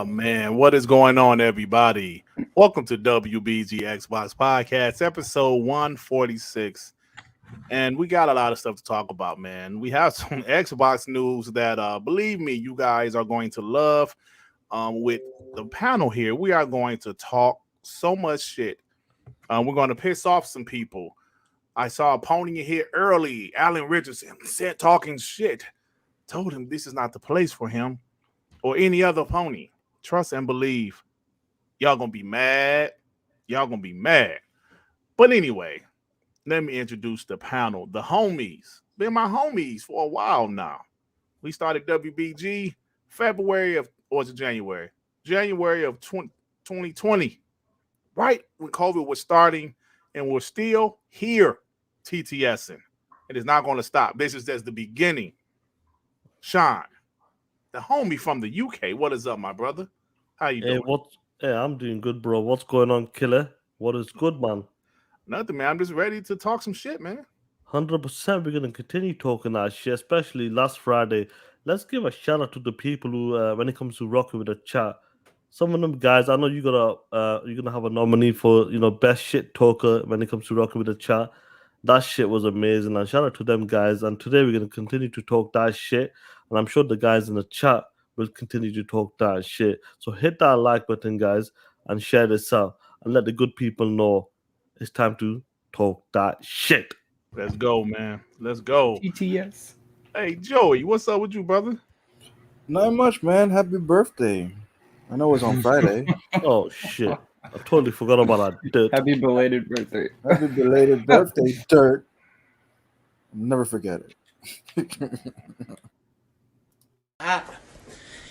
Man, what is going on, everybody? Welcome to WBG Xbox Podcast, episode 146. And we got a lot of stuff to talk about, man. We have some Xbox news that, believe me, you guys are going to love. With the panel here, we are going to talk so much shit. We're going to piss off some people. I saw a pony here early. Alan Richardson said talking shit. Told him this is not the place for him or any other pony. Trust and believe. Y'all gonna be mad. Y'all gonna be mad. But anyway, let me introduce the panel. The homies. Been my homies for a while now. We started WBG February of, or was it January? January of 2020. Right when COVID was starting, and we're still here TTSing. It is not going to stop. This is just the beginning. Sean, the homie from the UK. What is up, my brother? How you doing? I'm doing good, bro. What's going on, killer? What is good, man? Nothing, man. I'm just ready to talk some shit, man. 100%. We're gonna continue talking that shit, especially last Friday. Let's give a shout out to the people who, when it comes to rocking with the chat, some of them guys. I know you're gonna have a nominee for best shit talker when it comes to rocking with the chat. That shit was amazing, and shout out to them guys. And today we're gonna continue to talk that shit, and I'm sure the guys in the chat will continue to talk that shit. So hit that like button, guys, and share this out, and let the good people know it's time to talk that shit. Let's go, man. Let's go. TTS. Hey, Joey, what's up with you, brother? Not much, man. Happy birthday. I know it's on Friday. Oh, shit. I totally forgot about that. Dirt. Happy belated birthday. Happy belated birthday, Dirt. Never forget it.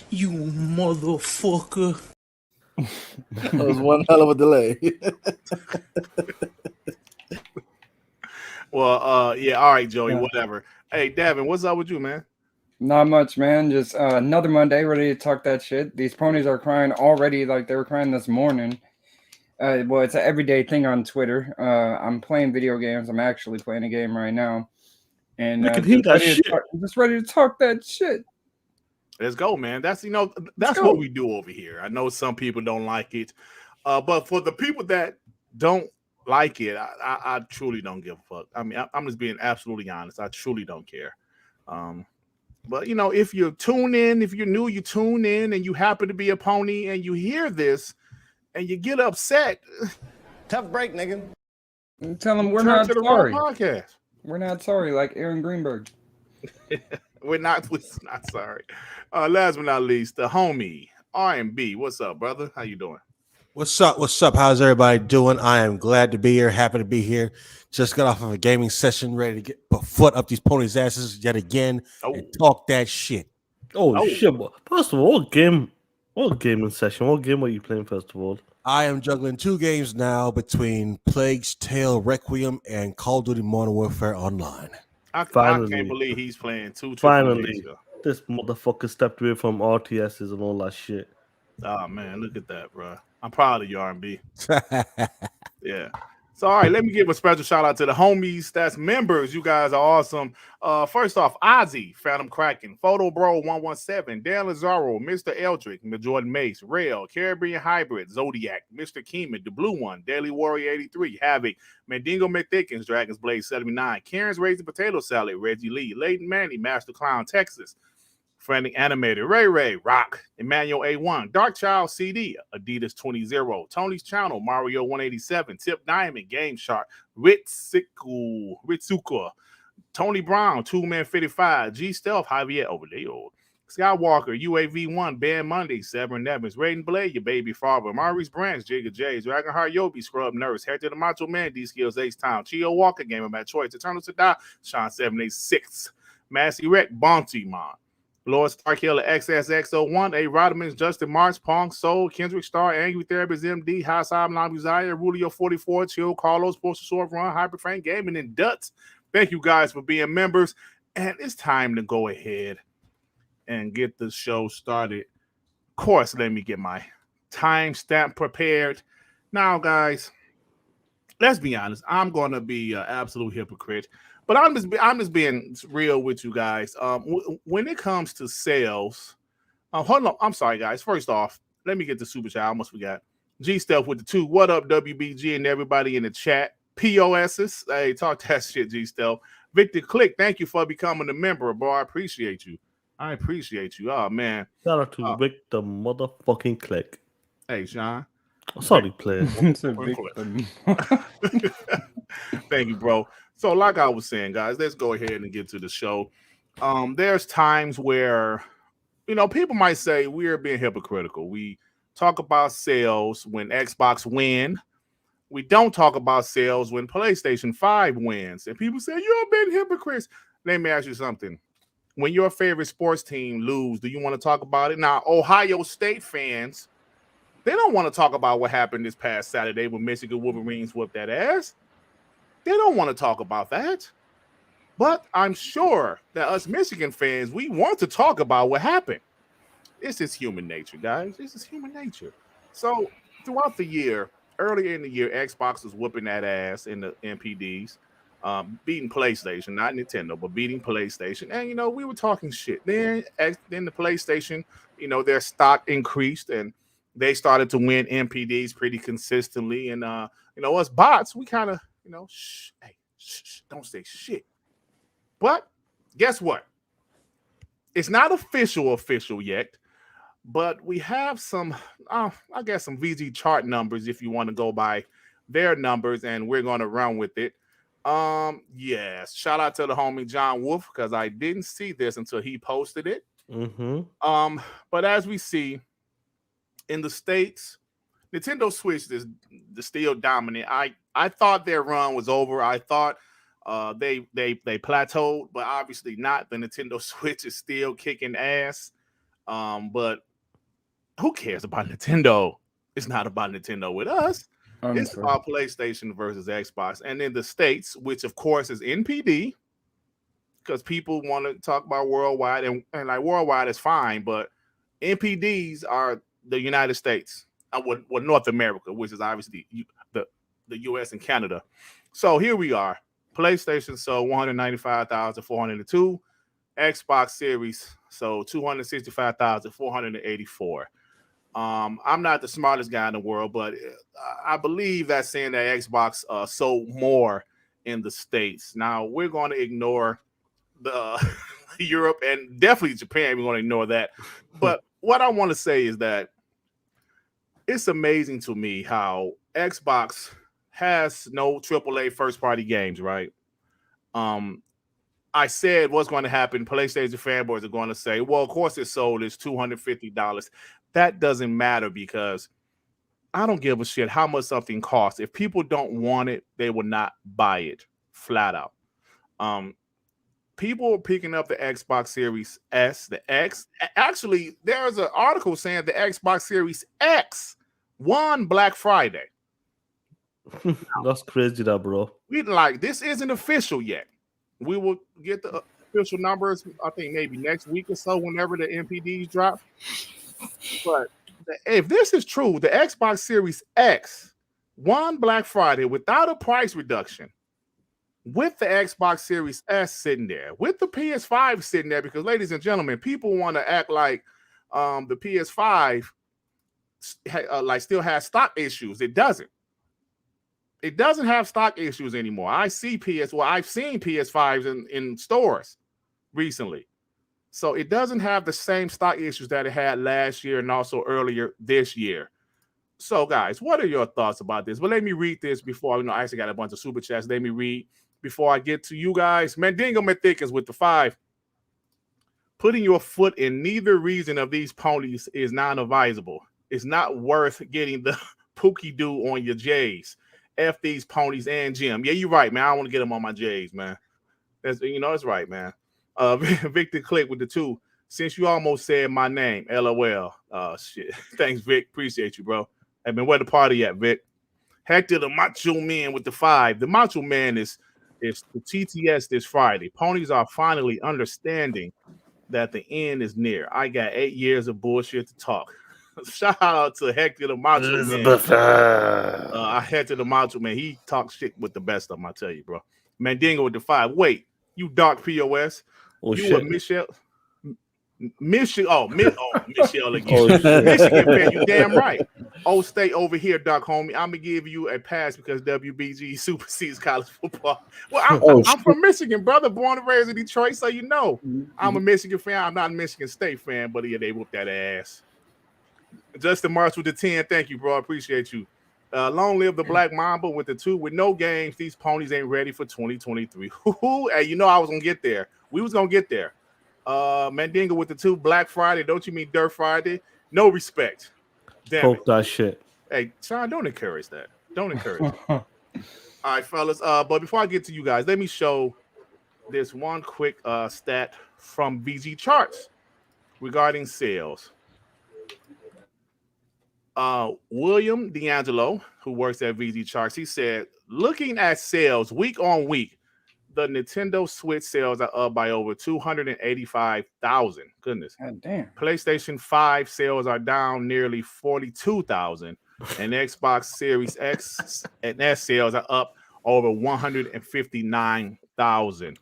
You motherfucker. That was one hell of a delay. Well, yeah, all right, Joey, whatever. Hey, Davin, what's up with you, man? Not much, man. Just another Monday, ready to talk that shit. These ponies are crying already, like they were crying this morning. Well, it's an everyday thing on Twitter. I'm playing video games. I'm actually playing a game right now. And we can hear that shit. I'm just ready to talk that shit. Let's go, man. That's what we do over here. I know some people don't like it, but for the people that don't like it, I truly don't give a fuck. I mean, I'm just being absolutely honest. I truly don't care. But if you tune in, if you're new, you tune in, and you happen to be a pony, and you hear this, and you get upset. Tough break, nigga. Tell them we're not sorry. Podcast. We're not sorry, like Aaron Greenberg. We're not sorry. Last but not least, the homie R&B. What's up, brother? How you doing? What's up? What's up? How's everybody doing? I am glad to be here. Happy to be here. Just got off of a gaming session, ready to get a foot up these ponies' asses yet again and talk that shit. Oh shit! First of all, what gaming session? What game are you playing? First of all, I am juggling 2 games now between Plague's Tale Requiem and Call of Duty Modern Warfare Online. I can't believe he's playing 2. Finally, this motherfucker stepped away from RTSs and all that shit. Oh man, look at that, bro. I'm proud of you, R&B. Yeah. So, all right, let me give a special shout out to the homies. That's members. You guys are awesome. First off, Ozzy, Phantom Kraken, Photo Bro 117, Dan Lazaro, Mr. Eldrick, Jordan Mace, Rail, Caribbean Hybrid, Zodiac, Mr. Keeman, The Blue One, Daily Warrior 83, Havoc, Mandingo McThickens, Dragon's Blade 79, Karen's Raising Potato Salad, Reggie Lee, Leighton Manny, Master Clown, Texas, Frantic Animator, Ray, Rock, Emmanuel A1, Dark Child CD, Adidas 20, Tony's Channel, Mario 187, Tip Diamond, Game Shark, Ritsuka, Tony Brown, 2Man 55, G Stealth, Javier Overdale, Skywalker, UAV1, Ben Monday, Severin Evans, Raiden Blade, Your Baby Father, Maurice Branch, Jigga J's, Dragonheart Yobi, Scrub Nurse, Hector the Macho Man, D Skills, Ace Town, Chio Walker, Gamer Man Choice, Eternal to Die, Sean 786, Massey Wreck, Bounty Mon, Lord Starkiller, XSX01, A. Rodman, Justin March, Pong, Soul, Kendrick Star, Angry Therapist, MD, Hassam Lamuzaya, Rulio 44, Chill, Carlos, Postal Sword Run, Hyperframe Gaming, and Duts. Thank you guys for being members. And it's time to go ahead and get the show started. Of course, let me get my timestamp prepared. Now, guys, let's be honest. I'm going to be an absolute hypocrite. But I'm just being real with you guys. When it comes to sales, hold on. I'm sorry, guys. First off, let me get the super chat. I almost forgot. G Stealth with the 2. What up, WBG and everybody in the chat? POSs. Hey, talk that shit, G Stealth. Victor Click, thank you for becoming a member, bro. I appreciate you. Oh, man. Shout out to Vic the motherfucking Click. Hey, Sean. Sorry, player. It's a victim. Thank you, bro. So, like I was saying, guys, let's go ahead and get to the show. There's times where, people might say we're being hypocritical. We talk about sales when Xbox win. We don't talk about sales when PlayStation 5 wins. And people say, you're being hypocrites. Let me ask you something. When your favorite sports team lose, do you want to talk about it? Now, Ohio State fans, they don't want to talk about what happened this past Saturday when Michigan Wolverines whooped that ass. They don't want to talk about that. But I'm sure that us Michigan fans, we want to talk about what happened. This is human nature, guys. This is human nature. So throughout the year, earlier in the year, Xbox was whooping that ass in the MPDs, beating PlayStation, not Nintendo, but beating PlayStation. And, we were talking shit. Then the PlayStation, their stock increased and they started to win MPDs pretty consistently. And, us bots, we kind of, shh, don't say shit. But guess what? It's not official yet, but we have some, some VG chart numbers if you want to go by their numbers, and we're going to run with it. Yes, shout out to the homie John Wolf, because I didn't see this until he posted it. Mm-hmm. But as we see in the States, Nintendo Switch is still dominant. I thought their run was over. I thought they plateaued, but obviously not. The Nintendo Switch is still kicking ass. But who cares about Nintendo? It's not about Nintendo with us. It's about PlayStation versus Xbox. And in the States, which of course is NPD, because people want to talk about worldwide, and like worldwide is fine, but NPDs are the United States, North America, which is obviously the US and Canada. So here we are. PlayStation sold 195,402. Xbox Series sold 265,484. I'm not the smartest guy in the world, but I believe that's saying that Xbox sold more in the States. Now, we're going to ignore the Europe and definitely Japan. We're going to ignore that. But what I want to say is that it's amazing to me how Xbox has no AAA first-party games, right? I said what's going to happen. PlayStation fanboys are going to say, well, of course it sold. It's $250. That doesn't matter because I don't give a shit how much something costs. If people don't want it, they will not buy it flat out. People are picking up the Xbox Series S, the X. Actually, there's an article saying the Xbox Series X won Black Friday. That's crazy, that bro. This isn't official yet. We will get the official numbers, I think maybe next week or so, whenever the MPDs drop. But if this is true, the Xbox Series X won Black Friday without a price reduction, with the Xbox Series S sitting there, with the PS5 sitting there, because, ladies and gentlemen, people want to act like the PS5 still has stock issues. It doesn't. It doesn't have stock issues anymore. I've seen PS5s in stores recently. So it doesn't have the same stock issues that it had last year and also earlier this year. So, guys, what are your thoughts about this? But let me read this before, I actually got a bunch of super chats. Let me read before I get to you guys. Mandingo Methicus with the 5. Putting your foot in neither reason of these ponies is non-advisable. It's not worth getting the pookie do on your J's. F these ponies and Jim. Yeah, you're right, man. I don't want to get them on my J's, man. That's right, man. Victor Click with the 2. Since you almost said my name, LOL. Shit. Thanks, Vic. Appreciate you, bro. Hey, man, where the party at, Vic? Hector the Macho Man with the 5. The Macho Man is the TTS this Friday. Ponies are finally understanding that the end is near. I got 8 years of bullshit to talk. Shout out to Hector the Macho Elizabeth. Man. Hector the Macho Man. He talks shit with the best of them, I tell you, bro. Mandingo with the 5. Wait, you dark POS. Oh, you shit. and Michelle. Michigan again. Oh, shit. Michigan fan, you damn right. State over here, Doc homie. I'm gonna give you a pass because WBG supersedes college football. Well, I'm from Michigan, brother, born and raised in Detroit, so you know I'm a Michigan fan. I'm not a Michigan State fan, but yeah, they whooped that ass. Justin March with the 10. Thank you, bro. I appreciate you. Long live the Black Mamba with the 2. With no games, these ponies ain't ready for 2023. Hey, you know I was gonna get there. We was gonna get there. Mandinga with the 2. Black Friday. Don't you mean Dirt Friday? No respect. Damn Poke it. that shit. Hey, Sean, don't encourage that. Don't encourage it. All right, fellas. But before I get to you guys, let me show this one quick stat from VG Charts regarding sales. William D'Angelo, who works at VG Charts, he said, looking at sales week on week, the Nintendo Switch sales are up by over 285,000. Goodness. God damn. PlayStation 5 sales are down nearly 42,000. And Xbox Series X and S sales are up over 159,000.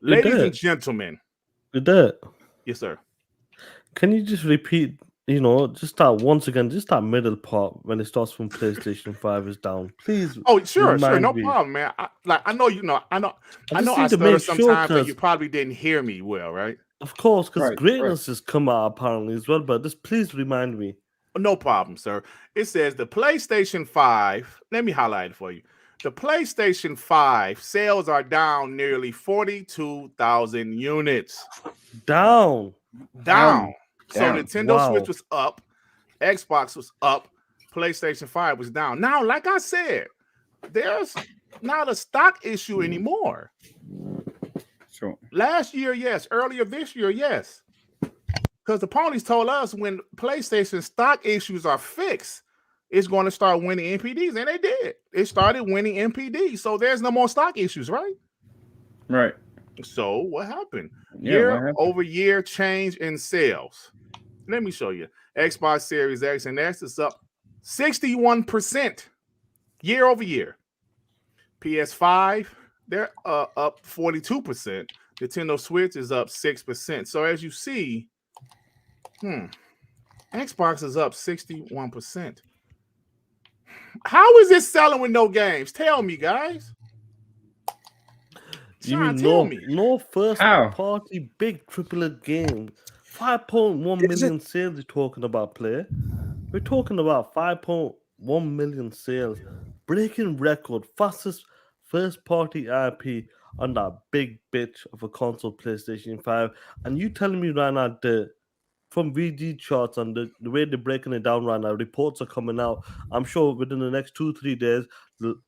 Ladies and gentlemen. Yes, sir. Can you just repeat, just start once again, just that middle part when it starts from PlayStation 5 is down. Please. Oh, sure, no me. problem, man. I know I I stutter sometimes, but you probably didn't hear me well, right? Of course, because Right, greatness has come out apparently as well, but just please remind me. No problem, sir. It says the PlayStation 5, let me highlight it for you. The PlayStation 5 sales are down nearly 42,000 units. Down. So Down. Nintendo Switch was up, Xbox was up, PlayStation 5 was down. Now, like I said, there's not a stock issue anymore. Sure. Last year, yes. Earlier this year, yes. Because the ponies told us when PlayStation stock issues are fixed, it's going to start winning NPDs, and they did. It started winning NPDs, so there's no more stock issues, right? Right. So what happened? Yeah, Year over year change in sales. Let me show you. Xbox Series X and S is up 61% year over year. PS5, they're up 42%. Nintendo Switch is up 6%. So as you see, Xbox is up 61%. How is it selling with no games? Tell me, guys. You mean no first party big AAA game? 5.1 million sales you're talking about, player. We're talking about 5.1 million sales. Breaking record, fastest first party IP on that big bitch of a console, PlayStation 5. And you telling me right now that from VG Charts and the way they're breaking it down right now, reports are coming out. I'm sure within the next 2-3 days,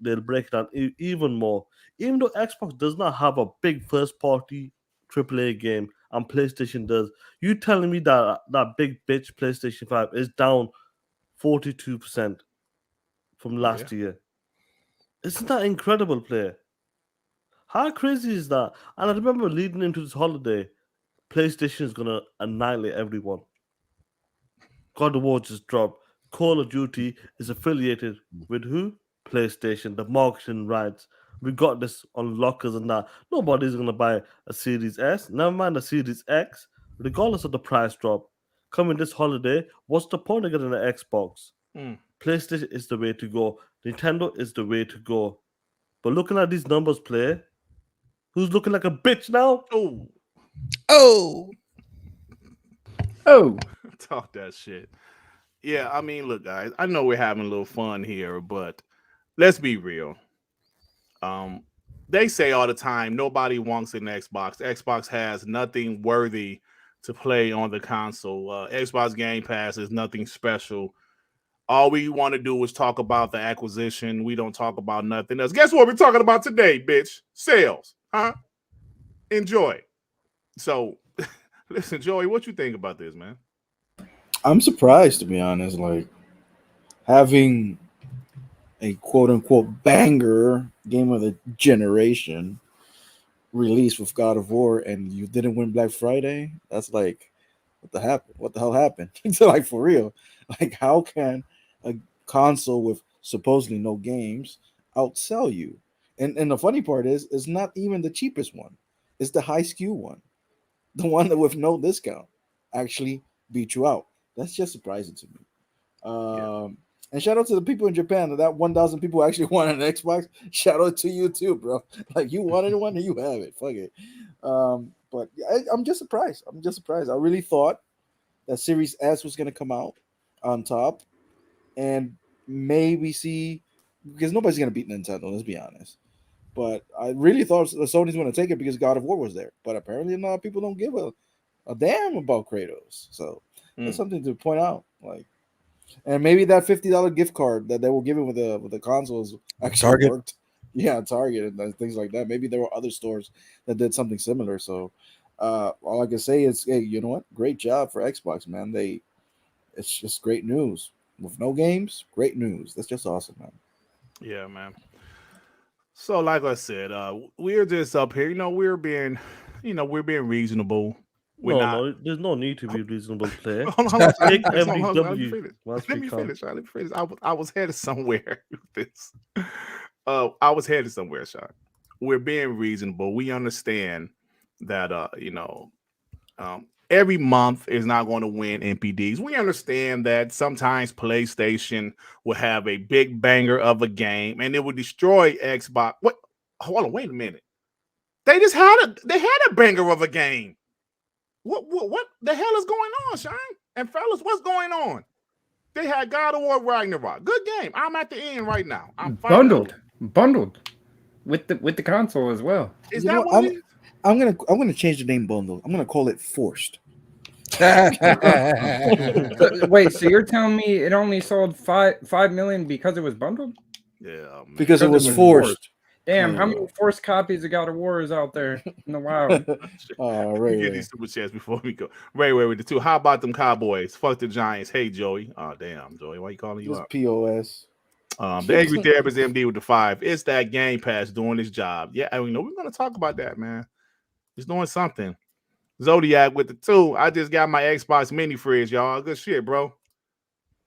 they'll break it down even more. Even though Xbox does not have a big first-party AAA game and PlayStation does, you telling me that that big bitch PlayStation 5 is down 42% from last year? Isn't that incredible, player? How crazy is that? And I remember leading into this holiday, PlayStation is going to annihilate everyone. God of War just dropped. Call of Duty is affiliated with who? PlayStation, the marketing rights. We got this on lockers and that. Nobody's going to buy a Series S, never mind a Series X, regardless of the price drop. Coming this holiday, what's the point of getting an Xbox? PlayStation is the way to go. Nintendo is the way to go. But looking at these numbers, player, who's looking like a bitch now? Talk that shit. Yeah, I mean, look, guys, I know we're having a little fun here, but let's be real. They say all the time, nobody wants an Xbox. Xbox has nothing worthy to play on the console. Xbox Gamepass is nothing special. All we want to do is talk about the acquisition. We don't talk about nothing else. Guess what we're talking about today, bitch? Sales, huh? Enjoy. So, listen, Joey, what you think about this, man? I'm surprised, to be honest. Like, having a quote-unquote banger game of the generation released with God of War and you didn't win Black Friday, that's like, what the hell happened? So, like, for real. Like, how can a console with supposedly no games outsell you? And the funny part is, it's not even the cheapest one. It's the high SKU one. The one that with no discount. actually beat you out. That's just surprising to me. And shout out to the people in Japan. That 1,000 people actually wanted an Xbox. Shout out to you too, bro. Like you wanted one, and you have it. Fuck it. But I'm just surprised. I really thought that Series S was gonna come out on top, and maybe see, because nobody's gonna beat Nintendo. Let's be honest. But I really thought Sony's gonna take it because God of War was there. But apparently, a lot of people don't give a damn about Kratos. So that's something to point out. Like. And maybe that $50 gift card that they were giving with the consoles actually Target. worked. Yeah, Target and things like that. Maybe there were other stores that did something similar. So all I can say is, hey, you know what? Great job for Xbox, man. It's just great news. With no games, great news. That's just awesome, man. Yeah, man. So, like I said, we're just up here. We're being reasonable. No, there's no need to be reasonable, player. Take every Let W. me finish. I was headed somewhere with this. I was headed somewhere, Sean. We're being reasonable. We understand that every month is not going to win NPDs. We understand that sometimes PlayStation will have a big banger of a game and it will destroy Xbox. What? Hold on, wait a minute. They had a banger of a game. What the hell is going on, Shine? And fellas, what's going on? They had God of War Ragnarok. Good game. I'm at the end right now. I'm bundled with the console as well. Is that what it is? I'm gonna change the name bundle. I'm gonna call it Forced. Wait, so you're telling me it only sold 5 million because it was bundled? Yeah, man. Because it was forced. Damn, how many forced copies of God of War is out there in the wild? Get these super chats before we go. Ray with the two. How about them Cowboys? Fuck the Giants. Hey, Joey. Oh, damn, Joey. Why you calling you up? POS. The Angry Therapist MD with the 5. It's that Game Pass doing its job. Yeah, we're going to talk about that, man. It's doing something. Zodiac with the 2. I just got my Xbox mini fridge, y'all. Good shit, bro.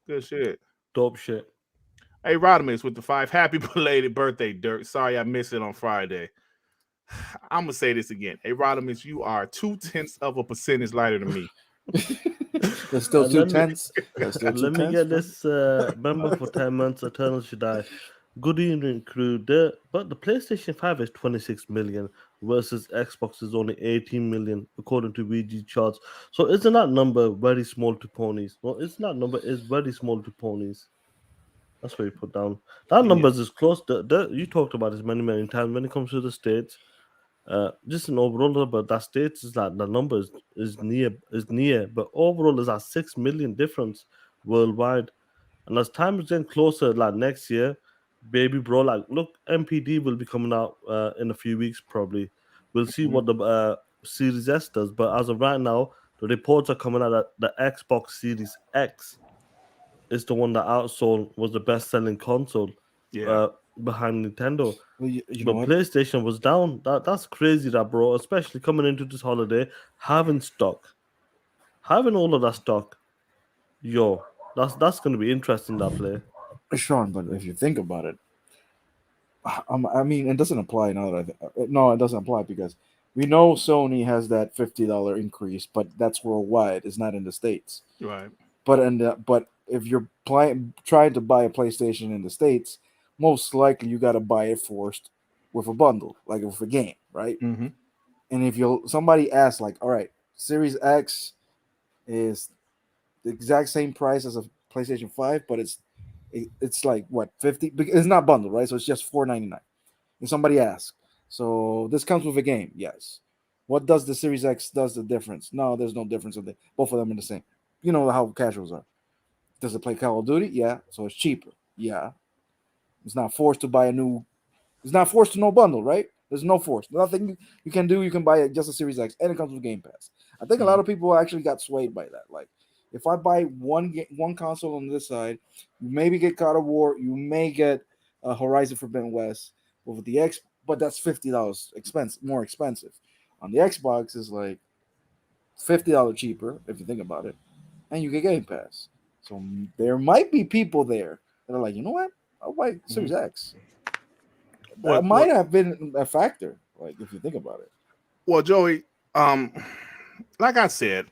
Good shit. Dope shit. Hey, Rodimus with the 5. Happy belated birthday, Dirt. Sorry I missed it on Friday. I'm going to say this again. Hey, Rodimus, you are 0.2% lighter than me. There's still 2/10. Let me get this member for 10 months. Eternal should die. Good evening, crew. But the PlayStation 5 is 26 million versus Xbox is only 18 million, according to VG charts. So isn't that number very small to ponies? Well, isn't that number is very small to ponies? That's what you put down. That number is close. You talked about this many times when it comes to the States. Just an overall number, that States is like the number is near, but overall is at 6 million difference worldwide. And as time is getting closer, like next year, baby bro, like look, MPD will be coming out in a few weeks probably. We'll see what the Series S does, but as of right now, the reports are coming out that the Xbox Series X is the one that outsold, was the best-selling console behind Nintendo. Well, but PlayStation was down. That's crazy, that bro. Especially coming into this holiday, having all of that stock. Yo, that's going to be interesting, that play. Sean, but if you think about it, I mean, it doesn't apply now. No, it doesn't apply because we know Sony has that $50 increase, but that's worldwide. It's not in the States, right? But if you're trying to buy a PlayStation in the States, most likely you got to buy it forced with a bundle, like with a game, right? Mm-hmm. And if somebody asks, like, all right, Series X is the exact same price as a PlayStation 5, but it's like what, 50? It's not bundled, right? So it's just $4.99. And somebody asks, so this comes with a game, yes. What does the Series X does the difference? No, there's no difference. Both of them are the same. You know how casuals are. Does it play Call of Duty? Yeah. So it's cheaper. Yeah. It's not forced to buy it's not forced to no bundle, right? There's no force. Nothing you can do. You can buy just a Series X, and it comes with Game Pass. I think a lot of people actually got swayed by that. Like, if I buy one console on this side, you maybe get God of War, you may get Horizon Forbidden West with the X, but that's $50 more expensive. On the Xbox is like $50 cheaper if you think about it, and you get Game Pass. So there might be people there that are like, you know what, I'll buy Series X. That might have been a factor, like if you think about it. Well, Joey, like I said,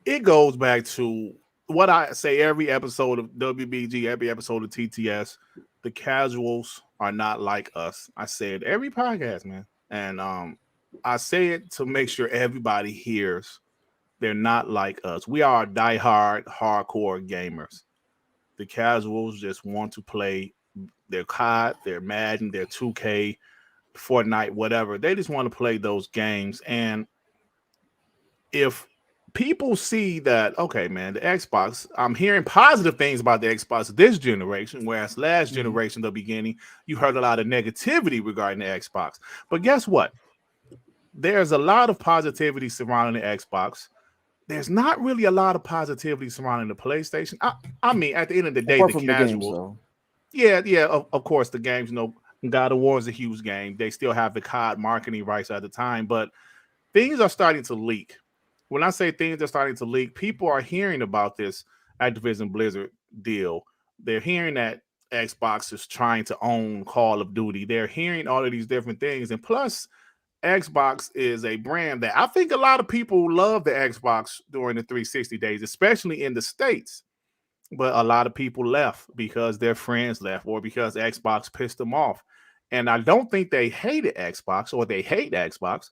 it goes back to what I say every episode of WBG, every episode of TTS. The casuals are not like us. I say it every podcast, man. And I say it to make sure everybody hears. They're not like us. We are diehard, hardcore gamers. The casuals just want to play their COD, their Madden, their 2K, Fortnite, whatever. They just want to play those games. And if people see that, okay, man, the Xbox, I'm hearing positive things about the Xbox this generation, whereas last generation, the beginning, you heard a lot of negativity regarding the Xbox. But guess what? There's a lot of positivity surrounding the Xbox. There's not really a lot of positivity surrounding the PlayStation. I mean, at the end of the day, Apart the from casual, the games, yeah, of course, the games, God of War is a huge game. They still have the COD marketing rights at the time, but things are starting to leak. When I say things are starting to leak, people are hearing about this Activision Blizzard deal. They're hearing that Xbox is trying to own Call of Duty. They're hearing all of these different things. And plus, Xbox is a brand that I think a lot of people love the Xbox during the 360 days, especially in the States. But a lot of people left because their friends left or because Xbox pissed them off. And I don't think they hated Xbox or they hate Xbox,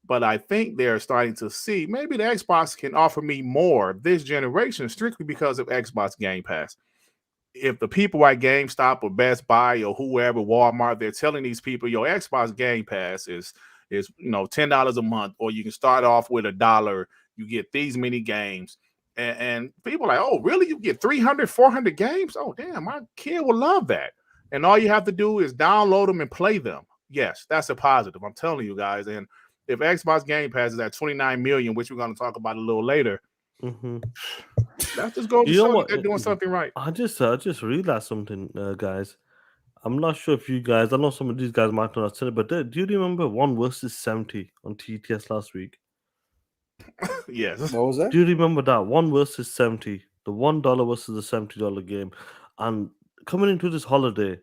but I think they're starting to see maybe the Xbox can offer me more this generation strictly because of Xbox Game Pass. If the people at GameStop or Best Buy or whoever, Walmart, they're telling these people your Xbox Game Pass is $10 a month, or you can start off with $1. You get these many games. And people are like, oh, really? You get 300, 400 games? Oh, damn, my kid will love that. And all you have to do is download them and play them. Yes, that's a positive. I'm telling you guys. And if Xbox Game Pass is at 29 million, which we're going to talk about a little later, that's just going to show you they're doing something right. I just realized something, guys. I'm not sure if you guys, I know some of these guys might not have said it, but do you remember 1 versus 70 on TTS last week? Yes. What was that? Do you remember that? 1 versus 70, the $1 versus the $70 game. And coming into this holiday,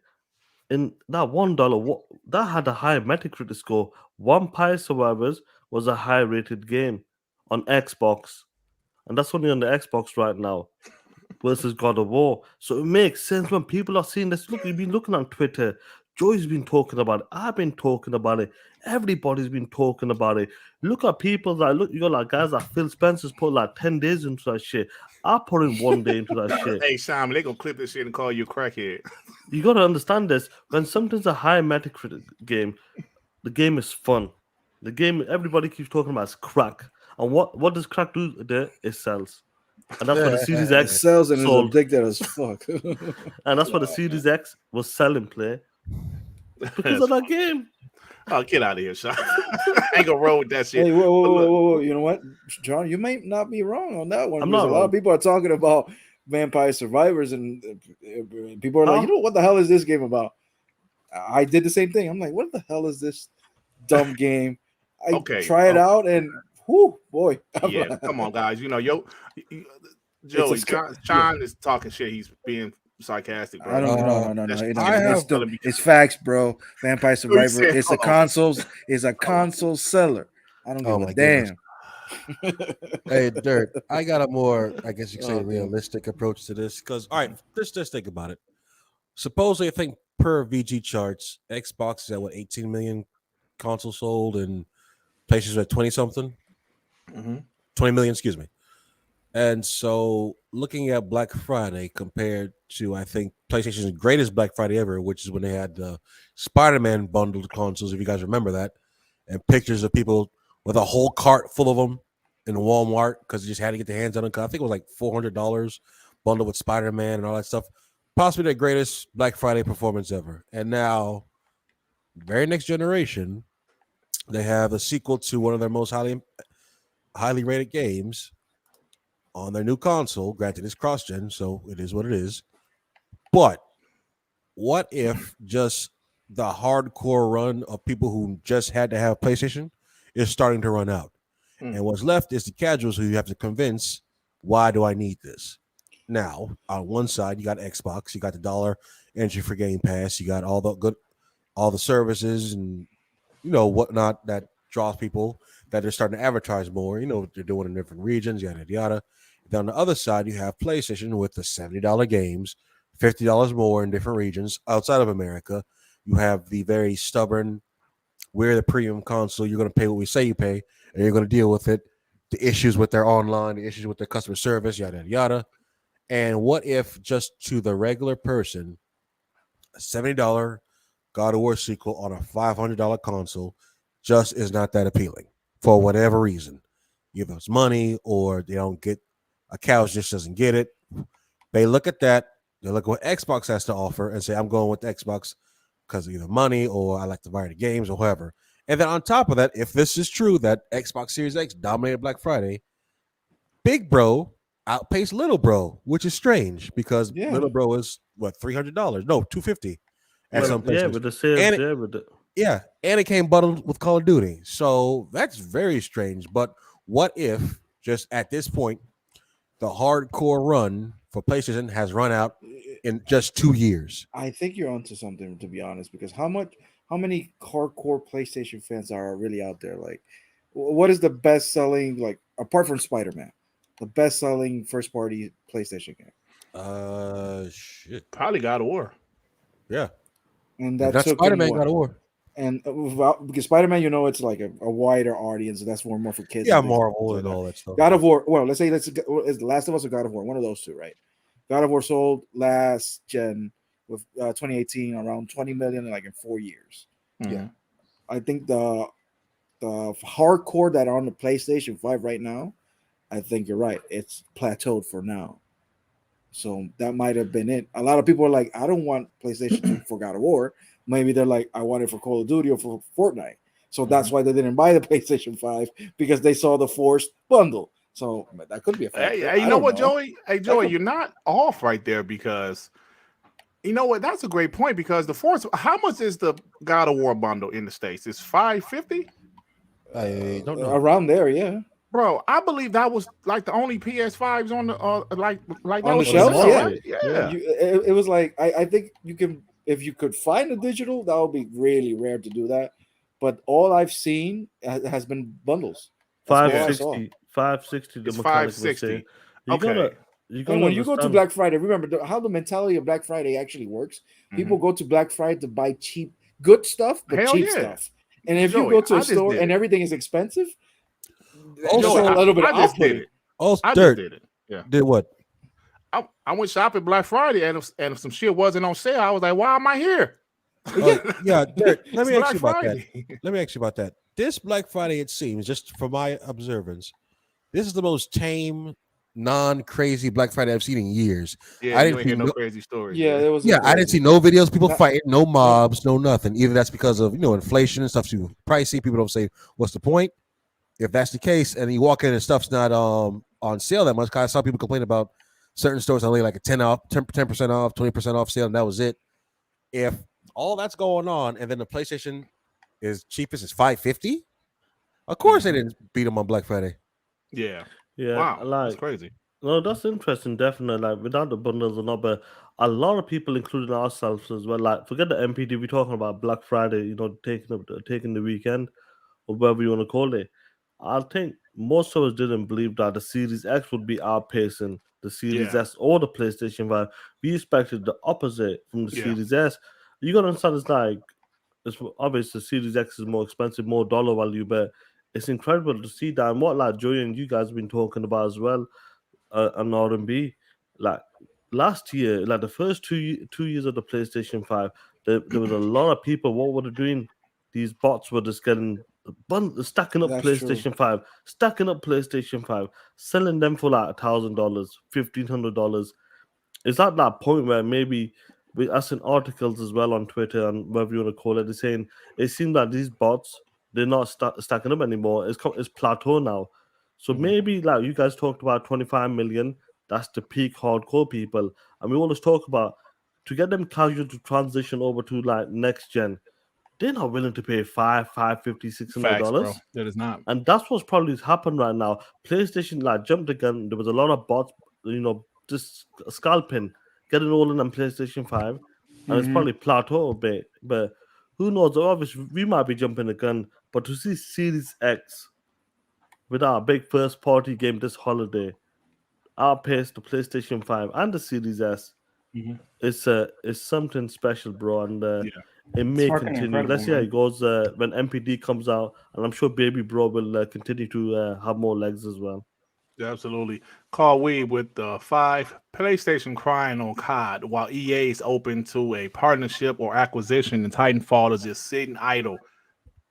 in that $1, that had a high Metacritic score. Vampire Survivors was a high rated game on Xbox, and that's only on the Xbox right now. Versus God of War. So it makes sense when people are seeing this. Look, you've been looking on Twitter. Joy's been talking about it. I've been talking about it. Everybody's been talking about it. Look at people you got like guys like Phil Spencer's put like 10 days into that shit. I put in 1 day into that shit. Hey, Simon, they're going to clip this shit and call you a crackhead. You got to understand this. When something's a high Metacritic game, the game is fun. The game, everybody keeps talking about is crack. And what does crack do there? It sells. And that's what the Series X it sells and sold. is addicted as fuck. And that's what the Series X was selling, play. Because of that game. Oh, get out of here, Sean. I ain't gonna roll with that shit. Hey, whoa. You know what, John? You may not be wrong on that one. I'm not a lot of people are talking about Vampire Survivors, and people are like, you know, what the hell is this game about? I did the same thing. I'm like, what the hell is this dumb game? I try it out, and whoo, boy. Yeah, come on, guys. You know, Joey, Sean is talking shit. He's being sarcastic, bro. No. It's facts, bro. Vampire Survivor. It's a console seller. I don't give a damn. Hey, Dirt, I got a more, I guess you could say, realistic approach to this. Because, all right, let's just think about it. Supposedly, I think per VG charts, Xbox is at 18 million consoles sold, and PlayStation's at 20 something. 20 million, excuse me. And so looking at Black Friday compared to, I think, PlayStation's greatest Black Friday ever, which is when they had the Spider-Man bundled consoles, if you guys remember that, and pictures of people with a whole cart full of them in Walmart because they just had to get their hands on them. I think it was like $400 bundled with Spider-Man and all that stuff. Possibly their greatest Black Friday performance ever. And now, very next generation, they have a sequel to one of their most highly rated games on their new console. Granted, it's cross-gen, so it is what it is. But what if just the hardcore run of people who just had to have PlayStation is starting to run out? And what's left is the casuals who you have to convince, why do I need this? Now, on one side, you got Xbox, you got the $1 entry for Game Pass, you got all the services and whatnot that draws people. that they're starting to advertise more. You know, they're doing in different regions, yada yada yada. Then on the other side, you have PlayStation with the $70 games, $50 more in different regions outside of America. You have the very stubborn, we're the premium console. You're going to pay what we say you pay, and you're going to deal with it. The issues with their online, the issues with their customer service, yada yada yada. And what if just to the regular person, a $70 God of War sequel on a $500 console just is not that appealing for whatever reason? Either it's money or they don't get a couch just doesn't get it. They look at that, they look at what Xbox has to offer and say, I'm going with Xbox because of either money or I like to buy the games or whatever. And then on top of that, if this is true that Xbox Series X dominated Black Friday, Big Bro outpaced Little Bro, which is strange because Little Bro is what, $300? No, $250 at some places. Yeah, with the sales, and it came bundled with Call of Duty. So that's very strange. But what if just at this point the hardcore run for PlayStation has run out in just 2 years? I think you're onto something, to be honest, because how many hardcore PlayStation fans are really out there? Like, what is the best selling, like, apart from Spider-Man, the best selling first party PlayStation game? Shit. Probably God of War. Yeah. And that's Spider-Man God of War. And because Spider-Man, you know, it's like a wider audience, and that's more for kids. Yeah, Marvel and all that stuff. God of War. Well, let's say it's Last of Us or God of War, one of those two, right? God of War sold last gen with 2018 around 20 million in 4 years. Mm-hmm. Yeah, I think the hardcore that are on the PlayStation 5 right now, I think you're right. It's plateaued for now. So that might have been it. A lot of people are like, I don't want PlayStation 2 for God of War. Maybe they're like, I want it for Call of Duty or for Fortnite. So that's why they didn't buy the PlayStation 5, because they saw the forced bundle. So that could be a factor. Hey, you know what, Joey? Hey, Joey, you're not off right there, because you know what? That's a great point, because the Force. How much is the God of War bundle in the States? It's $550. I don't know. Around there, yeah. Bro, I believe that was like the only PS5s on the like on the shelves. shelves. Yeah. It was like I think you can, if you could find a digital, that would be really rare to do that. But all I've seen has been bundles. $560. It's $560. Okay. And when you go to Black Friday, remember how the mentality of Black Friday actually works. People go to Black Friday to buy good stuff, but cheap stuff. And if you go to a store and everything is expensive, also a little bit of off-putting. Also, Dirt did it. Yeah. Did what? I went shopping Black Friday, and if some shit wasn't on sale, I was like, why am I here? Yeah, Dirt. Let me ask you about Friday. that. Let me ask you about that. This Black Friday, it seems, just from my observance, this is the most tame, non-crazy Black Friday I've seen in years. Yeah, I didn't hear no crazy stories. Yeah, there was. Yeah, I didn't see no videos, people fighting, no mobs, no nothing. Either that's because of inflation and stuff's too pricey. People don't say, "What's the point?" If that's the case, and you walk in and stuff's not on sale that much, because I saw people complain about certain stores only like a 10% off, 20% off sale, and that was it. If all that's going on, and then the PlayStation is cheapest is $550, of course they didn't beat them on Black Friday. Yeah. Yeah. Wow. That's crazy. No, that's interesting. Definitely, like without the bundles or not, but a lot of people, including ourselves as well, like forget the MPD. We're talking about Black Friday. Taking the weekend or whatever you want to call it. I think most of us didn't believe that the Series X would be outpacing the Series S or the PlayStation 5. We expected the opposite from the Series S. You gotta understand, it's obvious the Series X is more expensive, more dollar value, but it's incredible to see that. And what Joey and you guys have been talking about as well, on R&B, like last year, like the first two years of the PlayStation 5, there was a lot of people. What were they doing? These bots were just getting stacking up PlayStation 5, selling them for like $1,000, $1,500. It's at that point where maybe I've seen articles as well on Twitter and whatever you want to call it. They're saying it seems that these bots, they're not stacking up anymore. It's plateau now. So maybe like you guys talked about 25 million. That's the peak hardcore people, and we always talk about to get them casual to transition over to like next gen. They're not willing to pay $550, $600. That is not. And that's what's probably happened right now. PlayStation like jumped the gun. There was a lot of bots, just scalping, getting all in on PlayStation 5. And it's probably plateaued a bit. But who knows? Obviously, we might be jumping the gun. But to see Series X with our big first party game this holiday, outpaced the PlayStation 5 and the Series S. Mhm. It's something special, bro, and Yeah. it It's may fucking continue. Let's incredible, see how man. it goes when MPD comes out, and I'm sure Baby Bro will continue to have more legs as well. Absolutely. Call Weed with 5 PlayStation crying on COD while EA is open to a partnership or acquisition, and Titanfall is just sitting idle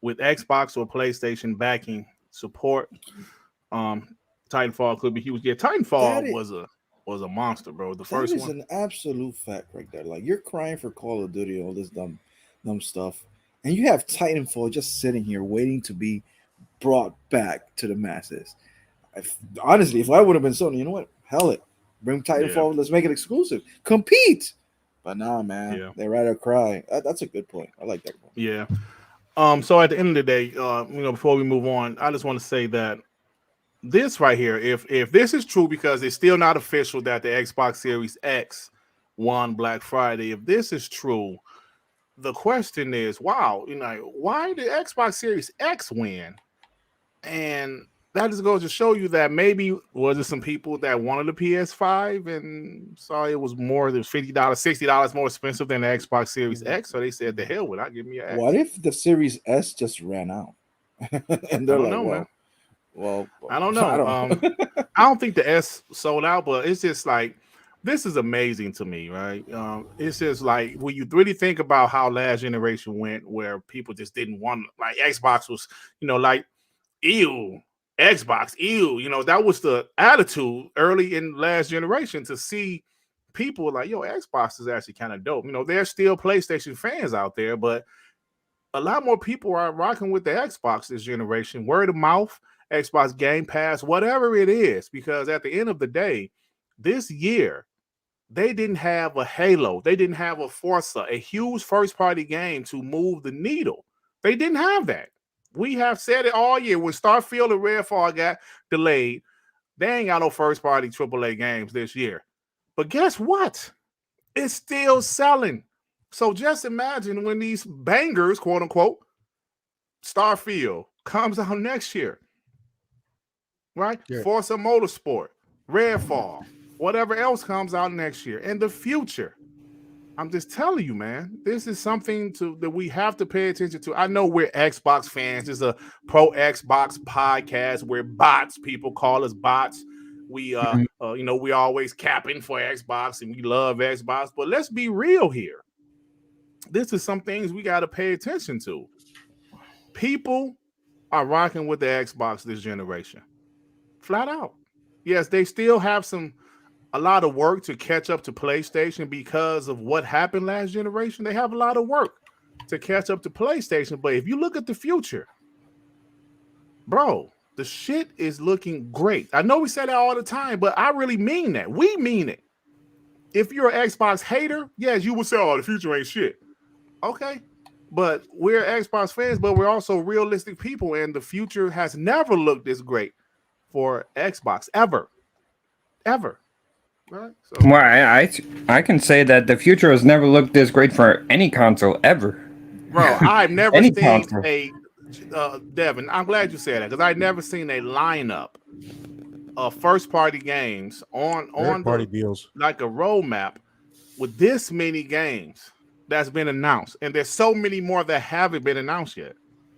with Xbox or PlayStation backing support. Titanfall could be huge. Yeah, Titanfall That was a monster, bro. The That first is one. an absolute fact right there. Like you're crying for Call of Duty, all this dumb stuff, and you have Titanfall just sitting here waiting to be brought back to the masses. Honestly, if I would have been Sony, you know what? Hell it, bring Titanfall. Let's make it exclusive. Compete. But nah, man, Yeah. they rather cry. That's a good point. I like that point. Yeah. So at the end of the day, before we move on, I just want to say that this right here, if this is true, because it's still not official that the Xbox Series X won Black Friday. If this is true, the question is, wow, why did Xbox Series X win? And that just goes to show you that maybe was it some people that wanted a PS5 and saw it was more than $50, $60 more expensive than the Xbox Series X, so they said, "The hell with it, give me an X." What if the Series S just ran out? And they're I don't like, know, man. well, I don't know. I don't think the S sold out, but it's just like, this is amazing to me, right? It's just like when you really think about how last generation went, where people just didn't want, like Xbox was, like, ew, Xbox, ew, that was the attitude early in last generation, to see people like, yo, Xbox is actually kind of dope. There's still PlayStation fans out there, but a lot more people are rocking with the Xbox this generation. Word of mouth, Xbox Gamepass, whatever it is, because at the end of the day, this year, they didn't have a Halo. They didn't have a Forza, a huge first-party game to move the needle. They didn't have that. We have said it all year. When Starfield and Redfall got delayed, they ain't got no first-party AAA games this year. But guess what? It's still selling. So just imagine when these bangers, quote unquote, Starfield comes out next year, right? Yeah. Forza Motorsport, Redfall, whatever else comes out next year, in the future. I'm just telling you, man, this is something that we have to pay attention to. I know we're Xbox fans. This is a pro Xbox podcast. We're bots. People call us bots. We we always capping for Xbox and we love Xbox, but let's be real here. This is some things we got to pay attention to. People are rocking with the Xbox this generation, flat out. Yes, they still have a lot of work to catch up to PlayStation because of what happened last generation. They have a lot of work to catch up to PlayStation, but if you look at the future, bro, the shit is looking great. I know we say that all the time, but I really mean that. We mean it. If you're an Xbox hater, yes, you will say, oh, the future ain't shit. Okay, but we're Xbox fans, but we're also realistic people, and the future has never looked this great for Xbox, ever. Right? So, Well, I can say that the future has never looked this great for any console ever. bro, I've never Any seen console. Devin, I'm glad you said that, because I've never seen a lineup of first-party games on Third-party deals. like a roadmap with this many games that's been announced, and there's so many more that haven't been announced yet.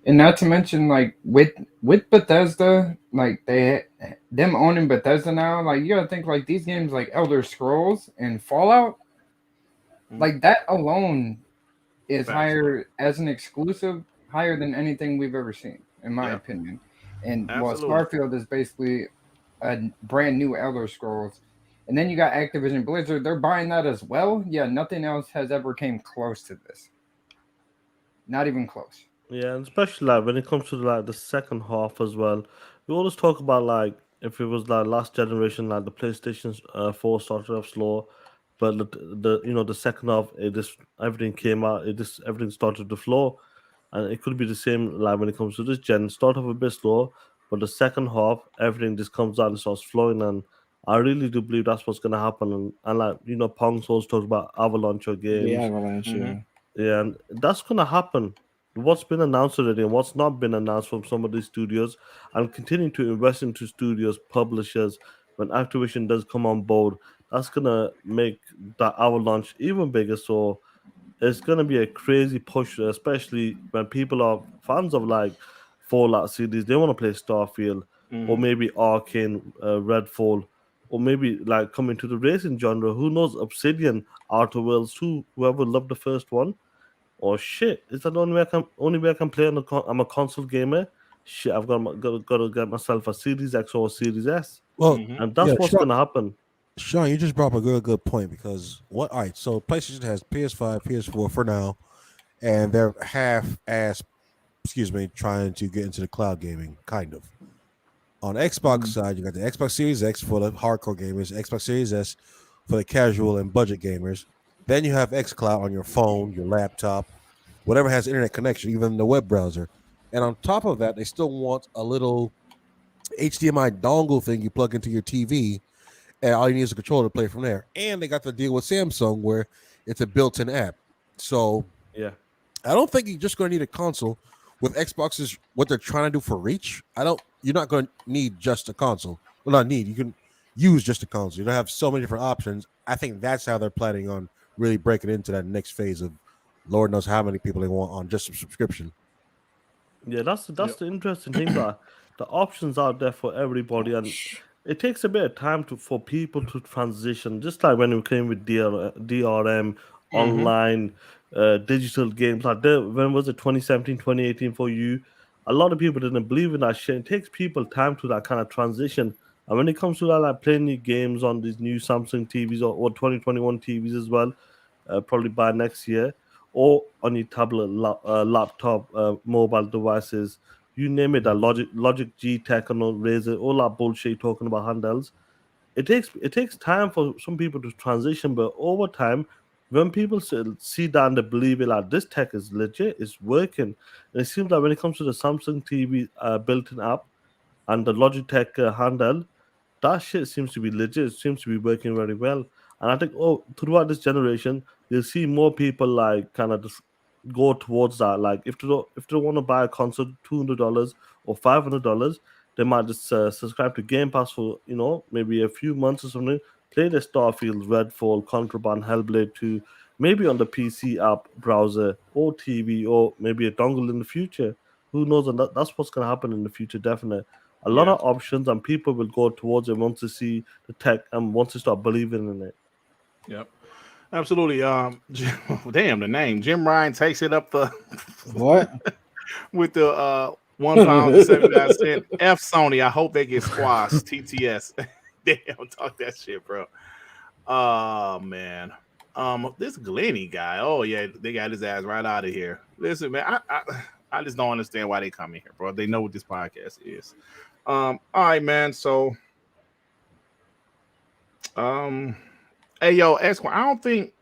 And not to mention, like with Bethesda, like them owning Bethesda now, like you gotta think like these games like Elder Scrolls and Fallout, like that alone is higher as an exclusive, higher than anything we've ever seen, in my opinion. And Absolutely. Starfield is basically a brand new Elder Scrolls. And then you got Activision Blizzard, they're buying that as well. Yeah, nothing else has ever came close to this. Not even close. Yeah, and especially like when it comes to like the second half as well, we always talk about like if it was like last generation, like the PlayStation 4 started off slow, but the second half, everything came out, everything started to flow, and it could be the same like when it comes to this gen, start off a bit slow, but the second half everything just comes out and starts flowing, and I really do believe that's what's gonna happen, and like Pong's always talks about avalanche of games. Yeah, Avalanche. Mhm. Yeah, and that's gonna happen. what's been announced already and what's not been announced from some of these studios, and continue to invest into studios, publishers. When Activision does come on board, that's gonna make that avalanche even bigger. So it's gonna be a crazy push, especially when people are fans of like Fallout series. They want to play Starfield or Mhm. maybe Arcane, Redfall, or maybe like come into the racing genre. Who knows? Obsidian, Outer Worlds 2, whoever loved the first one. Or shit, is that the only way I can play on I'm a console gamer? Shit, got to get myself a Series X or a Series S, Well, Mhm. and yeah, that's what's gonna happen. Sean, you just brought up a good point because what? All right, so PlayStation has PS5, PS4 for now, and they're half-ass, excuse me, trying to get into the cloud gaming, kind of. On the Xbox side, you got the Xbox Series X for the hardcore gamers, Xbox Series S for the casual and budget gamers. Then you have XCloud on your phone, your laptop, whatever has internet connection, even the web browser. And on top of that, they still want a little HDMI dongle thing you plug into your TV, and all you need is a controller to play from there. And they got the deal with Samsung where it's a built-in app. So Yeah, I don't think you're just going to need a console. With Xbox's what they're trying to do for reach, I don't. You're not going to need just a console. Well, not need. You can use just a console. You don't have so many different options. I think that's how they're planning on really breaking into that next phase of Lord knows how many people they want on just a subscription. yeah, that's Yep. the interesting thing, that the options out there for everybody, and it takes a bit of time for people to transition. Just like when we came with DRM, Mhm. online, digital games. Like when was it 2017, 2018 for you? A lot of people didn't believe in that shit. It takes people time to that kind of transition. And when it comes to that, like playing new games on these new Samsung TVs or 2021 TVs as well, probably by next year, or on your tablet, laptop, mobile devices, you name it. That Logic G Tech and all Razer, all that bullshit you're talking about handhelds. It takes time for some people to transition, but over time, when people see that and they believe it, like this tech is legit, it's working. And it seems like when it comes to the Samsung TV built-in app and the Logitech handheld, that shit seems to be legit. It seems to be working very well. And I think, throughout this generation, you'll see more people like kind of just go towards that. Like if they want to buy a console, $200 or $500, they might just subscribe to Game Pass for maybe a few months or something. Play the Starfield, Redfall, Contraband, Hellblade 2, maybe on the PC app, browser, or TV, or maybe a dongle in the future. Who knows? And that's what's going to happen in the future, definitely. A lot Yeah. of options, and people will go towards it once they see the tech and once they start believing in it. Yep. Absolutely. Damn the name. Jim Ryan takes it up the What? with the $1.79. F Sony. I hope they get squashed. TTS. Damn, talk that shit, bro. Oh man. This Glenny guy. Oh yeah, they got his ass right out of here. Listen, man, I just don't understand why they come in here, bro. They know what this podcast is. All right, man. So, um, hey, yo, Esquire, I don't think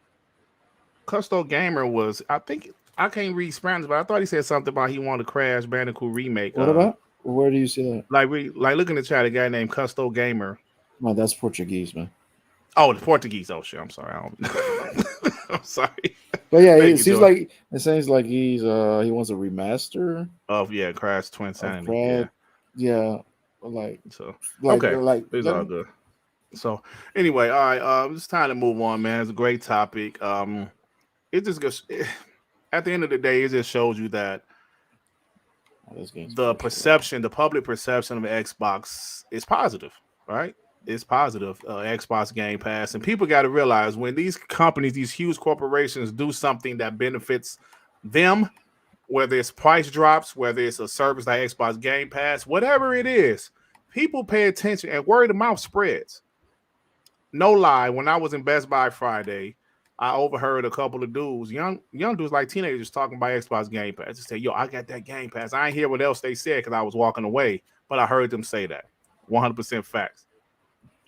Custo Gamer was. I think I can't read Spanish, but I thought he said something about he wanted to Crash Bandicoot remake. What about? Where do you see that? Like look in the chat. A guy named Custo Gamer. No, that's Portuguese, man. Oh, the Portuguese. Oh shit. I'm sorry. I don't... I'm sorry. But yeah, Thank it you, seems Joy. like he wants a remaster Oh yeah, Crash Twin of Sanity. Crash. Yeah, like So like okay, like it's all good. So anyway, all right. It's time to move on, man. It's a great topic. It just goes. At the end of the day, it just shows you that this game's the pretty slow. the public perception of Xbox is positive, right? It's positive. Xbox Game Pass, and people got to realize when these companies, these huge corporations, do something that benefits them, whether it's price drops, whether it's a service like Xbox Game Pass, whatever it is, people pay attention and word of mouth spreads. No lie, when I was in Best Buy Friday, I overheard a couple of dudes, young dudes like teenagers, talking about Xbox Game Pass. Just say, "Yo, I got that Game Pass." I ain't hear what else they said because I was walking away, but I heard them say that. 100% facts.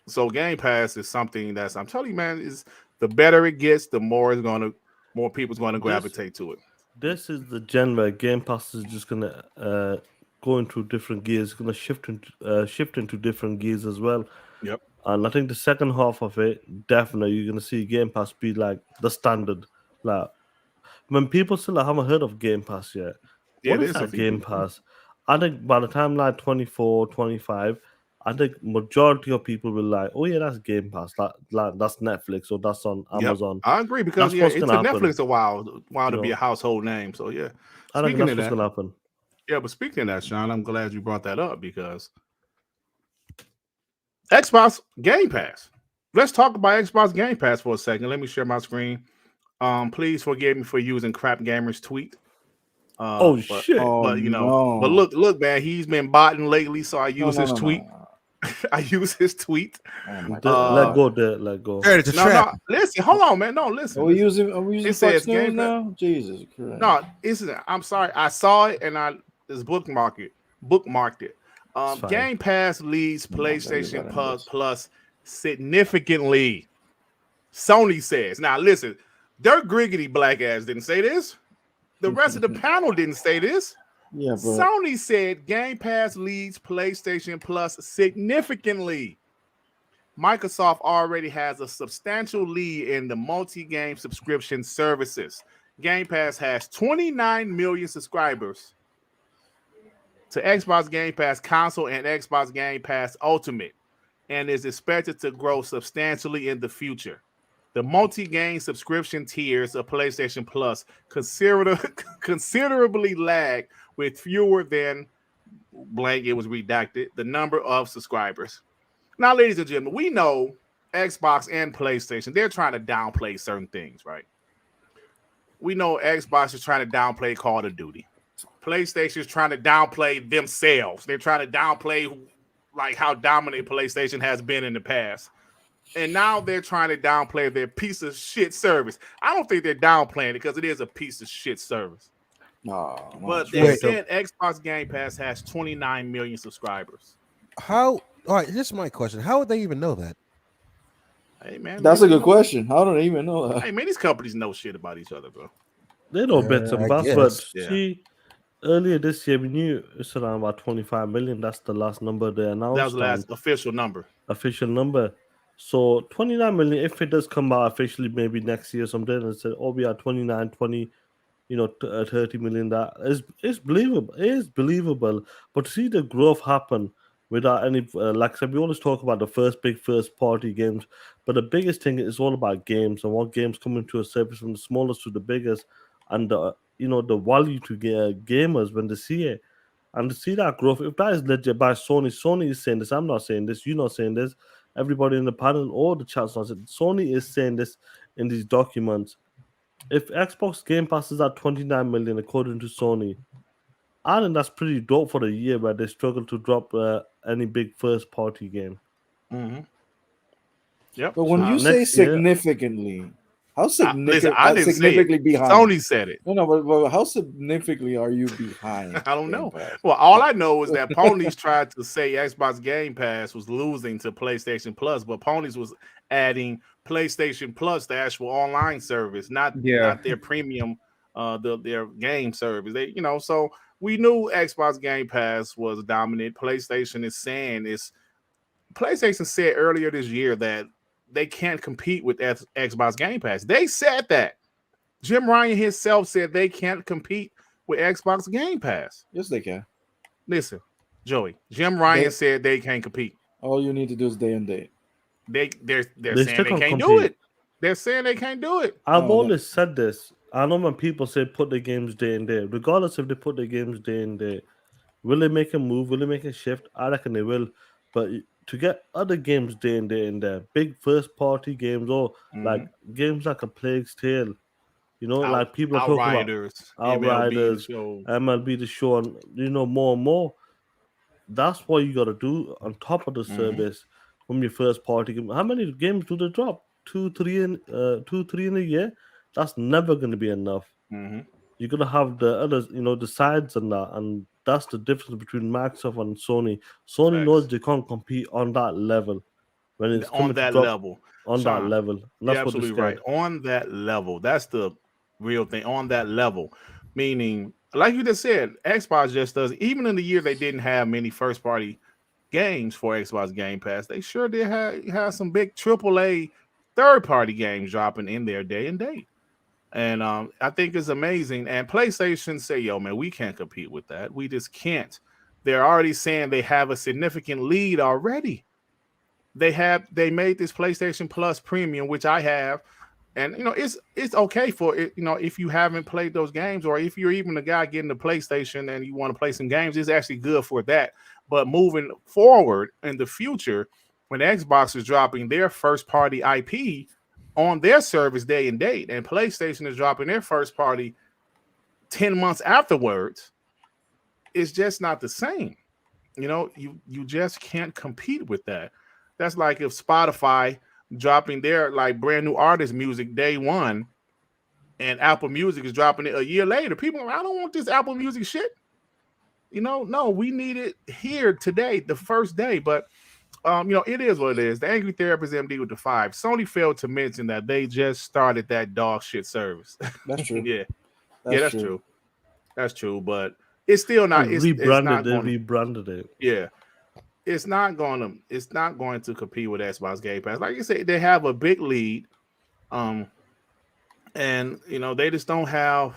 So Game Pass is something that's, I'm telling you, man, is the better it gets, the more people's gonna This gravitate to it. this is the gen where Game Pass is just gonna go into different gears. It's gonna shift into different gears as well. Yep. And I think the second half of it, definitely you're gonna see Game Pass be like the standard. Like when people still haven't heard of Game Pass yet. Yeah, What is that Game Pass? I think by the time like 24, 25, I think majority of people will like, oh yeah, that's Game Pass. That's Netflix or that's on Amazon. I agree because That's what's it took gonna happen. Netflix a while to be know. a household name. So yeah, I think that's what's gonna happen. Yeah, but speaking of that, Sean, I'm glad you brought that up because Xbox Game Pass. Let's talk about Xbox Game Pass for a second. Let me share my screen. Please forgive me for using Crap Gamer's tweet. Shit! But you know, but look, man, he's been botting lately, so I use his tweet. I use his tweet. Let go. It's a trap. No, listen, hold on, man. No, listen. Are we using Fox News now? Jesus Christ. No, I'm sorry. I saw it and I just bookmarked it. Game Pass leads PlayStation Plus significantly. Sony says. Now listen, Durt Griggity black ass didn't say this. The rest of the panel didn't say this. Yeah, but Sony said Game Pass leads PlayStation Plus significantly. Microsoft already has a substantial lead in the multi-game subscription services. Game Pass has 29 million subscribers to Xbox Game Pass Console and Xbox Game Pass Ultimate, and is expected to grow substantially in the future. The multi-game subscription tiers of PlayStation Plus considerably lag with fewer than blank, it was redacted, the number of subscribers. Now, ladies and gentlemen, we know Xbox and PlayStation, they're trying to downplay certain things, right? We know Xbox is trying to downplay Call of Duty. PlayStation is trying to downplay themselves. They're trying to downplay like how dominant PlayStation has been in the past. And now they're trying to downplay their piece of shit service. I don't think they're downplaying it because it is a piece of shit service. But they said Xbox Game Pass has 29 million subscribers. How? All right, this is my question. How would they even know that? Hey man, that's a good question. How do they even know that? Hey man, these companies know shit about each other, bro. They know bits and bobs, but see, earlier this year we knew it's around about 25 million. That's the last number they announced. That was the last official number. So 29 million, if it does come out officially, maybe next year or something, and say, oh, we are 29, 20, 30 million, that is believable. It is believable. But to see the growth happen without any, like I said, we always talk about the first party games, but the biggest thing is all about games and what games come into a service from the smallest to the biggest, and the value to gamers when they see it. And to see that growth, if that is legit by Sony is saying this, I'm not saying this, you're not saying this, everybody in the panel or the chat's not saying, Sony is saying this in these documents. If Xbox Game Pass is at 29 million according to Sony, I think that's pretty dope for the year where they struggle to drop any big first party game. Mm-hmm. Yep. But when you say significantly, how significant? I didn't significantly say it. Behind. Sony said it. No, but how significantly are you behind? I don't know. Well, all I know is that Ponies tried to say Xbox Game Pass was losing to PlayStation Plus, but Ponies was adding PlayStation Plus, the actual online service, not their premium, their game service. They, so we knew Xbox Game Pass was dominant. PlayStation said earlier this year that they can't compete with Xbox Game Pass. They said that. Jim Ryan himself said they can't compete with Xbox Game Pass. Yes, they can. Listen, Joey, Jim Ryan said they can't compete. All you need to do is day and date. They're saying they can't do it. They're saying they can't do it. I've always said this. I know when people say put the games day and day, regardless if they put the games day and day, will they make a move? Will they make a shift? I reckon they will. But to get other games day and day in there, big first party games or like games like A Plague's Tale, like people are talking about Outriders, MLB The Show, and more and more. That's what you got to do on top of the service from your first party game. How many games do they drop? 2-3 in a year? That's never going to be enough. You're going to have the others, the sides and that, and that's the difference between Microsoft and Sony. Sony knows they can't compete on that level. When it's on that level. On that level. That's absolutely right. On that level. That's the real thing. On that level. Meaning, like you just said, Xbox just does, even in the year they didn't have many first-party games for Xbox Game Pass, they sure did have some big AAA third-party games dropping in their day and date. And I think it's amazing. And PlayStation say, yo, man, we can't compete with that. We just can't. They're already saying they have a significant lead already. They made this PlayStation Plus Premium, which I have, and it's okay for it. If you haven't played those games, or if you're even a guy getting the PlayStation and you want to play some games, it's actually good for that. But moving forward in the future, when Xbox is dropping their first party IP on their service day and date, and PlayStation is dropping their first party 10 months afterwards, it's just not the same. You just can't compete with that. That's like if Spotify dropping their like brand new artist music day one, and Apple Music is dropping it a year later. People are, I don't want this Apple Music shit. No, we need it here today, the first day. But it is what it is. The Angry Therapist MD with the 5. Sony failed to mention that they just started that dog shit service. That's true. Yeah, that's true. That's true. But it's still not. They rebranded it. Yeah. It's not going to compete with Xbox Gamepass. Like you said, they have a big lead. And they just don't have.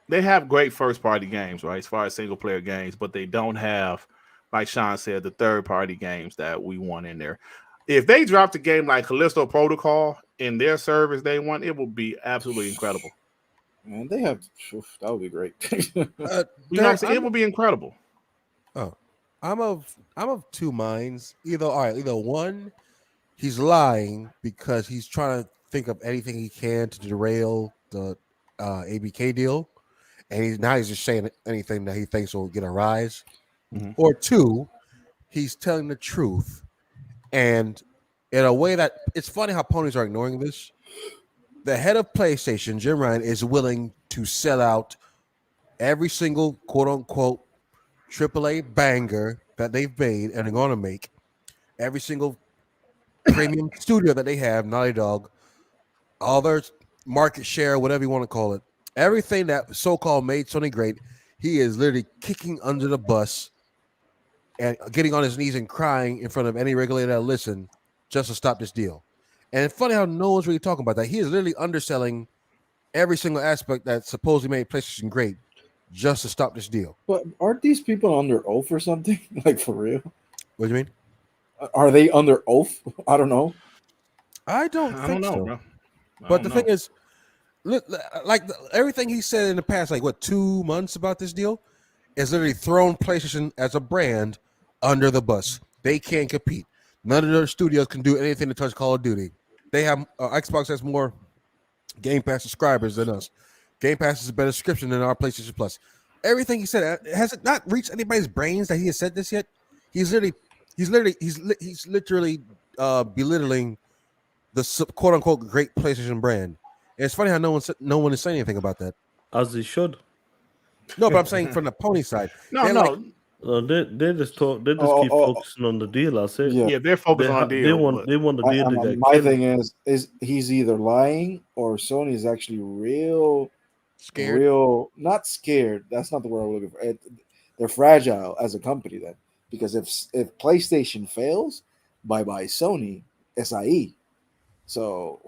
They have great first party games, right? As far as single player games, but they don't have, like Sean said, the third party games that we want in there. If they dropped a game like Callisto Protocol in their service day one, it would be absolutely incredible. Man, that would be great. What I'm saying? It would be incredible. Oh, I'm of two minds. Either one, he's lying because he's trying to think of anything he can to derail the ABK deal, and he's just saying anything that he thinks will get a rise. Mm-hmm. Or two, he's telling the truth, and in a way that it's funny how ponies are ignoring this. The head of PlayStation, Jim Ryan, is willing to sell out every single quote-unquote AAA banger that they've made and are going to make, every single premium studio that they have, Naughty Dog, all their market share, whatever you want to call it, everything that so-called made Sony great, he is literally kicking under the bus and getting on his knees and crying in front of any regulator that listen just to stop this deal. And it's funny how no one's really talking about that. He is literally underselling every single aspect that supposedly made PlayStation great just to stop this deal. But aren't these people under oath or something? Like, for real? What do you mean? Are they under oath? I don't know. I don't think so. Bro. But the thing is, look, like everything he said in the past, 2 months about this deal, is literally thrown PlayStation as a brand under the bus. They can't compete. None of their studios can do anything to touch Call of Duty. They have Xbox has more Game Pass subscribers than us. Game Pass is a better subscription than our PlayStation Plus. Everything he said, has it not reached anybody's brains that he has said this yet? He's literally belittling the quote unquote great PlayStation brand. And it's funny how no one is saying anything about that. As they should. No, but I'm saying from the pony side. They just keep focusing on the deal. I say, yeah, they're focused on the deal. They want the deal to get. My thing is he's either lying or Sony is actually real scared. Not scared. That's not the word I'm looking for. They're fragile as a company then, because if PlayStation fails, bye Sony, SIE. So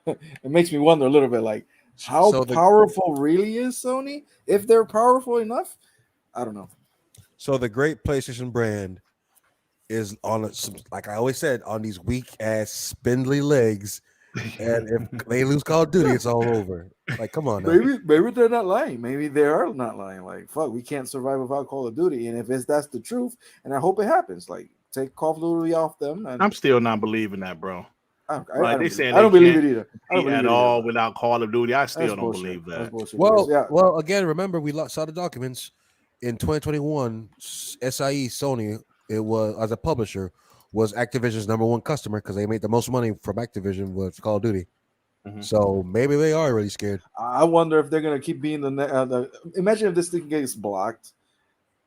it makes me wonder a little bit, like how powerful really is Sony? If they're powerful enough, I don't know. So the great PlayStation brand is on, like I always said, on these weak ass spindly legs, and if they lose Call of Duty, it's all over. Like, come on, maybe they're not lying. Maybe they are not lying. Like, fuck, we can't survive without Call of Duty, and if that's the truth, and I hope it happens. Like, take Call of Duty off them. And I'm still not believing that, bro. I don't believe it either. I don't believe at all without Call of Duty. I still don't believe that. Well, again, remember we saw the documents in 2021. SIE Sony, it was as a publisher, was Activision's number one customer because they made the most money from Activision with Call of Duty. Mm-hmm. So maybe they are really scared. I wonder if they're gonna keep being the. Imagine if this thing gets blocked,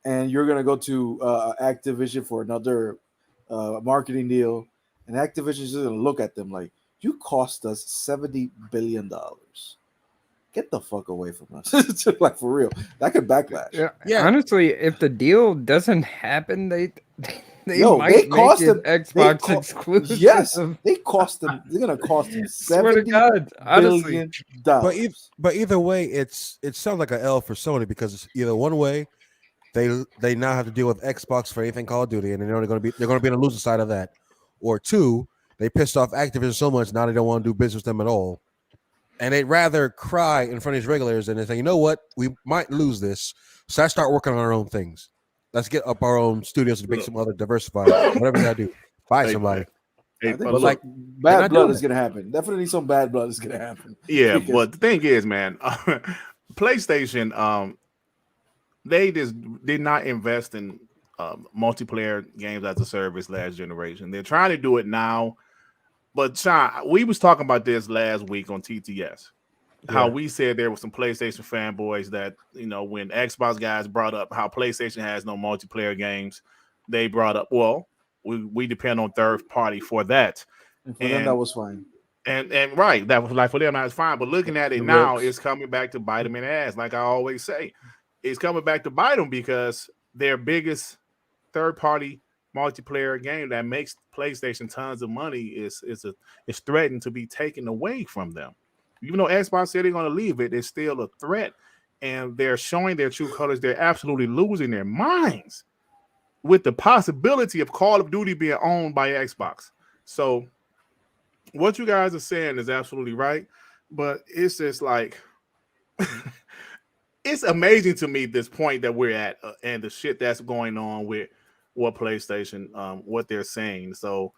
and you're gonna go to Activision for another marketing deal. And Activision is going to look at them like, you cost us $70 billion. Get the fuck away from us. Like, for real. That could backlash. Yeah. Honestly, if the deal doesn't happen, They Yo, might they make cost it them. Xbox exclusive. Yes, they cost them. They're gonna cost them Swear to $70 God, honestly. billion. But either way, it sounds like an L for Sony because it's either one way they now have to deal with Xbox for anything Call of Duty, and they're going to be on the losing side of that, or two, they pissed off Activision so much now they don't want to do business with them at all, and they'd rather cry in front of these regulators than they say, you know what, we might lose this, so let's start working on our own things. Let's get up our own studios to make some other diversified, whatever we gotta do. Buy somebody. I think But like bad blood is gonna happen. Definitely some bad blood is gonna happen. Yeah, but the thing is, man, PlayStation, they just did not invest in multiplayer games as a service last generation. They're trying to do it now. But Sean, we was talking about this last week on TTS. How we said there were some PlayStation fanboys that, you know, when Xbox guys brought up how PlayStation has no multiplayer games, they brought up, well, we depend on third party for that. And for them, that was fine. And right, that was like for them, that's fine. But looking at it now, it's coming back to bite them in the ass. Like I always say, it's coming back to bite them because their biggest third party multiplayer game that makes PlayStation tons of money is threatened to be taken away from them. Even though Xbox said they're going to leave it, it's still a threat, and they're showing their true colors. They're absolutely losing their minds with the possibility of Call of Duty being owned by Xbox. So what you guys are saying is absolutely right, but it's just like it's amazing to me this point that we're at and the shit that's going on with what PlayStation, what they're saying. So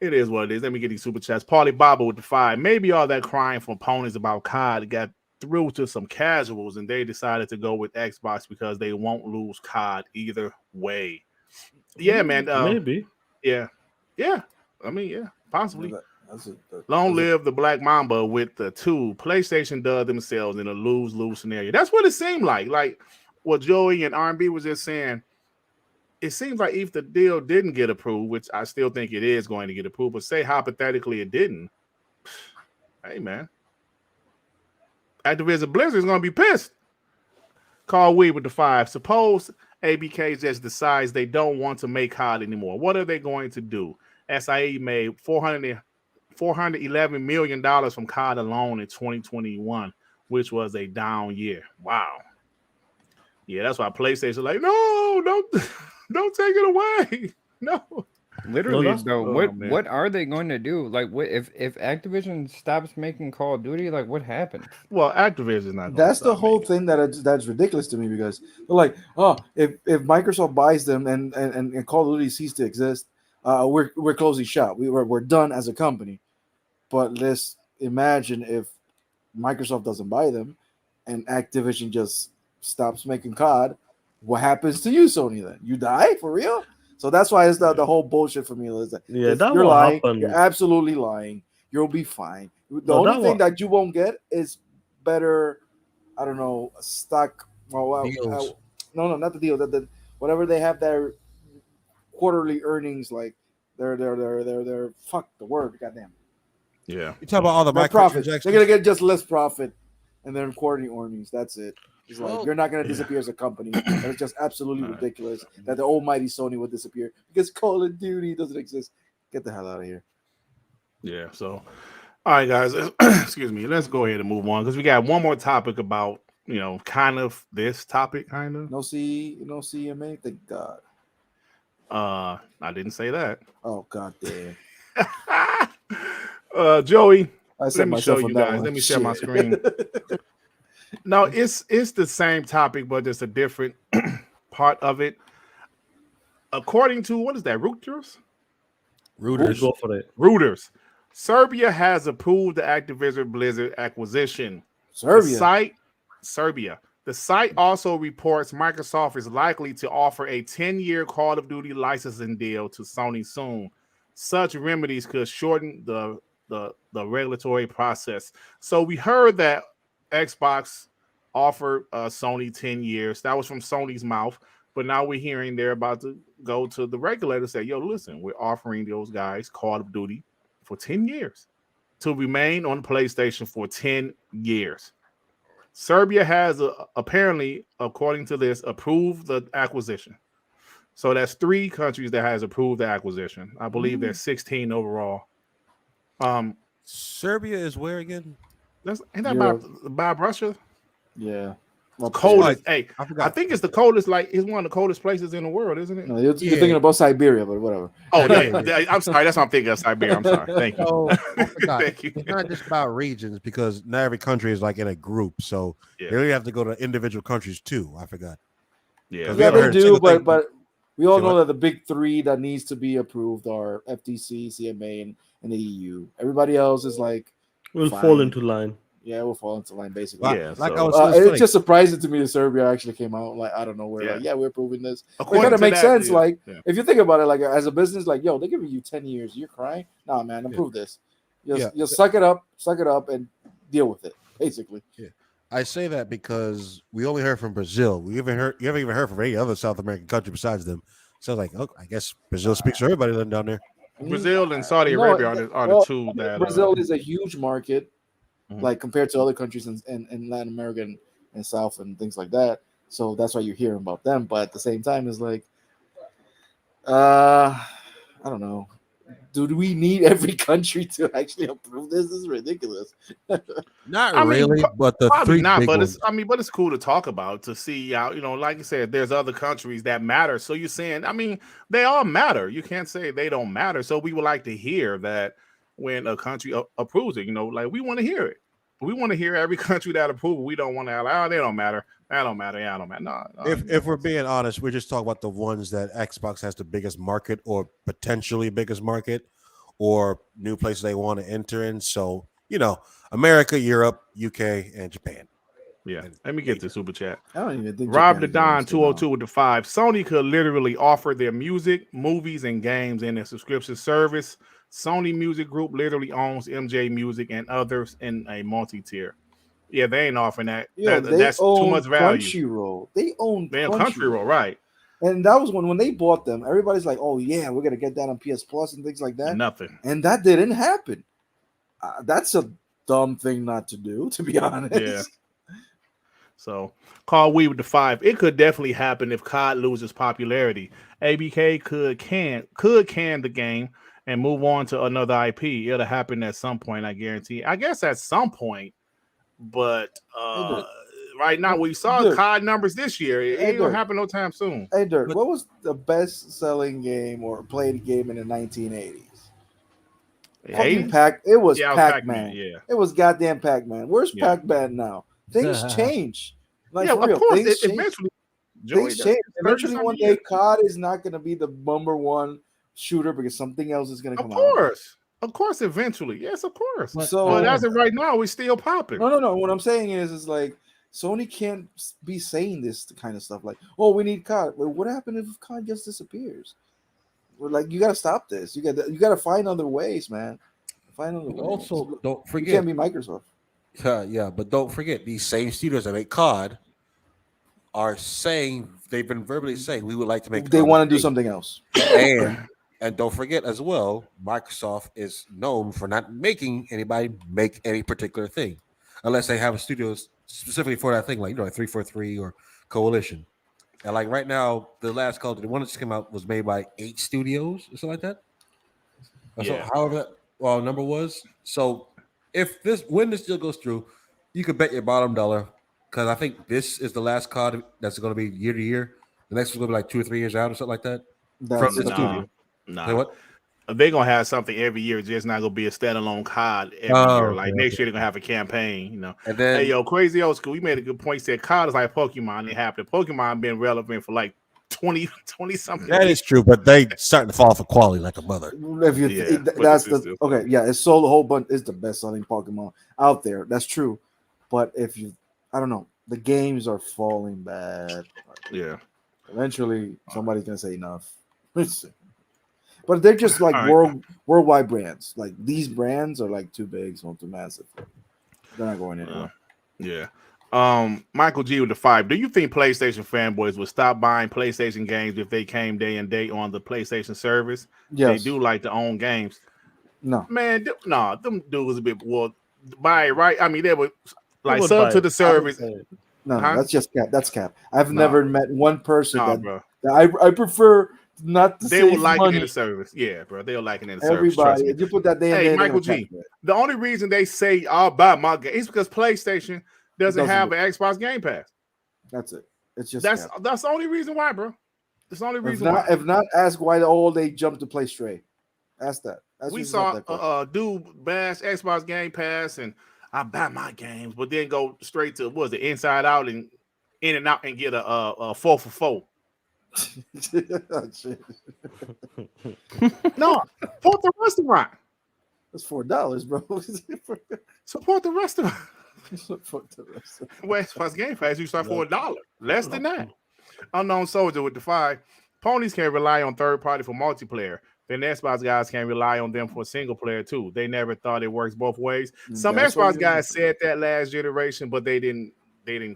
it is what it is. Let me get these super chats. Paulie Baba with the 5. Maybe all that crying from opponents about COD got through to some casuals and they decided to go with Xbox because they won't lose COD either way. Yeah, man. Maybe. Yeah. I mean, yeah, possibly. Long live the Black Mamba with the 2. PlayStation does themselves in a lose-lose scenario. That's what it seemed like. Like what Joey and R&B was just saying. It seems like if the deal didn't get approved, which I still think it is going to get approved, but say hypothetically it didn't, hey, man. Activision Blizzard is going to be pissed. Carl Weed with the 5. Suppose ABK just decides they don't want to make COD anymore. What are they going to do? SIE made $411 million from COD alone in 2021, which was a down year. Wow. Yeah, that's why PlayStation like, no, don't take it away. No. Literally, though, what are they going to do? Like, what if Activision stops making Call of Duty? Like, what happens? Well, Activision is not. That's the whole thing that's ridiculous to me because they're like, oh, if Microsoft buys them and Call of Duty cease to exist, we're closing shop. We're done as a company. But let's imagine if Microsoft doesn't buy them and Activision just stops making COD. What happens to you, Sony? Then you die for real. So that's why it's the whole bullshit for me. Yeah, that you're lying. Happen. You're absolutely lying. You'll be fine. The only thing that you won't get is better. I don't know, stock. Well, no, not the deal. The whatever they have their quarterly earnings, like they're fuck the word. Goddamn. Yeah. You talk about all the microtransactions. They're gonna get just less profit, and then quarterly earnings. That's it. It's like you're not going to disappear as a company. And it's just absolutely ridiculous that the almighty Sony would disappear because Call of Duty doesn't exist. Get the hell out of here. Yeah. So, all right, guys. Excuse me. Let's go ahead and move on because we got one more topic about, you know, kind of this topic, kind of. No CMA. Thank God. I didn't say that. Oh God damn. Joey, let me show you guys. Let me share my screen. No, it's the same topic, but it's a different part of it. According to what is that? Reuters. Go for it. Reuters. Serbia has approved the Activision Blizzard acquisition. Serbia. The site also reports Microsoft is likely to offer a 10-year Call of Duty licensing deal to Sony soon. Such remedies could shorten the regulatory process. So we heard that Xbox offered Sony 10 years. That was from Sony's mouth. But now we're hearing they're about to go to the regulator and say, yo, listen, we're offering those guys Call of Duty for 10 years to remain on PlayStation for 10 years. Serbia has apparently, according to this, approved the acquisition. So that's 3 countries that has approved the acquisition. I believe there's 16 overall. Serbia is where again? Ain't that by Russia? Yeah. Well, coldest. I I think it's the coldest. Like, it's one of the coldest places in the world, isn't it? No, you're thinking about Siberia, but whatever. Oh, yeah. I'm sorry. That's what I'm thinking of, Siberia. I'm sorry. Thank you. So, I forgot. Thank you. It's not just about regions because not every country is like in a group. So Yeah. they really have to go to individual countries too. I forgot. Yeah, Yeah, they do, but we all Say know what? that the big 3 that needs to be approved are FTC, CMA, and the EU. Everybody else is like, We'll fine. fall into line. Yeah, we'll fall into line basically. Yeah, Like so- I was It's just surprising to me that Serbia actually came out like out of nowhere. Yeah. Like, yeah, we're approving this. It According kind of to makes that, sense. yeah, Like, yeah. if you think about it, like as a business, like, yo, they're giving you 10 years. You're crying? Nah, man, approve this. You'll suck it up, and deal with it. Basically. I say that because we only heard from Brazil. You haven't even heard from any other South American country besides them. So like, oh, I guess Brazil speaks for everybody then down there. Brazil and Saudi Arabia are the 2 that Brazil is a huge market, Mhm. like compared to other countries in Latin America and South and things like that. So that's why you're hearing about them. But at the same time, it's like, I don't know. Do we need every country to actually approve this? This is ridiculous. Not I mean, really, but the Probably 3 not, big but ones. but it's cool to talk about, to see how, like you said, there's other countries that matter. So you're saying, I mean, they all matter. You can't say they don't matter. So we would like to hear that when a country approves it, like we want to hear it. We want to hear every country that approves. We don't want to allow. They don't matter. That don't matter. Yeah, I don't matter. No. If we're being honest, we're just talking about the ones that Xbox has the biggest market or potentially biggest market or new places they want to enter in. So, America, Europe, UK, and Japan. Yeah. Let me get the super chat. I don't even think Rob the Japan's Don gonna 202 with the 5. Sony could literally offer their music, movies, and games in their subscription service. Sony Music Group literally owns MJ Music and others in a multi-tier. Yeah, they ain't offering that. Yeah, That's too much value. Crunchyroll. They own Crunchyroll, right? And that was when they bought them. Everybody's like, "Oh yeah, we're gonna get that on PS Plus and things like that." Nothing. And that didn't happen. That's a dumb thing not to do, to be honest. Yeah. So, Carl Wee with the 5. It could definitely happen if COD loses popularity. ABK could can the game and move on to another IP. It'll happen at some point, I guarantee. I guess at some point, but right now we saw COD numbers this year. It ain't gonna happen no time soon. Hey, Durt, what was the best-selling game or played game in the 1980s? It was Pac-Man. Yeah, it was goddamn Pac-Man. Where's Pac-Man now? Things change. Like, for real, of course. things change. Eventually, Things change. Eventually, one day, COD is not going to be the number one shooter because something else is going to come out. Of course, eventually. Yes, of course. So, but as of right now, we're still popping. No. What I'm saying is like Sony can't be saying this kind of stuff like, "Oh, we need COD." Well, what happened if COD just disappears? We're like, you got to stop this. You got to find other ways, man. Find other ways. Also, don't forget, you can't be Microsoft. Yeah, but don't forget these same studios that make COD are saying they've been verbally saying we would like to make. They want to do something else, and don't forget as well, Microsoft is known for not making anybody make any particular thing, unless they have a studio specifically for that thing, like like 343 or Coalition. And like right now, the last Call of Duty, the one that just came out was made by 8 studios or something like that. Yeah. So however that number was. So when this deal goes through, you could bet your bottom dollar, because I think this is the last COD that's going to be year to year. The next one's going to be like 2 or 3 years out or something like that. From the studio. Nah. They're gonna have something every year. It's just not gonna be a standalone COD every year. Like next year, they're gonna have a campaign. And then, hey, crazy old school. We made a good point. Said COD is like Pokemon. It happened. Pokemon been relevant for like 20 something. That is true, but they starting to fall for quality like a mother. If you, that's the okay. Yeah, it's sold a whole bunch. It's the best selling Pokemon out there. That's true. But if you, I don't know, the games are falling bad. Yeah. Eventually, somebody's gonna say enough. But they're just like worldwide brands. Like these brands are like too big, so too massive. They're not going anywhere. Yeah. Michael G with the 5. Do you think PlayStation fanboys would stop buying PlayStation games if they came day and day on the PlayStation service? Yes. They do like to own games. No. Man, them dudes a bit buy it, right? I mean, they would like sub to the service. No, Huh? that's just cap. That's cap. I've Nah. never met one person Nah, that, bro. that I prefer not to They save will like it money. in the service. Yeah, bro. They'll like it in the service. Trust Everybody, me. if you put that day in Hey, there, they're Michael gonna G. cap it. The only reason they say I'll buy my game is because PlayStation doesn't Doesn't have do an Xbox Game Pass. That's it. It's just That's cap. the only reason why, bro. That's the only If reason why. not, ask why the old they jumped to play Stray. Ask that. That's We just not saw that question. dude bash Xbox Game Pass and I buy my games, but then go straight to what was it, Inside Out and In and Out and get a 4 for 4. Oh, shit. No, support the restaurant. That's $4, bro. Support the restaurant. Fuck the rest. Well, Xbox Game Pass, you start for $1, less than that. Unknown Soldier with the 5. Ponies can rely on third party for multiplayer. Then Xbox guys can rely on them for single player too. They never thought it works both ways. Some That's what Xbox it guys is. said that last generation, but they didn't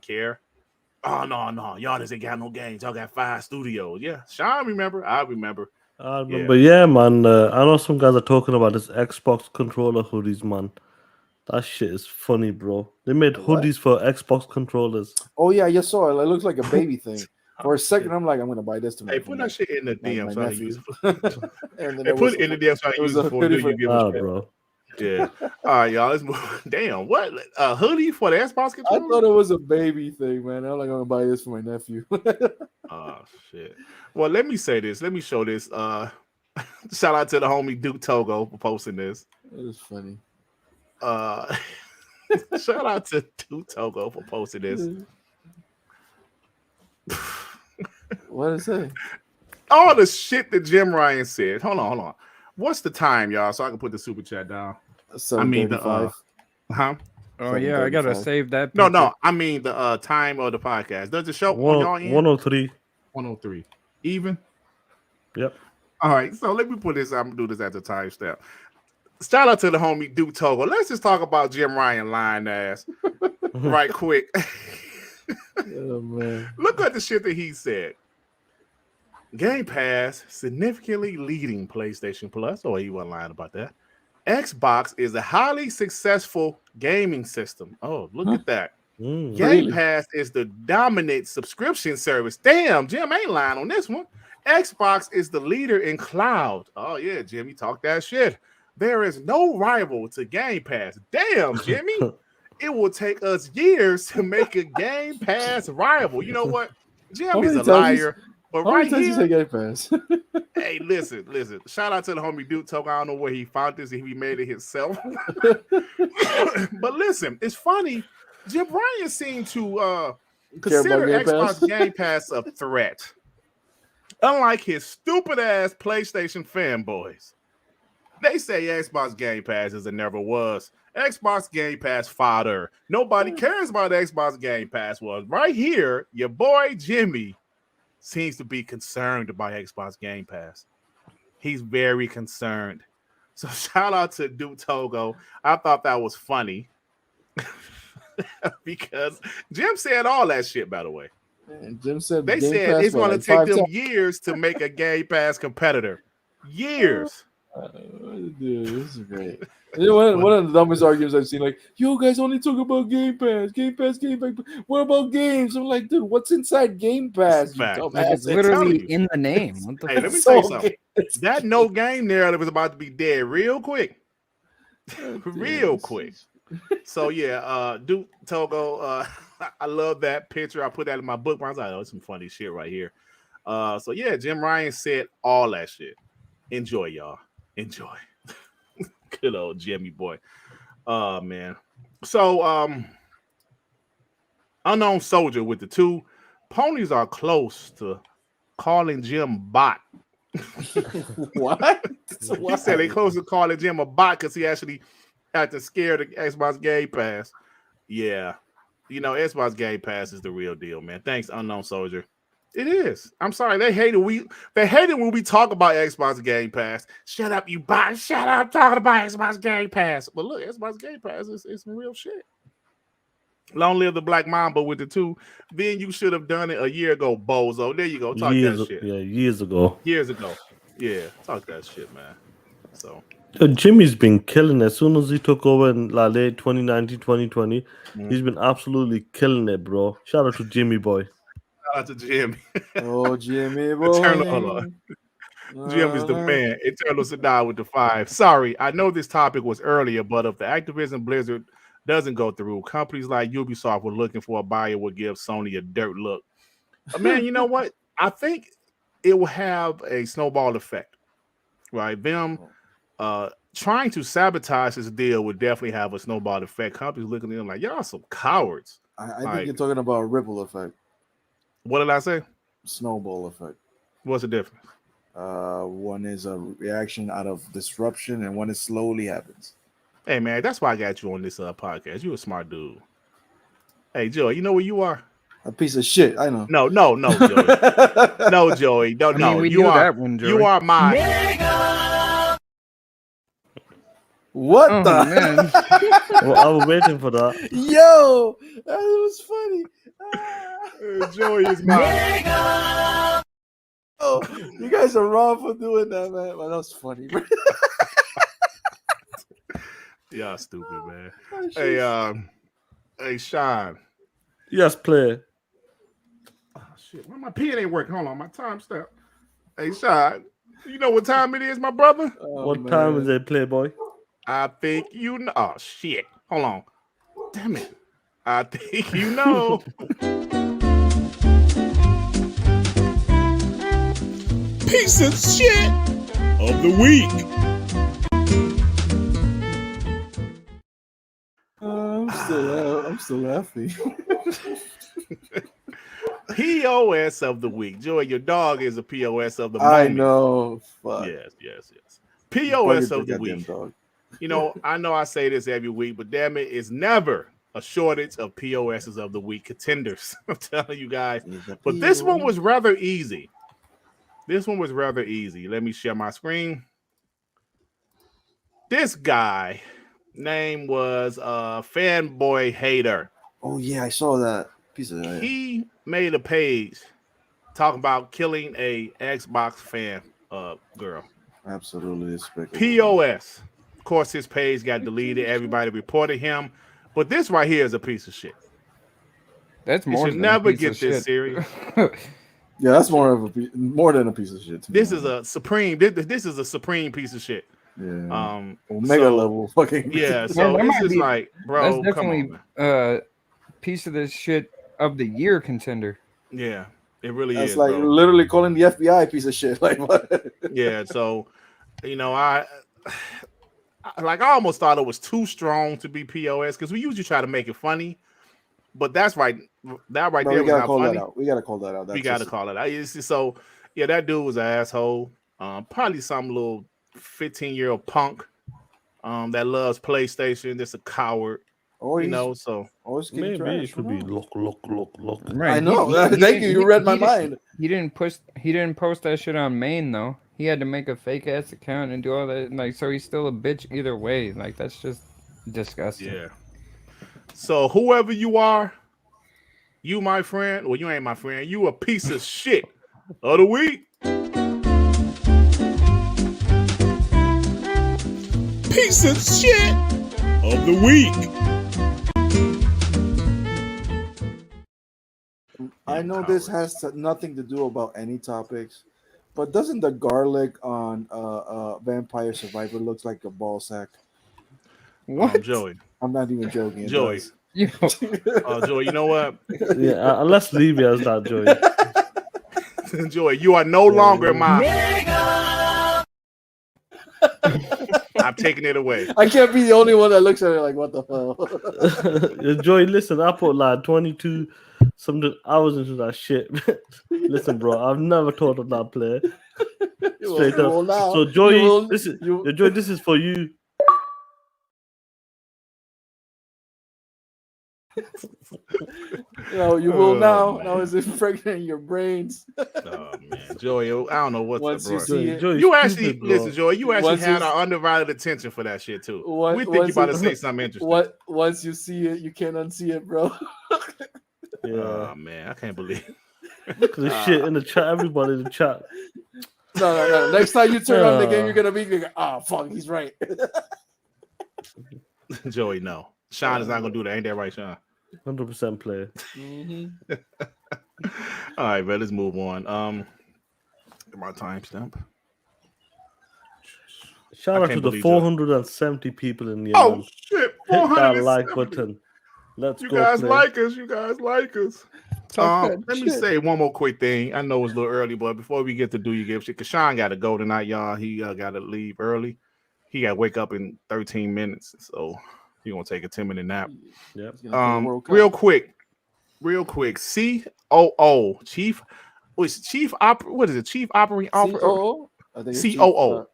care. Oh no, y'all doesn't got no games. Y'all got 5 studios. Yeah, Sean remember. I remember. I remember, man. I know some guys are talking about this Xbox controller hoodies, man. That shit is funny, bro. They made What? hoodies for Xbox controllers. Oh yeah, I just saw it. It looks like a baby thing. For a second, I'm like, I'm gonna buy this to Hey, put that shit in the DM my so I can nephew. use it. And then Hey, there put was it in the DM so I can was use it a for hoodie you for- give Ah, us credit. bro. Yeah. All right, y'all. Let's move. Damn, what a hoodie for the Xbox I controller? thought it was a baby thing, man. I'm like, I'm gonna buy this for my nephew. Oh shit. Well, let me say this. Let me show this. Shout out to the homie Duke Togo for posting this. That is funny. Shout out to Duke Togo for posting this. What is it? All the shit that Jim Ryan said. Hold on. What's the time, y'all? So I can put the super chat down. I mean the 7:35. huh? Oh yeah, I gotta 7:35. save that. No, picture. I mean the time of the podcast. Does it show on y'all end? 103. 103. Even? Yep. All right, so let me put this. I'm gonna do this at the timestamp. Shout out to the homie Duke Togo. Let's just talk about Jim Ryan lying ass right quick. Oh man. Look at the shit that he said. Game Pass significantly leading PlayStation Plus. Oh, he wasn't lying about that. Xbox is a highly successful gaming system. Oh, look at that. Mm. Game Really? Pass is the dominant subscription service. Damn, Jim ain't lying on this one. Xbox is the leader in cloud. Oh, yeah, Jim, you talk that shit. There is no rival to Game Pass. Damn, Jimmy. It will take us years to make a Game Pass rival. You know what? Jim How is many a times you- liar. But How right many times you here, say Game Pass? hey, listen. Shout out to the homie Duke Talk. I don't know where he found this, if he made it himself. But listen, it's funny. Jim Ryan seemed to consider Game Pass? Xbox Game Pass a threat. Unlike his stupid ass PlayStation fanboys. They say Xbox Game Pass is and never was. Xbox Game Pass fodder. Nobody cares about Xbox Game Pass. Was right here, your boy Jimmy seems to be concerned about Xbox Game Pass. He's very concerned. So shout out to Duke Togo. I thought that was funny. Because Jim said all that shit, by the way. And Jim said They Game said Pass it's for going like to take 5 them times. years to make a Game Pass competitor. Years. Dude, this is great. You know, one of the dumbest arguments I've seen, like, yo, guys only talk about Game Pass. What about games? I'm like, dude, what's inside Game Pass? You Fact. Like it's dumbass. telling literally you. in the name. What the Hey, fuck? let me So tell you something. good. That no game narrative is about to be dead real quick. Real Dude, quick. So yeah, Duke Togo, I love that picture. I put that in my book. I was like, oh, it's some funny shit right here. So yeah, Jim Ryan said all that shit. Enjoy, y'all. Enjoy. Good old Jimmy boy. Man. So Unknown Soldier with the 2 ponies are close to calling Jim bot. What? He said they close to calling Jim a bot because he actually had to scare the Xbox Game Pass. Yeah. You know, Xbox Game Pass is the real deal, man. Thanks, Unknown Soldier. It is. I'm sorry. They hate it. They hate it when we talk about Xbox Game Pass. Shut up, you bot. Shut up talking about Xbox Game Pass. But look, Xbox Game Pass is some real shit. Long live the Black Mamba with the 2. Then you should have done it a year ago, bozo. There you go. Talk that shit. Years ago. Years ago. Yeah, talk that shit, man. So Jimmy's been killing it. As soon as he took over in like late 2019, 2020, he's been absolutely killing it, bro. Shout out to Jimmy boy. Shout out to Jimmy. Oh, Jimmy Eternal, boy. hold on. Jim is the man. Eternal Sadar with the 5. Sorry, I know this topic was earlier, but if the Activision Blizzard doesn't go through, companies like Ubisoft were looking for a buyer would give Sony a dirt look. Man, you know what? I think it will have a snowball effect, right? Them trying to sabotage this deal would definitely have a snowball effect. Companies looking at them like, y'all some cowards. I think you're talking about a ripple effect. What did I say? Snowball effect. What's the difference? One is a reaction out of disruption, and one is slowly happens. Hey man, that's why I got you on this podcast. You a smart dude. Hey Joey, you know where you are? A piece of shit. I know. No, Joey. No, Joey. No. You are. You are my. What the man? Well, I was waiting for that. Yo, that was funny. Joey is my. Oh, you guys are wrong for doing that, man. But that was funny. Y'all stupid, man. Hey, Sean. Yes, play. Oh shit, why my pen ain't working? Hold on, my time stamp. Hey, Sean, you know what time it is, my brother? What time is it, Playboy? I think you know. Oh shit, hold on. Damn it. I think you know. Piece of shit of the week. I'm still laughing. POS of the week. Joey, your dog is a POS of the moment. I know. Fuck. Yes. POS of the week. Dog. You know I say this every week, but damn it, it's never a shortage of POSs of the week contenders. I'm telling you guys. But this one was rather easy. Let me share my screen. This guy name was Fanboy Hater. Oh yeah, I saw that piece of that. He made a page talking about killing a Xbox fan girl. Absolutely despicable. POS. Of course, his page got deleted. Everybody reported him. But this right here is a piece of shit. That's more. You should never get this serious. Yeah, that's more than a piece of shit. This is a supreme. This is a supreme piece of shit. Yeah. Omega level fucking. Yeah. So this is like, bro. That's definitely piece of this shit of the year contender. Yeah, it really that's is. Like bro. literally calling the FBI piece of shit. Like what? Yeah. So, I almost thought it was too strong to be POS because we usually try to make it funny, but that's right. That right there was not funny. We gotta call that out. We gotta call it out. So yeah, that dude was an asshole. Probably some little 15-year-old punk that loves PlayStation. That's a coward. So maybe it could be look. Right. I know. Thank you. You read my mind. He didn't post that shit on main though. He had to make a fake ass account and do all that. Like, so he's still a bitch either way. Like, that's just disgusting. Yeah. So whoever you are, you my friend. Well, you ain't my friend. You a piece of shit of the week. Piece of shit of the week. I know this has nothing to do about any topics, but doesn't the garlic on Vampire Survivor looks like a ball sack? What? Joey. I'm not even joking. Joey. Joey, you know what? Yeah, let's leave it as that, Joey. Joey, you are no longer my. I'm taking it away. I can't be the only one that looks at it like, what the hell? Joey, listen, I put like 22 something hours into that shit. Listen, bro, I've never thought of that player. Straight up. So, Joey, Joey, this is for you. You will now. Man. Now it's impregnating your brains. Oh man, Joey, I don't know what. Once you see it, you actually listen, Joey. You actually had our undivided attention for that shit too. We think you about to say something interesting. Once you see it, you can't unsee it, bro. Yeah. Oh man, I can't believe. Look at this shit in the chat. Everybody in the chat. No. Next time you turn on the game, you're gonna be like, oh fuck, he's right. Joey, no. Sean is not gonna do that. Ain't that right, Sean? 100% player. All right, man. Let's move on. My timestamp. Shout out to the 470 people in the Oh shit! Hit that like button. Let's you go. Guys play. like us. You guys like us. Let me say one more quick thing. I know it's a little early, but before we get to do you give shit, because Sean got to go tonight, y'all. He got to leave early. He got to wake up in 13 minutes, so he's gonna take a 10-minute nap. Yep. Real quick. COO, Chief. What is it? Chief Operating Officer. COO. COO.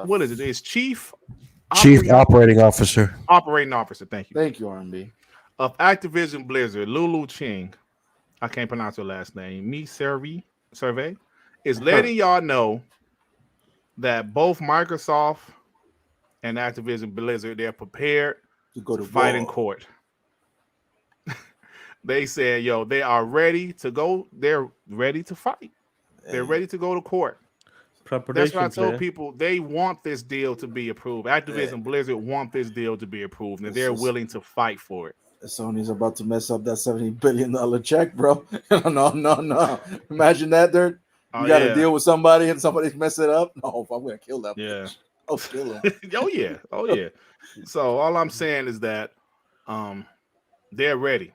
What is it? It's Chief Operating Officer. Operating Officer. Thank you. Thank you, R&B. Of Activision Blizzard, Lulu Ching. I can't pronounce her last name. Survey is letting y'all know that both Microsoft and Activision Blizzard, they're prepared to go to fight in court. They said, yo, they are ready to go. They're ready to fight. They're ready to go to court. That's what I told people. They want this deal to be approved. Activision Blizzard want this deal to be approved, and they're willing to fight for it. Sony's about to mess up that $70 billion check, bro. No. Imagine that, Dirt. You got to deal with somebody and somebody's mess it up. No, I'm going to kill that. Yeah. I'll kill him. Oh, yeah. So all I'm saying is that they're ready.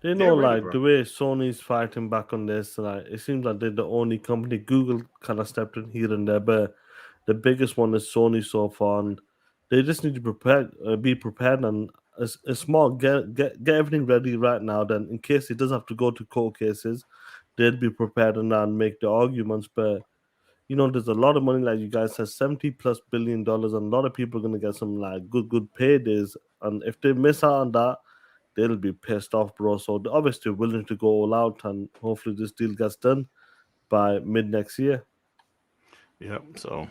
They know, the way Sony's fighting back on this, it seems like they're the only company. Google kind of stepped in here and there, but the biggest one is Sony so far, and they just need to be prepared, and it's smart. Get everything ready right now. Then, in case it does have to go to court cases, they'd be prepared and make the arguments. But there's a lot of money, like you guys said, $70+ billion, and a lot of people are gonna get some good paydays, and if they miss out on that, they'll be pissed off, bro. So they're obviously willing to go all out, and hopefully this deal gets done by mid next year. Yep. So,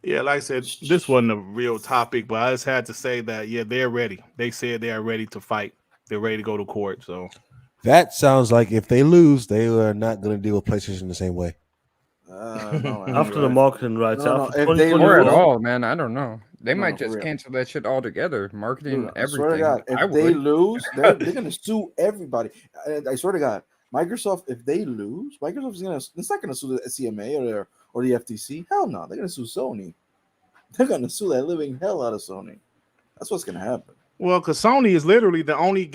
like I said, this wasn't a real topic, but I just had to say that, they're ready. They said they are ready to fight. They're ready to go to court. So that sounds like if they lose, they are not going to deal with PlayStation the same way. After the marketing rights, if they were at all, man, I don't know. They might just cancel that shit altogether. Marketing, everything. I swear to God, if they lose, they're gonna sue everybody. I swear to God, Microsoft, if they lose, it's not gonna sue the CMA or the FTC. Hell no, they're gonna sue Sony. They're gonna sue that living hell out of Sony. That's what's gonna happen. Well, because Sony is literally the only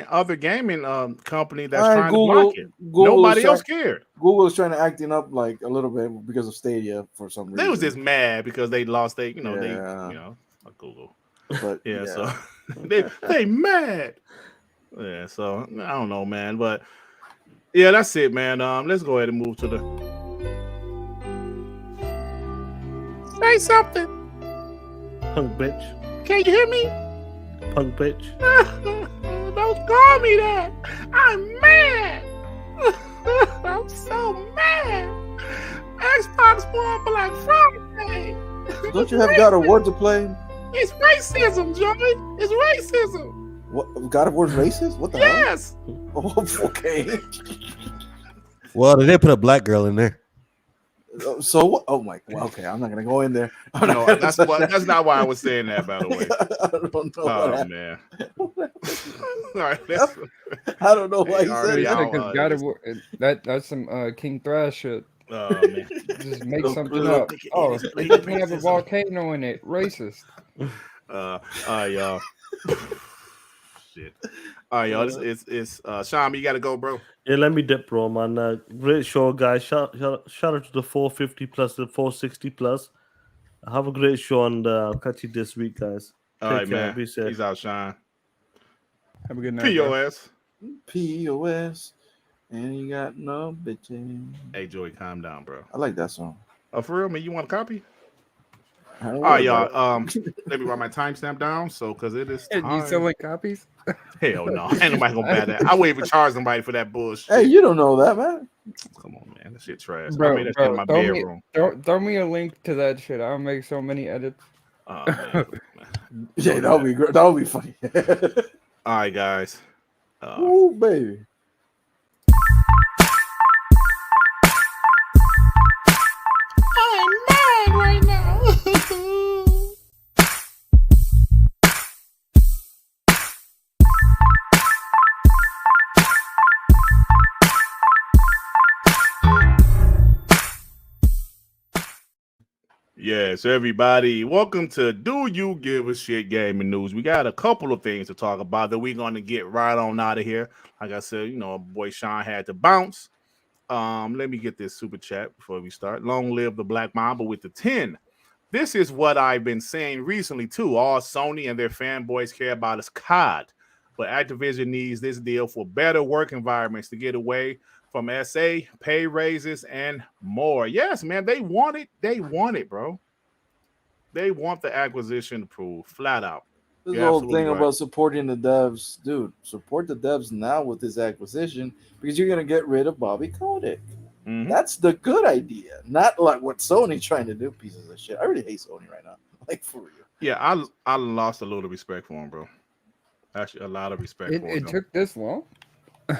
other gaming company that's trying to block it. Nobody else cared. Google is trying to acting up a little bit because of Stadia for some reason. They was just mad because they lost Google. But so they mad. Yeah, so I don't know, man. But that's it, man. Let's go ahead and move to the say something. Punk bitch. Can you hear me? Punk bitch. Don't call me that. I'm mad. I'm so mad. Xbox won Black Friday. Don't you have God of War to play? It's racism, Joey. It's racism. What? God of War's racist? What the hell? Yes. Oh, okay. Well, they did put a black girl in there. So what? Oh my! Well, okay, I'm not gonna go in there. No, that's not why I was saying that. By the way, I don't know. Oh man! All right, I don't know why you said that. Because God of War, that's some King Thrash shit. Oh man! Just make something up. Oh, it doesn't have a volcano in it. Racist. Y'all. Shit. All right, y'all. It's Sean, you gotta go, bro. Yeah, let me dip, bro, man. Great show, guys. Shout out to the 450 plus, the 460 plus. Have a great show, and I'll catch you this week, guys. All right, man. Be safe. Peace out, Sean. Have a good night. POS. POS. And you got no bitches. Hey, Joey, calm down, bro. I like that song. Oh, for real, man? You want a copy? All right, y'all. Let me write my timestamp down, because it is time. You selling copies? Hell no, ain't nobody gonna buy that. I won't even charge somebody for that bullshit. Hey, you don't know that, man. Come on, man, that shit trash. Bro, I made that shit in my bedroom. Throw me a link to that shit. I'll make so many edits. Man. Yeah, that would be great. That would be funny. All right, guys. Ooh, baby. crying right now. Yes, everybody. Welcome to Do You Give a Shit Gaming News. We got a couple of things to talk about that we're going to get right on out of here. Like I said, you know, boy Sean had to bounce. Let me get this super chat before we start. Long live the Black Mamba with the 10. This is what I've been saying recently too. All Sony and their fanboys care about is COD, but Activision needs this deal for better work environments to get away from SA, pay raises, and more. Yes, man, they want it. They want it, bro. They want the acquisition approved, flat out. This whole thing about supporting the devs, dude. Support the devs now with this acquisition because you're gonna get rid of Bobby Kotick. Mm-hmm. That's the good idea, not like what Sony's trying to do. Pieces of shit. I really hate Sony right now, like for real. Yeah, I lost a little respect for him, bro. Actually, a lot of respect for him. It took this long?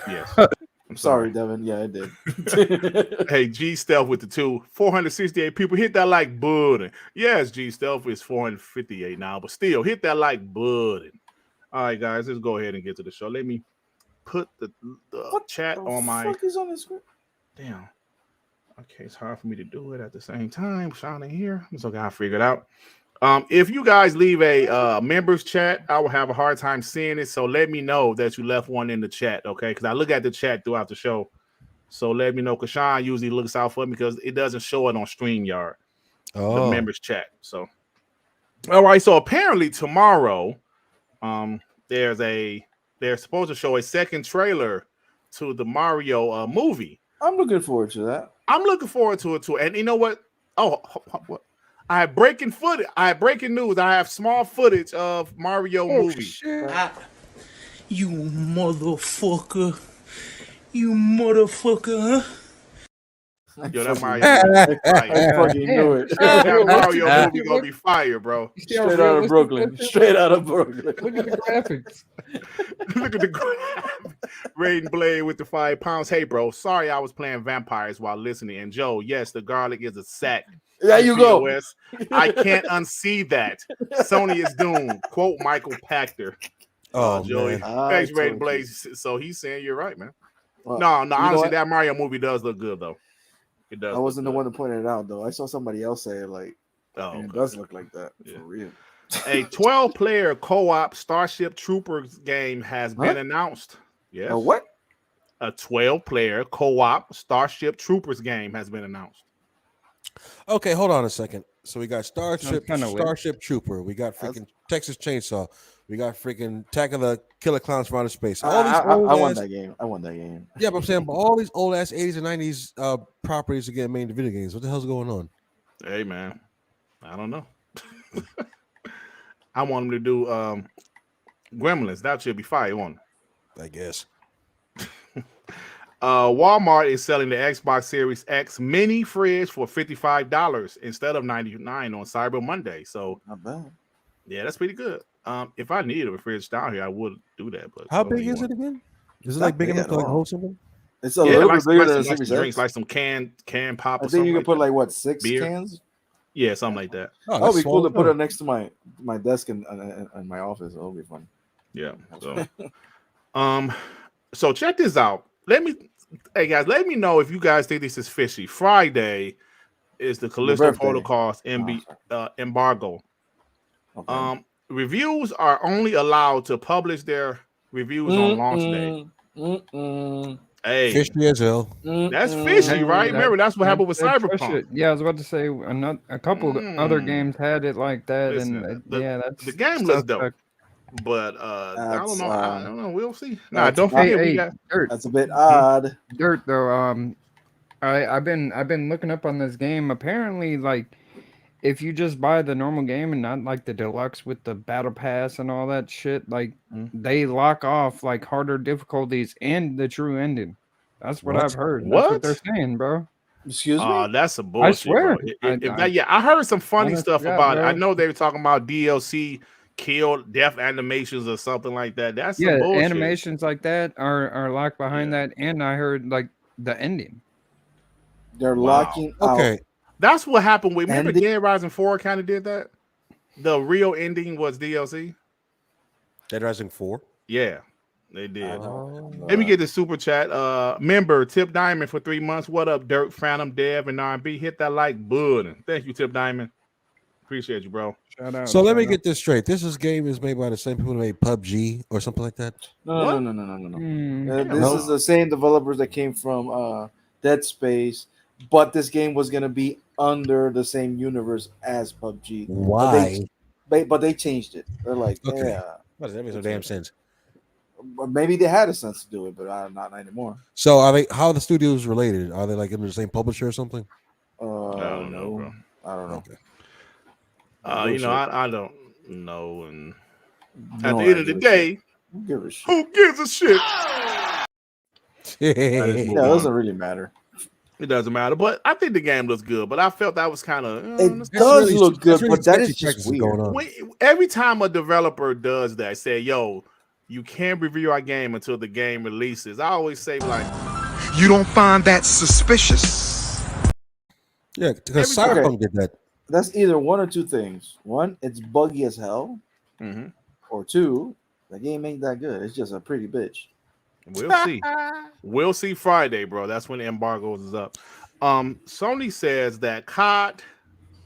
Yes. I'm sorry, Devin. Yeah, it did. Hey, G Stealth with the 2. 468 people. Hit that like button. Yes, G Stealth is 458 now, but still hit that like button. All right, guys, let's go ahead and get to the show. Let me put the chat on my. What the fuck is on the screen? Damn. Okay, it's hard for me to do it at the same time. Sean in here. It's okay. I'll figure it out. If you guys leave a members chat, I will have a hard time seeing it. So let me know that you left one in the chat, okay? Because I look at the chat throughout the show. So let me know, because Sean usually looks out for me because it doesn't show it on StreamYard, the members chat. So, all right. So apparently tomorrow, they're supposed to show a second trailer to the Mario movie. I'm looking forward to that. I'm looking forward to it too. And you know what? Oh, what? I have breaking footage. I have breaking news. I have small footage of Mario movie. Shit. You motherfucker. You motherfucker, huh? Yo, that Mario I fucking knew it. that Mario movie gonna be fire, bro. Straight out of Brooklyn. Straight out of Brooklyn. Look at the graphics. Look at the Raiden Blade with the 5 pounds. Hey, bro. Sorry, I was playing vampires while listening. And Joe, yes, the garlic is a sack. There you go. I can't unsee that. Sony is doomed. Quote Michael Pachter. Oh, Joey. man. Thanks, Raiden Blade. So he's saying you're right, man. Well, No, honestly, that Mario movie does look good, though. It does. I wasn't the one to point it out, though. I saw somebody else say it, like, and it does look like that, for real. A 12-player co-op Starship Troopers game has been announced. Yes. A what? A 12-player co-op Starship Troopers game has been announced. Okay, hold on a second. So we got Starship weird. Trooper. We got freaking Texas Chainsaw. We got freaking Attack of the Killer Clowns from Outer Space. I won that game. I won that game. Yeah, but I'm saying, but all these old ass 80s and 90s properties are getting made into video games. What the hell's going on? Hey, man, I don't know. I want them to do Gremlins. That should be fire on. I guess. Walmart is selling the Xbox Series X mini fridge for $55 instead of $99 on Cyber Monday. So Not bad. Yeah, that's pretty good. If I needed a fridge down here, I would do that. But how big is it again? Is it like big enough to like hold something? It's a little bit bigger than a like Series drinks, X. like some can pop. I Or think you can like put that. like what 6 Beer? cans. Yeah, something like that. Oh, That'd be cool to put it next to my desk in my office. It'll be fun. Yeah. So check this out. Hey guys, let me know if you guys think this is fishy. Friday is the Callisto Protocol's embargo. Okay. Reviews are only allowed to publish their reviews on launch day. Hey, fishy as hell. That's fishy, right? Remember, that's what happened with Cyberpunk. Yeah, I was about to say a couple other games had it like that. Listen, and that's the game looks dope. But I don't know. I don't know. We'll see. Nah, don't forget we got Dirt. That's a bit odd. Dirt though. I've been looking up on this game. Apparently, like if you just buy the normal game and not like the deluxe with the battle pass and all that shit, like they lock off like harder difficulties and the true ending. That's what I've heard. What? That's what they're saying, bro. Excuse me? That's a bullshit. I swear. Bro. I heard some funny stuff about it. Bro. I know they were talking about DLC kill death animations or something like that. That's some yeah, bullshit. animations like that are locked behind that, and I heard like the ending. They're locking out. Okay. That's what happened with. Remember, Ending? Dead Rising 4 kind of did that. The real ending was DLC. Dead Rising 4. Yeah, they did. Oh. Let me get the super chat. Member Tip Diamond for 3 months. What up, Dirt, Phantom, Dev, and R&B? Hit that like button. Thank you, Tip Diamond. Appreciate you, bro. Shout out. So let me get this straight. This game is made by the same people who made PUBG or something like that. What? No. This no. is the same developers that came from Dead Space, but this game was gonna be under the same universe as PUBG. Why? But they changed it. They're like, Okay. yeah. What does that make no damn sense? But maybe they had a sense to do it, but not anymore. So are they? How are the studios related? Are they like in the same publisher or something? I don't know, bro. I don't know. Okay. I don't know. And at No the end of the idea. day, Who gives a shit? who gives a shit? Yeah, it doesn't really matter. It doesn't matter. But I think the game looks good. But I felt that was kind of. It does look good, but that is just weird. going on. Every time a developer does that, say, "Yo, you can't review our game until the game releases," I always say, like, You don't find that suspicious? Yeah, because Every- Cyberpunk did that. That's either one or two things. One, it's buggy as hell, mhm. or two, the game ain't that good. It's just a pretty bitch. We'll see. We'll see Friday, bro. That's when the embargo is up. Sony says that COD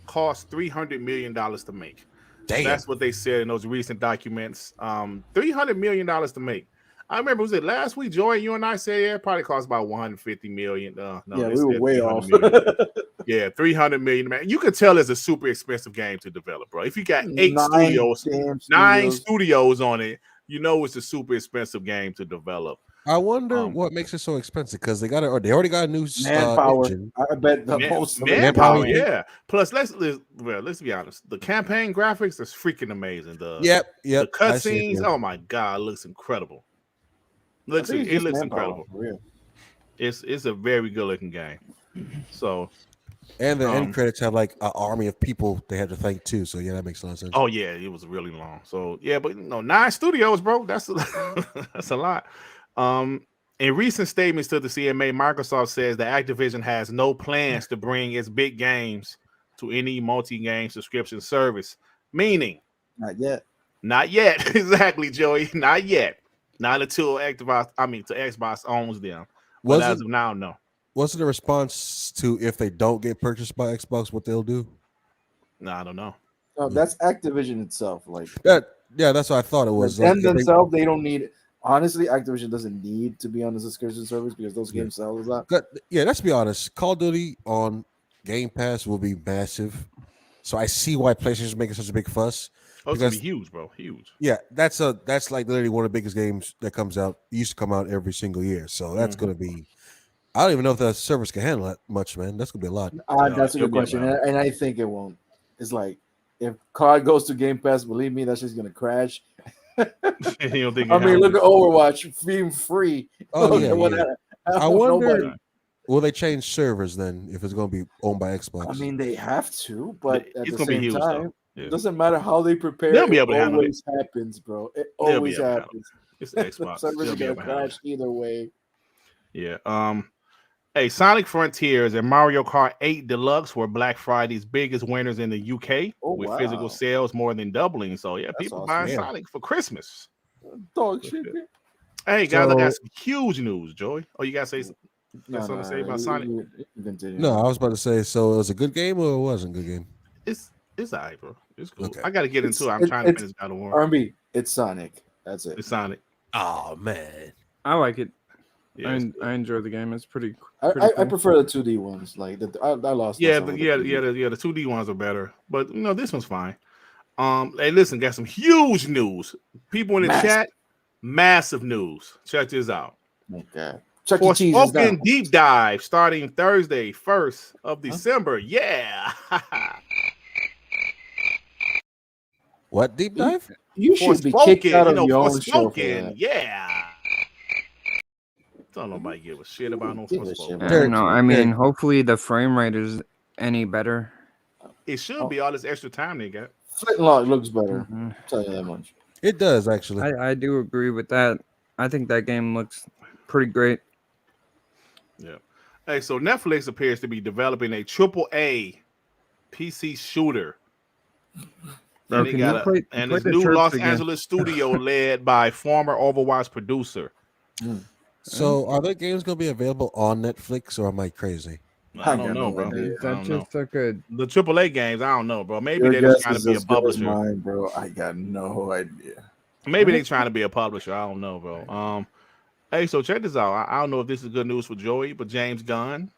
cost $300 million to make. Damn. That's what they said in those recent documents. $300 million to make. I remember, was it last week, Joy, you and I said, yeah, it probably cost about $150 million. No, Yeah, they we were said way 300 off. million. Yeah, $300 million, man. You could tell it's a super expensive game to develop, bro. If you got nine studios on it, you know it's a super expensive game to develop. I wonder what makes it so expensive because they already got a new manpower. engine. I bet the most Manpower, yeah. Plus, let's be honest. The campaign graphics is freaking amazing. Yep. The cutscenes, oh my god, it looks incredible. It looks incredible. It's a very good looking game. So, and the end credits have like an army of people they had to thank too. So yeah, that makes a lot of sense. Oh yeah, it was really long. So yeah, but 9 studios, bro. That's a lot. In recent statements to the CMA, Microsoft says that Activision has no plans to bring its big games to any multi-game subscription service. Meaning, not yet. Exactly, Joey. Not yet. Not until Xbox owns them. But as of now, no. What's the response to if they don't get purchased by Xbox? What they'll do? No, I don't know. No, that's Activision itself. Like that. Yeah, that's what I thought it was. Them themselves, they don't need. Honestly, Activision doesn't need to be on the subscription service because those games sell a lot. Yeah, let's be honest. Call of Duty on Game Pass will be massive. So I see why PlayStation is making such a big fuss. Oh, it's gonna be huge, bro. Huge. Yeah, that's like literally one of the biggest games that comes out. It used to come out every single year. So that's gonna be. I don't even know if the servers can handle that much, man. That's gonna be a lot. That's a good question, and I think it won't. It's like if COD goes to Game Pass, believe me, that's just gonna crash. You don't think I mean, look at Overwatch being free. Oh yeah. I wonder. Will they change servers then if it's going to be owned by Xbox? I mean, they have to, but at it's the gonna same be huge, time, yeah. it doesn't matter how they prepare. They'll be able to handle it. Always happens, bro. It always happens. It's Xbox. Servers are gonna crash either way. Yeah. Hey, Sonic Frontiers and Mario Kart 8 Deluxe were Black Friday's biggest winners in the UK, with physical sales more than doubling. So yeah, people buying Sonic for Christmas. Dog shit. Hey guys, I got some huge news, Joey. Oh, you guys say something to say about Sonic? No, I was about to say. So it was a good game or it wasn't a good game? It's alright, bro. It's cool. Okay. I got to get into it. I'm trying to finish God of War. R&B. It's Sonic. That's it. It's Sonic. Oh man, I like it. Yeah, I enjoy the game. It's pretty. I cool. prefer the 2D ones. Like I lost. Yeah, the 2D ones are better, but this one's fine. Hey, listen, got some huge news. People in the chat, massive news. Check this out. Okay. For Spoken Deep Dive starting Thursday, 1st of December. Yeah. What deep dive? You should be kicked out of your own show. Yeah. Don't nobody give a shit about no Forspoken. I don't know. I mean, hopefully the frame rate is any better. It should be all this extra time they got. Flintlock looks better. I'll tell you that much. It does actually. I do agree with that. I think that game looks pretty great. Yeah. Hey, so Netflix appears to be developing a AAA PC shooter. And they can got you play this the new chirps Los again? Angeles studio led by former Overwatch producer. So, are their games going to be available on Netflix, or am I crazy? I don't know, bro. Is I that don't know. just like a The AAA games, I don't know, bro. Maybe Your they're just guess trying to is be a as good as publisher. mine, bro. I got no idea. Maybe they're trying to be a publisher. I don't know, bro. Hey, so check this out. I don't know if this is good news for Joey, but James Gunn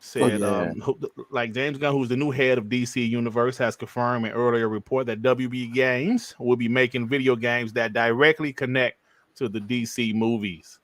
said, like James Gunn, who's the new head of DC Universe, has confirmed an earlier report that WB Games will be making video games that directly connect to the DC movies.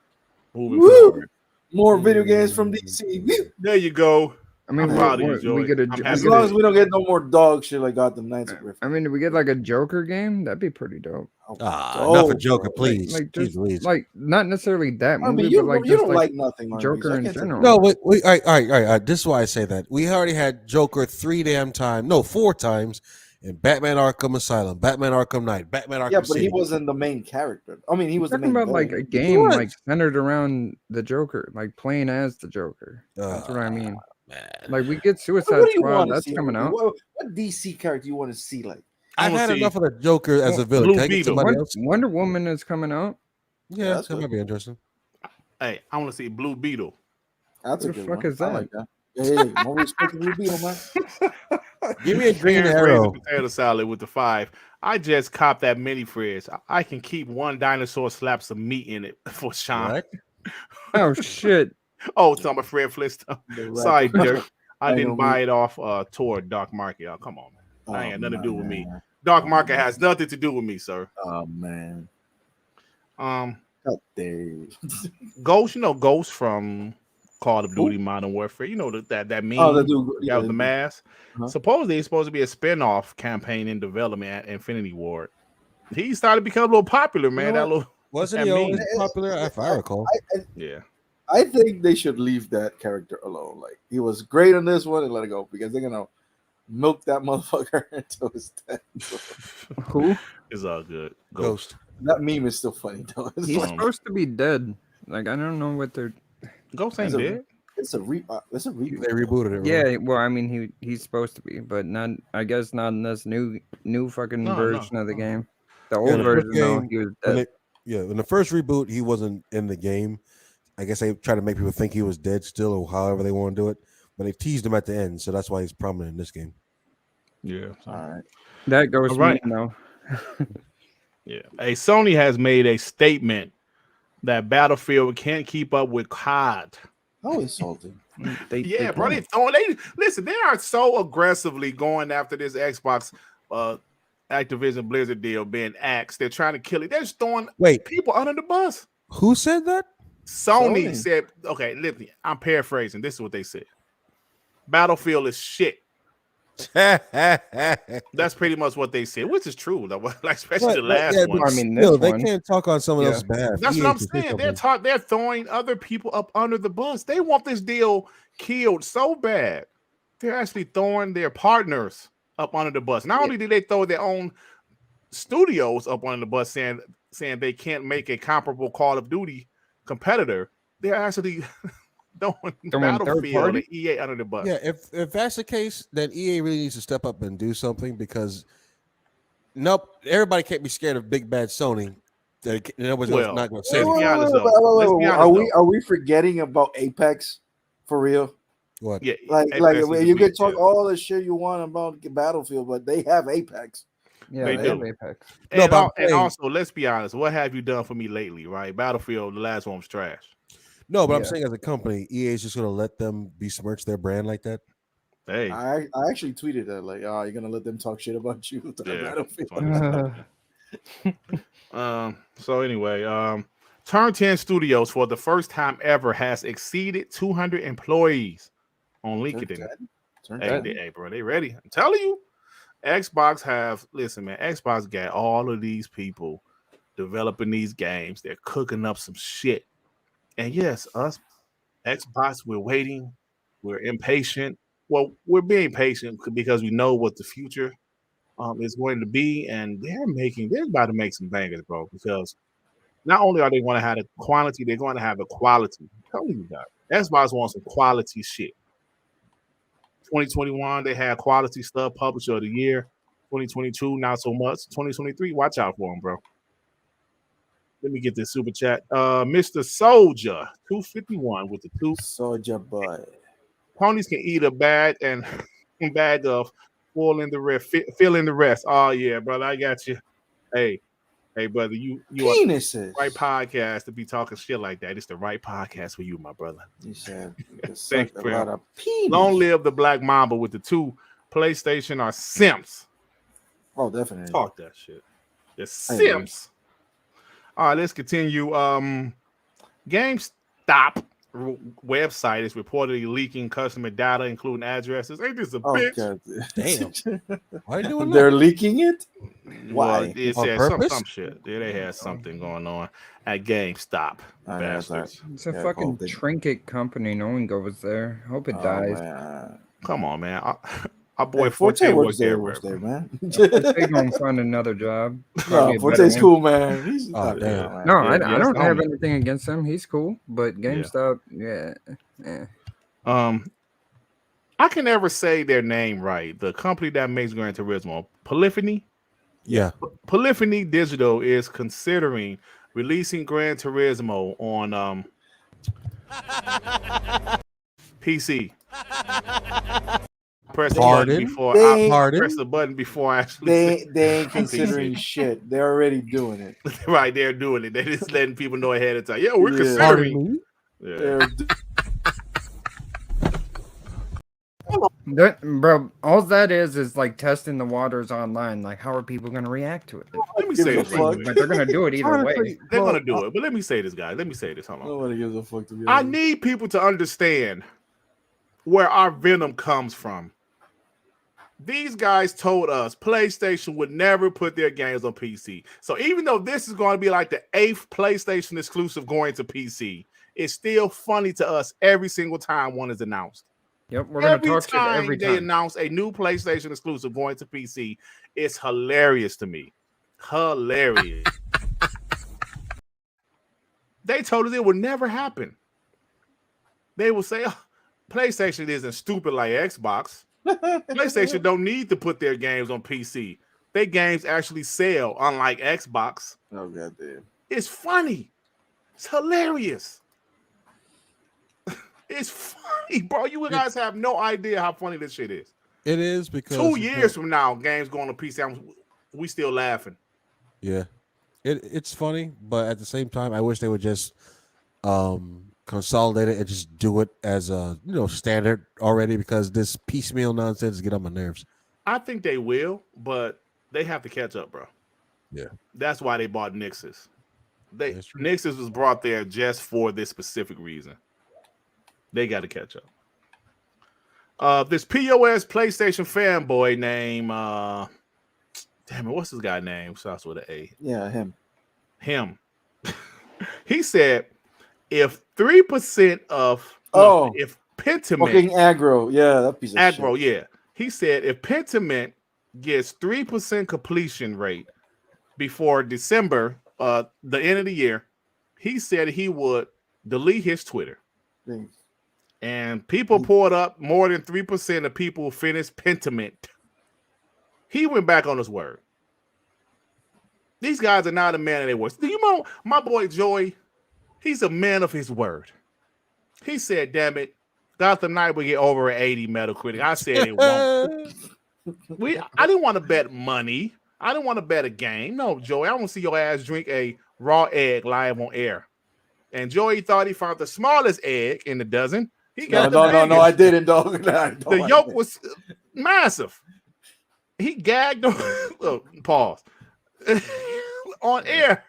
Moving forward. More video games from DC. There you go. I mean, I'm proud of you, we Joey. get a I'm As happy long to- as we don't get no more dog shit like Gotham Knights of Griffin. I mean, do we get like a Joker game? That'd be pretty dope. Enough of Joker, please. Like Jeez just Louise. like not necessarily that I mean, movie, you, but like you just don't like like nothing on Joker these. I in can't take general. it. No, wait, all right. This is why I say that. We already had Joker 4 times in Batman Arkham Asylum, Batman Arkham Knight, Batman Arkham Yeah, but City. he wasn't the main character. I mean, he was the talking main about like a villain. game was. like centered around the Joker, like playing as the Joker. That's what I mean. Man. Like we get What Suicide do you Squad, want to that's see? coming out. What DC character you want to see? Like, I've wanna had see enough of the Joker as a villain. Blue Can I get Beetle. somebody else? Wonder Woman is coming out. Yeah, that's that good. might be interesting. Hey, I want to see Blue Beetle. that's Who a the good fuck one. is I that? like that. Hey, more respect to Blue Beetle, man. Give me a Green Aaron's Arrow. raising potato salad with the 5. I just copped that mini fridge. I can keep one dinosaur slap some meat in it for Sean. What? Oh shit. Oh, it's on my Fred Flintstone. The Sorry, rapper. Dirk. I didn't buy it off tour Dark Market. Oh, come on, man. That ain't got nothing to do with me. man. Dark Market has nothing to do with me, sir. Oh man. Um, God damn. Ghost, Ghost from Call of Duty Modern Warfare. You know that meme. Oh, the dude. Yeah, with the mask. Uh-huh. Supposedly, it's supposed to be a spin-off campaign in development at Infinity Ward. He started to become a little popular, man. You know that little, Wasn't that he always meme. popular? If I recall. Yeah. I think they should leave that character alone. Like, he was great in this one and let it go because they're gonna milk that motherfucker until his death. Who? It's all good. Ghost. That meme is still funny though. It's, He's like, supposed to be dead. Like I don't know what they're. Ghost ain't It's a- dead. it's a reboot. They rebooted it. Right? Yeah, well, I mean, he's supposed to be, but not. I guess not in this new fucking No, version of the game. The Yeah, old the version, first though, game, he was When dead. in the first reboot, he wasn't in the game. I guess they tried to make people think he was dead still, or however they want to do it. But they teased him at the end, so that's why he's prominent in this game. Yeah. all right. That goes All right. now. Yeah. Hey, Sony has made a statement that Battlefield can't keep up with COD. How insulting. Yeah, bro. Listen, they are so aggressively going after this Xbox Activision Blizzard deal being axed. They're trying to kill it. They're just throwing Wait, people under the bus. who said that? Sony Sony. said, okay, listen, I'm paraphrasing. This is what they said. Battlefield is shit. That's pretty much what they said, which is true, though. Like, especially the last one. I mean, Still, this they one- can't talk on someone Yeah. else's behalf. That's EA what I'm can say saying. something. They're throwing other people up under the bus. They want this deal killed so bad. They're actually throwing their partners up under the bus. Not only did they throw their own studios up under the bus, saying they can't make a comparable Call of Duty competitor, they're actually throwing third Battlefield party? and EA under the bus. Yeah, if that's the case, then EA really needs to step up and do something because everybody can't be scared of big bad Sony. Nobody's Well, not going to say let's be anything. honest, though. Let's be honest, Are we forgetting about Apex for real? What? Yeah, Like Apex is a you can big talk deal. all the shit you want about Battlefield, but they have Apex. Yeah, They they have do. Apex. No, And, but I'm and saying- also, let's be honest. What have you done for me lately? Right, Battlefield, the last one was trash. No, but I'm Yeah. saying as a company, EA is just going to let them besmirch their brand like that. Hey, I actually tweeted that like, oh, you're gonna let them talk shit about you. Yeah. Battlefield. funny. So anyway, Turn 10 Studios for the first time ever has exceeded 200 employees on LinkedIn. Turn Hey, 10. hey, bro, they ready? I'm telling you, Xbox got all of these people developing these games. They're cooking up some shit. And yes, us Xbox, we're waiting. We're impatient. Well, we're being patient because we know what the future is going to be, and they're about to make some bangers, bro. Because not only are they going to have the quantity, they're going to have the quality. I'm telling you that. Xbox wants some quality shit. 2021, they had quality stuff, publisher of the year. 2022, not so much. 2023, watch out for them, bro. Let me get this super chat. Mr. Soldier, 251 with the 2. Soldier boy. Ponies can eat a bag and bag of fill in the rest. Oh yeah, brother, I got you. Hey, brother, you Penises. are the right podcast to be talking shit like that. It's the right podcast for you, my brother. You said Thank you, a lot of penis. Long live the Black Mamba with the 2. PlayStation are simps. Oh, definitely. Talk that shit. The simps. All right, let's continue. GameStop website is reportedly leaking customer data, including addresses. Ain't this a bitch? God. Damn. Why are you doing They're that? leaking it? Well, Why? it On said purpose? some shit. Yeah, they had something going on at GameStop. I know Bastards. It's a Yeah, fucking hope they- trinket company. No one goes there. Hope it dies. Man. Come on, man. Our boy Hey, Forte works there, there, man. They gonna find another job. Probably No, a Forte's better cool, man. He's Oh, not damn. man. No, Yeah, I yes, don't have homie. anything against him. He's cool, but GameStop, yeah. I can never say their name right. The company that makes Gran Turismo, Polyphony. Yeah. Polyphony Digital is considering releasing Gran Turismo on PC. Press the button Pardon? before They- Pardon? press the button before I actually. They ain't considering shit. They're already doing it. Right, they're doing it. They're just letting people know ahead of time. Yeah, we're Yeah. considering. Pardon me? Yeah. They're Bro, all that is like testing the waters online. Like, how are people gonna react to it? Let me Give say a this. fuck. But they're gonna do it either way. Honestly, They're well, gonna do it. But let me say this, guys. Let me say this. Hold on. Nobody gives a fuck to be I honest. need people to understand where our venom comes from. These guys told us PlayStation would never put their games on PC. So even though this is going to be like the 8th PlayStation exclusive going to PC, it's still funny to us every single time one is announced. Yep, we're gonna Every talk shit time every they time. announce a new PlayStation exclusive going to PC, it's hilarious to me. Hilarious. They told us it would never happen. They will say, oh, PlayStation isn't stupid like Xbox. PlayStation don't need to put their games on PC. Their games actually sell, unlike Xbox. Oh goddamn. It's funny. It's hilarious. It's funny, bro. You guys have no idea how funny this shit is. It is because 2 years from now, games going to PC. We still laughing. Yeah, it's funny, but at the same time, I wish they would just consolidate it and just do it as a standard already, because this piecemeal nonsense get on my nerves. I think they will, but they have to catch up, bro. Yeah, that's why they bought Nixus. That's true. Nixus was brought there just for this specific reason. They got to catch up. This POS PlayStation fanboy name, damn it, what's this guy name? Starts with an A. Yeah, him. He said, if 3% of if Pentiment fucking aggro, yeah, that piece of aggro, shit. yeah. He said if Pentiment gets 3% completion rate before December, the end of the year, he said he would delete his Twitter. Thanks. And people poured up more than 3% of people finished Pentiment. He went back on his word. These guys are not a man of their words. Do you know my boy Joey? He's a man of his word. He said, damn it, Gotham Knight will get over an 80 Metacritic. I said it won't. I didn't want to bet money. I didn't want to bet a game. No, Joey, I want to see your ass drink a raw egg live on air. And Joey thought he found the smallest egg in the dozen. He got No, I didn't, dog. The yolk was massive. He gagged on pause on air.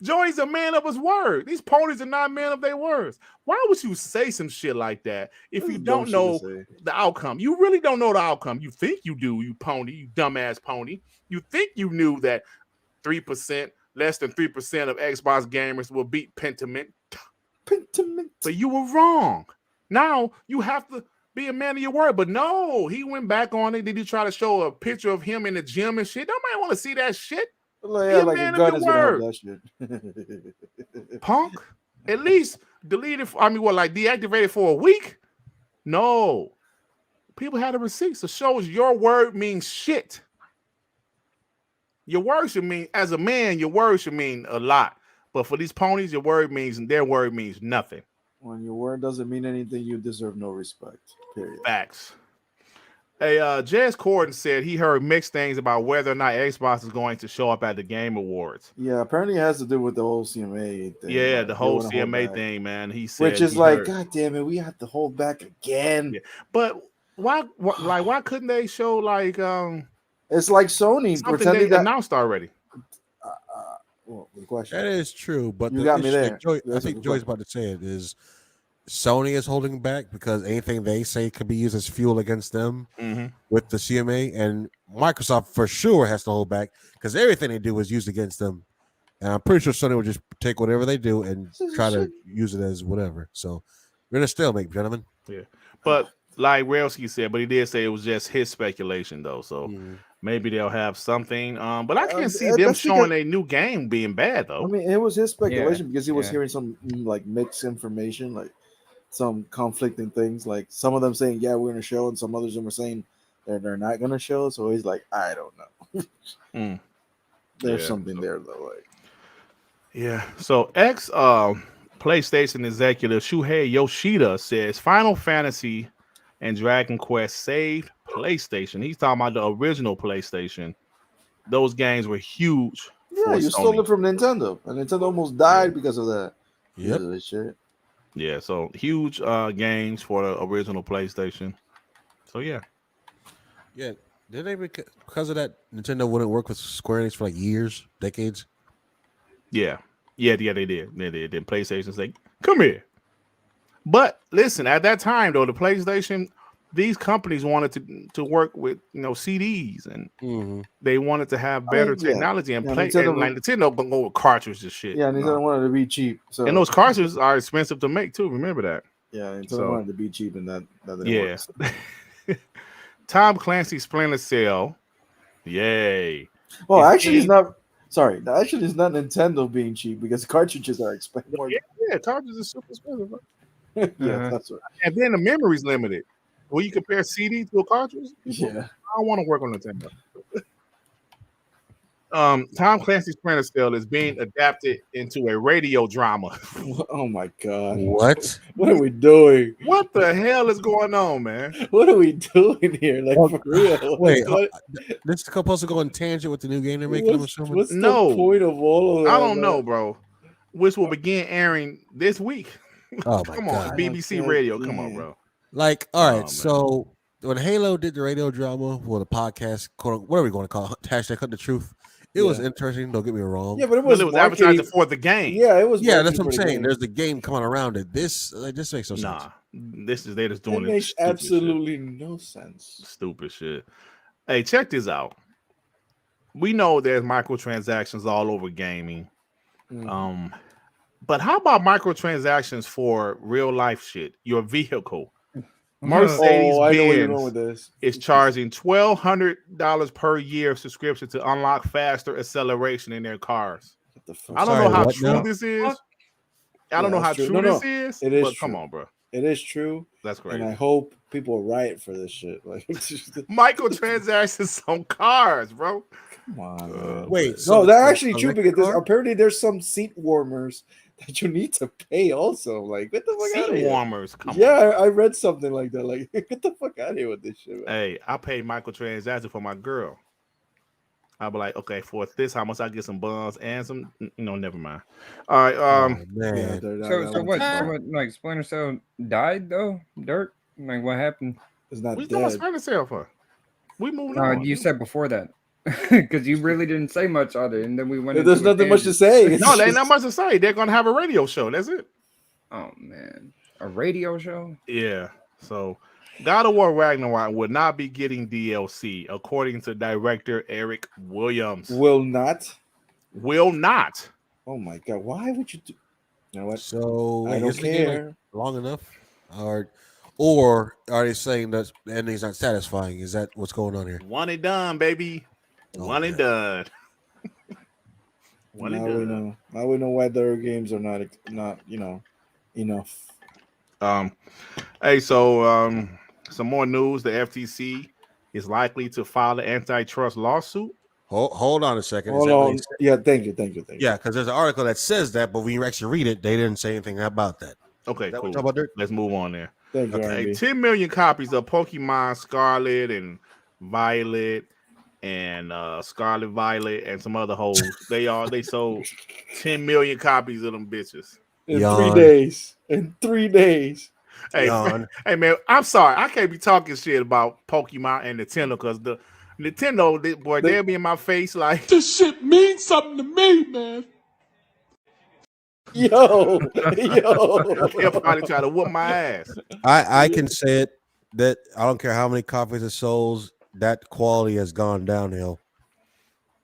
Joey's a man of his word. These ponies are not men of their words. Why would you say some shit like that if you don't know the outcome? You really don't know the outcome. You think you do, you pony, you dumbass pony. You think you knew that 3%, less than 3% of Xbox gamers will beat Pentiment. But you were wrong. Now you have to be a man of your word. But no, he went back on it. Did he try to show a picture of him in the gym and shit? Nobody want to see that shit. Yeah, like man a gun of is your gonna word. help that shit. Punk. At least deleted. Like deactivated for a week? No. People had the receipts. So shows your word means shit. Your word should mean, as a man, your word should mean a lot. But for these ponies, their word means nothing. When your word doesn't mean anything, you deserve no respect. Period. Facts. Hey, Jez Corden said he heard mixed things about whether or not Xbox is going to show up at the Game Awards. Yeah, apparently it has to do with the whole CMA thing. Yeah, the whole CMA thing, man. He said, which is like, God damn it, we have to hold back again. Yeah. But why couldn't they show like It's like Sony pretending they announced already. Well, the question. That is true, but you got me there. I think Joy's about to say it is Sony is holding back because anything they say could be used as fuel against them with the CMA, and Microsoft for sure has to hold back because everything they do is used against them. And I'm pretty sure Sony will just take whatever they do and try to use it as whatever. So we're in a stalemate, gentlemen. Yeah, but like Railsky said, but he did say it was just his speculation though. So maybe they'll have something. But I can't see them showing a new game being bad though. I mean, it was his speculation because he was hearing some like mixed information, like some conflicting things. Like some of them saying, "Yeah, we're gonna show," and some others were saying they're not gonna show. So he's like, I don't know. There's something there though. Like, yeah. So PlayStation executive Shuhei Yoshida says Final Fantasy and Dragon Quest saved PlayStation. He's talking about the original PlayStation. Those games were huge. Yeah, you stole it from Nintendo, and Nintendo almost died because of that. Yep. Shit. Yeah, so huge games for the original PlayStation. So yeah. Did they because of that Nintendo wouldn't work with Square Enix for like years, decades? Yeah, they did. Then PlayStation's like, come here. But listen, at that time though, the PlayStation, these companies wanted to work with CDs, and they wanted to have better technology and play. Nintendo gonna go with cartridges and shit. Yeah, Nintendo wanted to be cheap. So and those cartridges are expensive to make too. Remember that. Yeah, Nintendo wanted to be cheap, and that didn't work. Tom Clancy's Splinter Cell. Yay. Well, actually, it's not. Sorry, actually, it's not Nintendo being cheap because cartridges are expensive. Yeah, cartridges are super expensive. Yeah, that's right. And then the memory's limited. Will you compare CD to a cartridge? Yeah. I don't want to work on Nintendo. Tom Clancy's Splinter Cell is being adapted into a radio drama. Oh my god! What? What are we doing? What the hell is going on, man? What are we doing here? Like for real? Wait, this is supposed to go in tangent with the new game they're making. What's the point of all of that? I don't know, bro. Which will begin airing this week. Oh my come god! On, BBC Radio. Come on, bro. Like, all right, so when Halo did the radio drama, the podcast, what are we going to call it? Hashtag Cut the Truth. It was interesting. Don't get me wrong. Yeah, but it was advertising for the game. Yeah, it was. Yeah, that's what I'm saying. There's the game coming around it. This makes no sense. They're just doing it. Makes absolutely no sense. Stupid shit. Hey, check this out. We know there's microtransactions all over gaming. But how about microtransactions for real life shit? Your vehicle. Mercedes-Benz is charging $1,200 per year subscription to unlock faster acceleration in their cars. I don't know how true this is. I don't know how true this is. It is. But come on, bro. It is true. That's crazy. And I hope people riot for this shit. Like microtransactions on cars, bro. Come on. Wait, no, that's actually true because apparently there's some seat warmers that you need to pay also. Like, get the fuck out of here. Seat warmers, come on. I read something like that. Like, get the fuck out of here with this shit, man. Hey, I paid microtransactions for my girl. I'll be like, okay, for this, how much I get some buns and some, never mind. All right, So what? Like, Splinter Cell died though? Dirt? Like, what happened? It's not we dead. What Splinter Cell for? We moving on. You said before that. Because you really didn't say much on it, and then we went. There's nothing much to say. No, there ain't not much to say. They're gonna have a radio show. That's it. Oh man, a radio show? Yeah. So, God of War Ragnarok would not be getting DLC, according to director Eric Williams. Will not. Oh my god! Why would you do? You know what? So I don't care. Long enough, or are they saying that the ending's not satisfying? Is that what's going on here? One and done, baby. One and done. Now we know why their games are not enough. Hey, so some more news. The FTC is likely to file an antitrust lawsuit. Hold on a second. Hold on. Yeah, thank you. Yeah, because there's an article that says that, but when you actually read it, they didn't say anything about that. Okay, cool. What about Let's move on there. Thank you. Okay, 10 million copies of Pokemon Scarlet and Violet and Scarlet Violet and some other hoes. They sold 10 million copies of them bitches in 3 days. In 3 days. Hey, man, I'm sorry. I can't be talking shit about Pokemon and Nintendo because the Nintendo, they'll be in my face like, this shit means something to me, man. Yo. They'll probably try to whoop my ass. I can say it that I don't care how many copies it sells, that quality has gone downhill.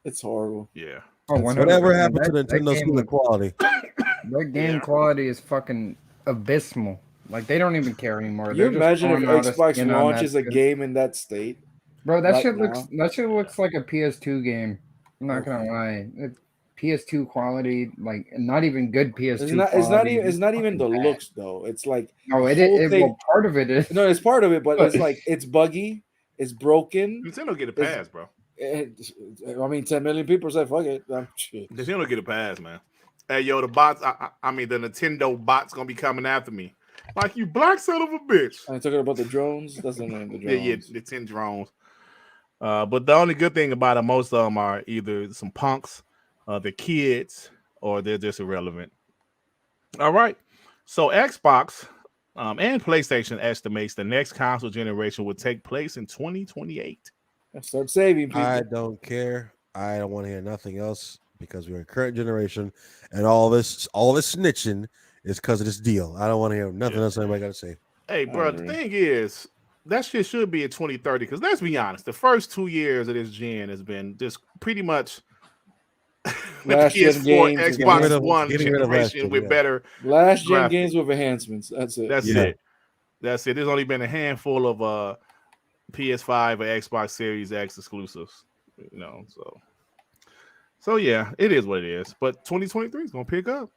It's horrible. Yeah. Oh, whatever happened to Nintendo's game quality? That game quality is fucking abysmal. Like they don't even care anymore. Can you imagine if Xbox launches a game in that state? Bro, that shit looks like a PS2 game. I'm not gonna lie. PS2 quality, like not even good PS2. It's not even the looks though. It's like well, part of it is. No, it's part of it, but it's like it's buggy, it's broken. Nintendo get a pass, bro. I mean, 10 million people said fuck it. Nintendo get a pass, man. Hey, yo, the bots. I mean, the Nintendo bots gonna be coming after me. Like you black son of a bitch. I'm talking about the drones. That's the name of the drones. Yeah, the 10 drones. But the only good thing about it, most of them are either some punks, the kids, or they're just irrelevant. All right. So Xbox and PlayStation estimates the next console generation will take place in 2028. Start saving people. I don't care. I don't want to hear nothing else because we're in current generation, and all this snitching is because of this deal. I don't want to hear nothing else anybody got to say. Hey, bro, the thing is, that shit should be in 2030 because let's be honest, the first 2 years of this gen has been just pretty much last gen games, Xbox One generation with better last gen games with enhancements. That's it. That's it. There's only been a handful of PS5 or Xbox Series X exclusives, you know. So yeah, it is what it is. But 2023 is gonna pick up.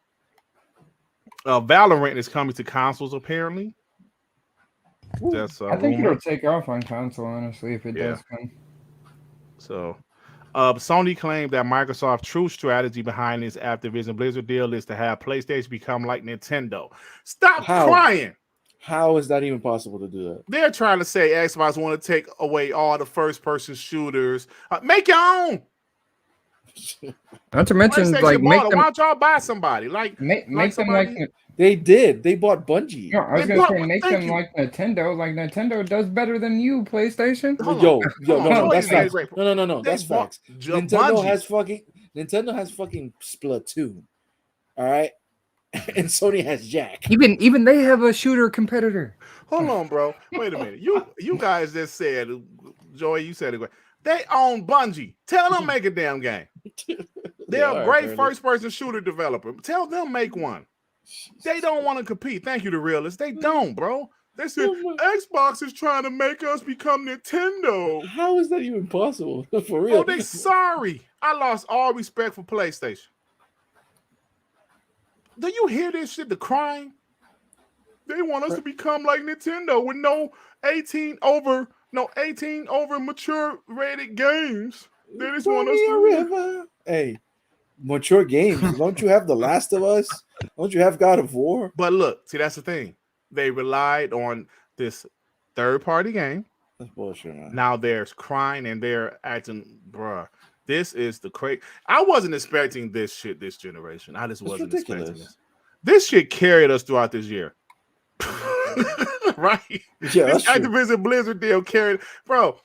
Valorant is coming to consoles apparently. That's I think it'll take off on console, honestly, if it does come. So, Sony claimed that Microsoft's true strategy behind this Activision Blizzard deal is to have PlayStation become like Nintendo. Stop crying. How is that even possible to do that? They're trying to say Xbox want to take away all the first-person shooters. Make your own. Not to mention, like, why don't y'all buy somebody? Like, make them like they did. They bought Bungie. No, I was going to say make them like Nintendo. Like Nintendo does better than you, PlayStation. No, that's facts. No, that's facts. Nintendo has fucking Splatoon. All right. And Sony has Jack. Even they have a shooter competitor. Hold on, bro. Wait a minute. You guys just said, Joey, you said it. They own Bungie. Tell them make a damn game. They're a great first-person shooter developer. Tell them make one. They don't want to compete. Thank you, the realists. They don't, bro. They said Xbox is trying to make us become Nintendo. How is that even possible? For real? Oh, they sorry. I lost all respect for PlayStation. Do you hear this shit? The crying. They want us to become like Nintendo with no 18 over mature rated games. They just want us to. Hey, mature games. Don't you have The Last of Us? Don't you have God of War? But look, see, that's the thing. They relied on this third-party game. That's bullshit, man. Now they're crying and they're acting, bruh. This is the crazy. I wasn't expecting this shit this generation. I just wasn't expecting this. This shit carried us throughout this year. Right? Yeah, this Activision Blizzard deal carried. Bro,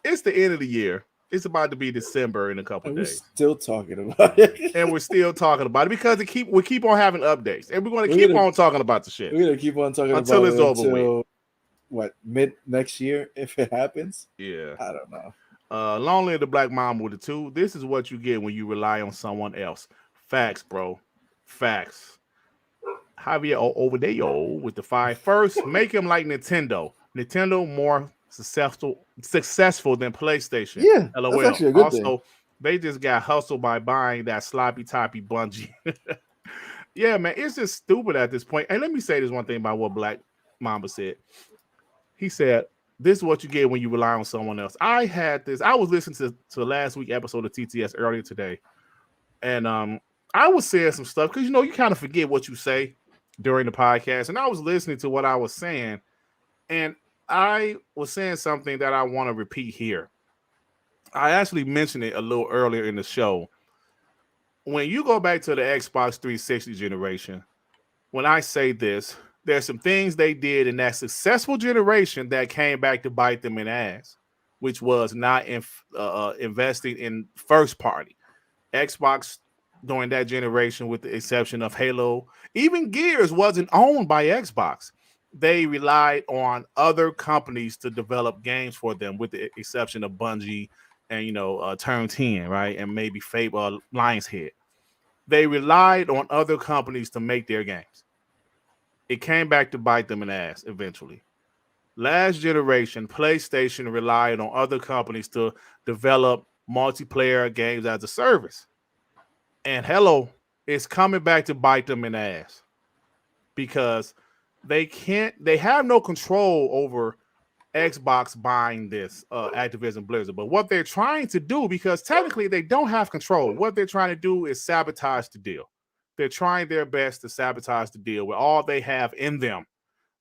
it's the end of the year. It's about to be December in a couple days. We're still talking about it. And we're still talking about it because we keep on having updates. And we're going to keep on talking about the shit. We're going to keep on talking until about it's over with. What, mid next year if it happens? Yeah. I don't know. Long live the Black Mamba with the 2. This is what you get when you rely on someone else. Facts, bro. Facts. Javier over there, with the 5. First, make him like Nintendo. Nintendo more successful than PlayStation. Yeah, LOL. That's actually a good also, thing. they just got hustled by buying that sloppy toppy Bungie. Yeah, man, it's just stupid at this point. And let me say this one thing about what Black Mamba said. He said, "This is what you get when you rely on someone else." I had this. I was listening to last week episode of TTS earlier today, and I was saying some stuff because you kind of forget what you say during the podcast, and I was listening to what I was saying, and I was saying something that I want to repeat here. I actually mentioned it a little earlier in the show. When you go back to the Xbox 360 generation, when I say this, there's some things they did in that successful generation that came back to bite them in the ass, which was not investing in first party. Xbox during that generation, with the exception of Halo, even Gears wasn't owned by Xbox. They relied on other companies to develop games for them, with the exception of Bungie and Turn 10, right? And maybe Fable, Lionshead. They relied on other companies to make their games. It came back to bite them in the ass eventually. Last generation, PlayStation relied on other companies to develop multiplayer games as a service. And Hello is coming back to bite them in the ass because they have no control over Xbox buying this Activision Blizzard. But what they're trying to do, because technically they don't have control, what they're trying to do is sabotage the deal. They're trying their best to sabotage the deal with all they have in them.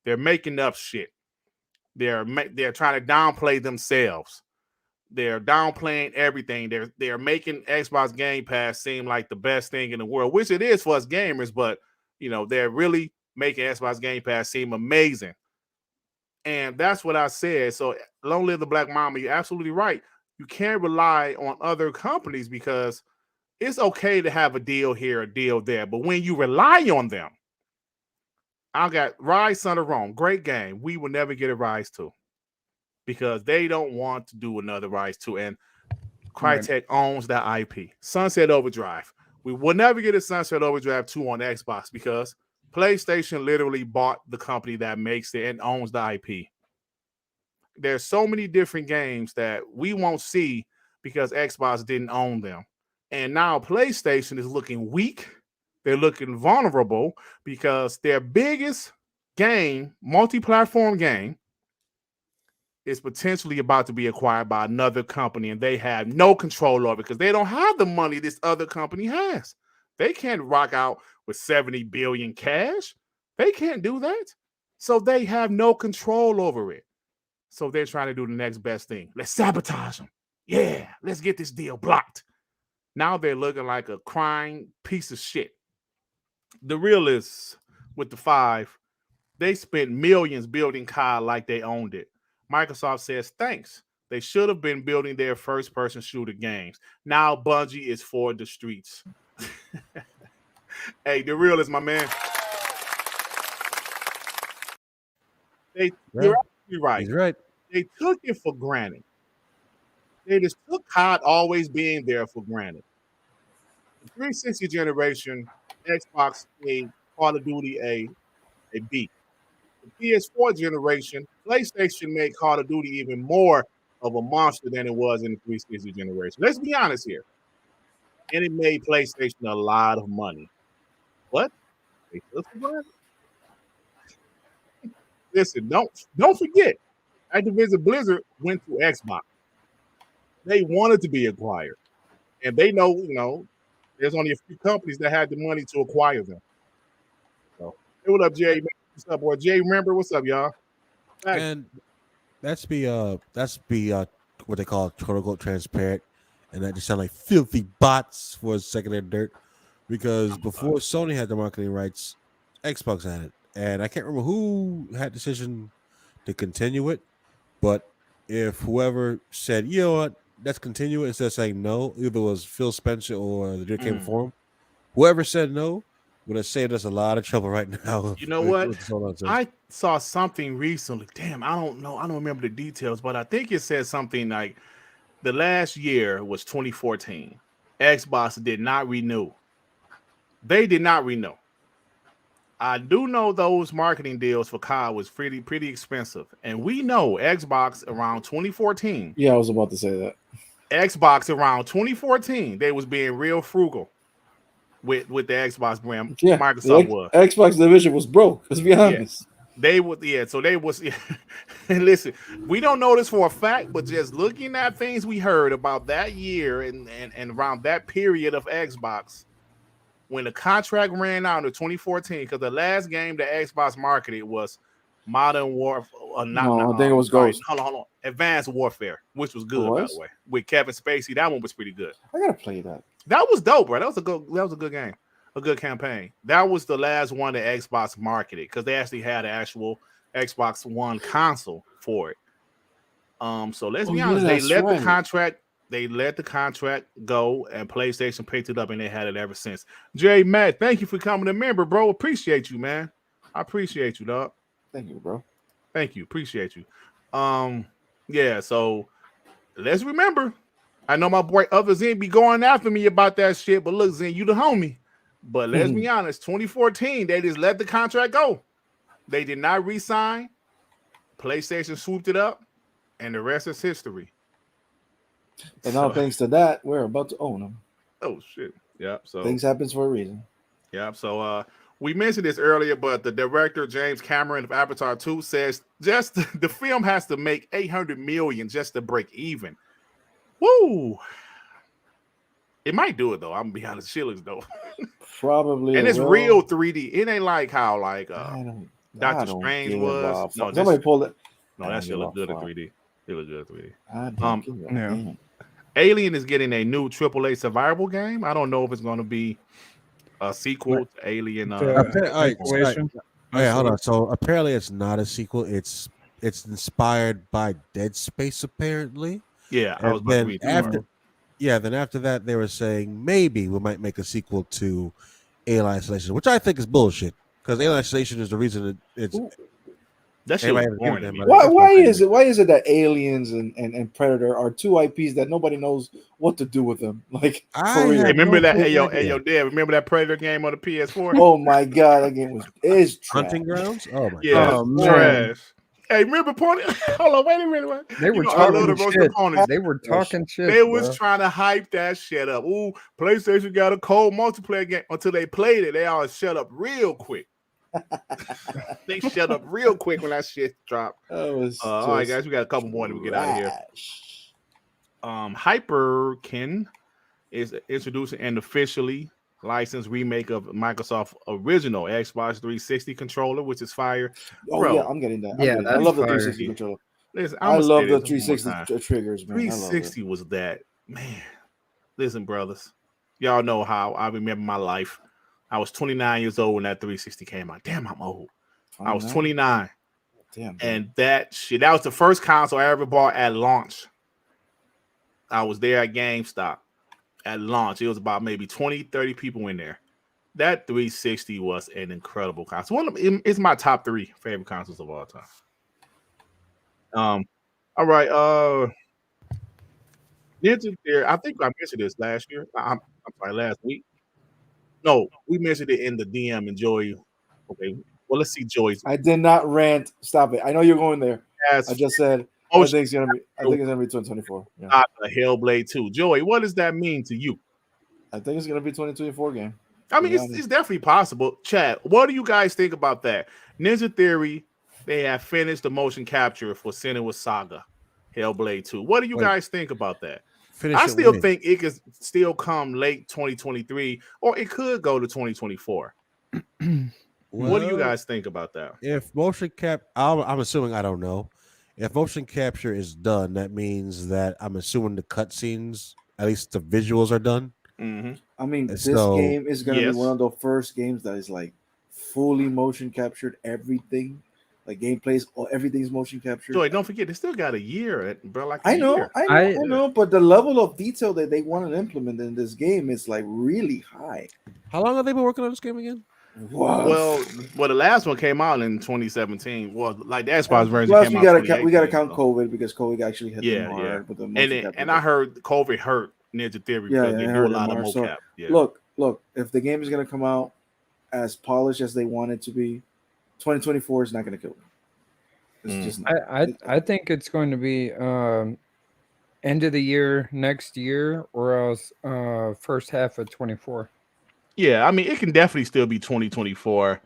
They're making up shit. They're trying to downplay themselves. They're downplaying everything. They're making Xbox Gamepass seem like the best thing in the world, which it is for us gamers, but they're really making Xbox Gamepass seem amazing. And that's what I said. So long live the Black Mama. You're absolutely right. You can't rely on other companies because it's okay to have a deal here, a deal there. But when you rely on them, I got Rise Son of Rome. Great game. We will never get a Rise 2 because they don't want to do another Rise 2. And Crytek owns that IP. Sunset Overdrive. We will never get a Sunset Overdrive 2 on Xbox because PlayStation literally bought the company that makes it and owns the IP. There's so many different games that we won't see because Xbox didn't own them. And now PlayStation is looking weak. They're looking vulnerable because their biggest game, multi-platform game, is potentially about to be acquired by another company, and they have no control over it because they don't have the money this other company has. They can't rock out with 70 billion cash. They can't do that. So they have no control over it. So they're trying to do the next best thing. Let's sabotage them. Yeah, let's get this deal blocked. Now they're looking like a crying piece of shit. The realists with the 5, they spent millions building COD like they owned it. Microsoft says thanks. They should have been building their first-person shooter games. Now Bungie is for the streets. Hey, the realist, my man. You're absolutely right. He's right. They took it for granted. They just took COD always being there for granted. The 360 generation, Xbox made Call of Duty a beat. The PS4 generation, PlayStation made Call of Duty even more of a monster than it was in the 360 generation. Let's be honest here. And it made PlayStation a lot of money. What? They took it for granted? Listen, don't forget, Activision Blizzard went to Xbox. They wanted to be acquired. And they know, there's only a few companies that had the money to acquire them. So, hey, what up, Jay? What's up, boy? Jay, remember? What's up, y'all? Thanks. And that's what they call quote unquote transparent. And that just sound like filthy bots for a second there, Dirt. Because before Sony had the marketing rights, Xbox had it. And I can't remember who had the decision to continue it. But if whoever said, you know what, let's continue it instead of saying no, either it was Phil Spencer or the Dirt came before him, whoever said no would have saved us a lot of trouble right now. You know what? I saw something recently. Damn, I don't know. I don't remember the details, but I think it said something like the last year was 2014. Xbox did not renew. They did not renew. I do know those marketing deals for COD was pretty expensive. And we know Xbox around 2014. Yeah, I was about to say that. Xbox around 2014, they was being real frugal. with the Xbox brand. Yeah, Microsoft was. Xbox division was broke. Let's be honest. They would, so they was. And listen, we don't know this for a fact, but just looking at things we heard about that year and around that period of Xbox, when the contract ran out in 2014, because the last game that Xbox marketed was Modern Warfare. I think it was Ghost. Hold on. Advanced Warfare, which was good, by the way, with Kevin Spacey. That one was pretty good. I gotta play that. That was dope, bro. That was a good game, a good campaign. That was the last one that Xbox marketed because they actually had an actual Xbox One console for it. So let's be honest, they let the contract go, and PlayStation picked it up, and they had it ever since. Jay Matt, thank you for coming a member, bro. Appreciate you, man. I appreciate you, dog. Thank you, bro. Thank you. Appreciate you. Yeah, so let's remember. I know my boy Other Zen be going after me about that shit, but look, Zen, you the homie. But let's be honest, 2014, they just let the contract go. They did not re-sign. PlayStation swooped it up, and the rest is history. And now, thanks to that, we're about to own them. Oh shit! Yeah. So things happens for a reason. Yeah. So we mentioned this earlier, but the director James Cameron of Avatar 2 says just the film has to make $800 million just to break even. Woo! It might do it though. I'm gonna be honest, shit looks dope. Probably, and it's real 3D. It ain't like how Doctor Strange was. No, somebody pulled it. No, that shit look good at 3D. It look good at 3D. Alien is getting a new AAA survival game. I don't know if it's going to be a sequel to Alien. Hold on. So apparently, it's not a sequel. It's inspired by Dead Space, apparently. Yeah, I was about to read then after that, they were saying maybe we might make a sequel to Alien Isolation, which I think is bullshit. Because Alien Isolation is the reason it's. That shit was boring to me. Why is it that Aliens and Predator are two IPs that nobody knows what to do with them? Like, remember that? Hey yo, Dad, remember that Predator game on the PS4? Oh my god, that game is trash. Hunting Grounds. Oh my god, trash. Hey, remember Pony? Hold on, wait a minute. They were talking shit. They were talking shit. They was trying to hype that shit up. Ooh, PlayStation got a cold multiplayer game. Until they played it, they all shut up real quick. They shut up real quick when that shit dropped. All right, guys, we got a couple more to get out of here. Hyperkin is introducing an officially licensed remake of Microsoft original Xbox 360 controller, which is fire. Yeah, I'm getting that. I love the 360 controller. Listen, I love the 360 triggers, man. 360 was that, man. Listen, brothers, y'all know how I remember my life. I was 29 years old when that 360 came out. Damn, I'm old. I was 29. Damn. And that was the first console I ever bought at launch. I was there at GameStop at launch. It was about maybe 20, 30 people in there. That 360 was an incredible console. It's my top 3 favorite consoles of all time. All right. Ninja Theory. I think I mentioned this last year. I'm sorry, last week. No, we mentioned it in the DM and Joy. Okay, well, let's see Joy's. I did not rant. Stop it. I know you're going there. I just said I think it's gonna be 2024. Yeah. Hellblade 2. Joy, what does that mean to you? I think it's gonna be 2024 game. I mean, it's definitely possible. Chad, what do you guys think about that? Ninja Theory, they have finished the motion capture for Senua's Saga, Hellblade 2. What do you guys think about that? I still think it could still come late 2023, or it could go to 2024. What do you guys think about that? If motion cap, I'm assuming, I don't know. If motion capture is done, that means that I'm assuming the cutscenes, at least the visuals, are done. Mm-hmm. I mean, this game is going to be one of the first games that is like fully motion captured, everything. Like gameplays, everything's motion captured. Joy, don't forget, they still got a year, bro. Like I know, but the level of detail that they want to implement in this game is like really high. How long have they been working on this game again? Well, the last one came out in 2017. Well, like the Xbox version. Plus, we gotta count COVID because COVID actually hit them hard. With the and I heard COVID hurt Ninja Theory because they do a lot of mocap. Look, if the game is gonna come out as polished as they want it to be, 2024 is not going to kill them. It's just I think it's going to be end of the year next year, or else first half of 24. Yeah, I mean, it can definitely still be 2024.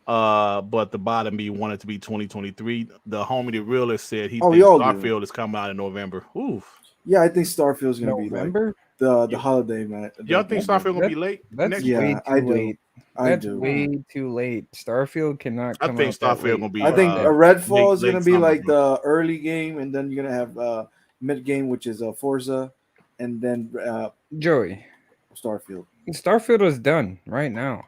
But the bottom B wanted to be 2023. The homie, the realist, said he thinks Starfield is coming out in November. Oof. Yeah, I think Starfield's gonna be like the holiday, man. Y'all think Starfield gonna be late? That's way too late. That's way too late. Starfield cannot come out. I think Starfield gonna be. I think Redfall is gonna be like the early game, and then you're gonna have mid game, which is Forza, and then Joey. Starfield is done right now.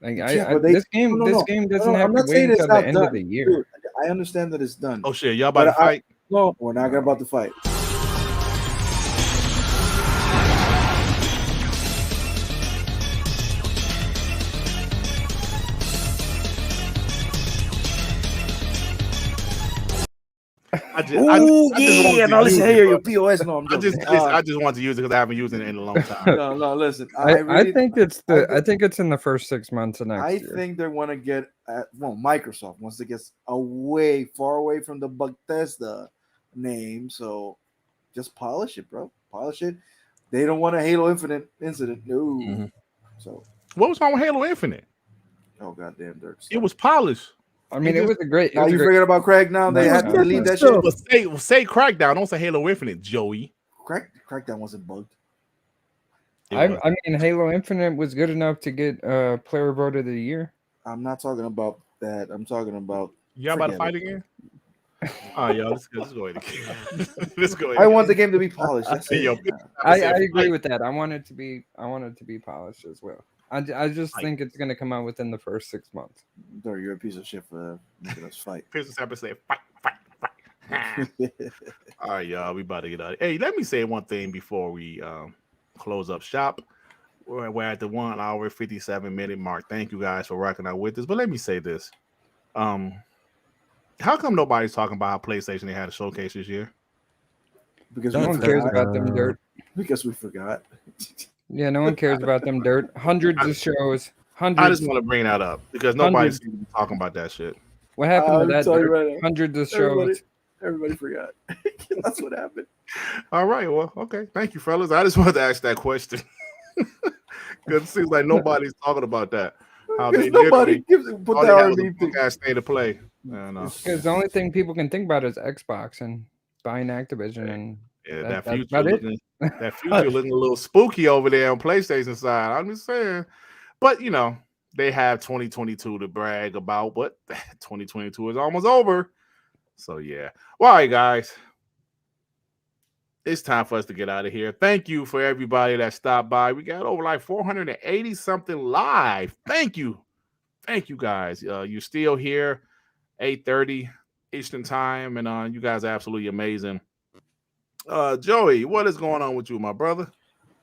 Like this game doesn't have to wait until the end of the year. Dude, I understand that it's done. Oh shit, y'all about to fight? No, we're not about to fight. I just want to use it because I haven't used it in a long time. No, listen. I think it's in the first 6 months of next year. I think they want to get Microsoft wants to get far away from the Bethesda name. So just polish it, bro. Polish it. They don't want a Halo Infinite incident. No. Mm-hmm. So what was wrong with Halo Infinite? Oh goddamn, Dirk. It was polished. I mean, it was a great. Now you forget about Crackdown. They had to leave that shit. But say Crackdown. Don't say Halo Infinite, Joey. Crackdown wasn't bugged. I mean, Halo Infinite was good enough to get Player Vote of the Year. I'm not talking about that. I'm talking about. Y'all about to fight again? Oh, y'all, let's go ahead again. Let's go ahead. I want the game to be polished. I agree with that. I want it to be polished as well. I just think it's going to come out within the first 6 months. You're a piece of shit for making us fight. Piece of shit say fight. All right, y'all, we about to get out. Hey, let me say one thing before we close up shop. We're at the 1 hour 57-minute mark. Thank you guys for rocking out with us. But let me say this: how come nobody's talking about how PlayStation they had a showcase this year? Because no one cares about them, Dirt. Because we forgot. Yeah, no one cares about them, Dirt. Hundreds of shows. Hundreds. I just want to bring that up because nobody's talking about that shit. What happened to that? Right, hundreds of shows. Everybody forgot. That's what happened. All right. Well, okay. Thank you, fellas. I just wanted to ask that question because it seems like nobody's talking about that. How they nobody put that R&B state of play. Because the only thing people can think about is Xbox and buying Activision and. Yeah, that future looking a little spooky over there on PlayStation side. I'm just saying. But, they have 2022 to brag about, but 2022 is almost over. So, yeah. Well, all right, guys. It's time for us to get out of here. Thank you for everybody that stopped by. We got over like 480-something live. Thank you. Thank you, guys. You're still here, 8:30 Eastern time, and you guys are absolutely amazing. Joey, what is going on with you, my brother?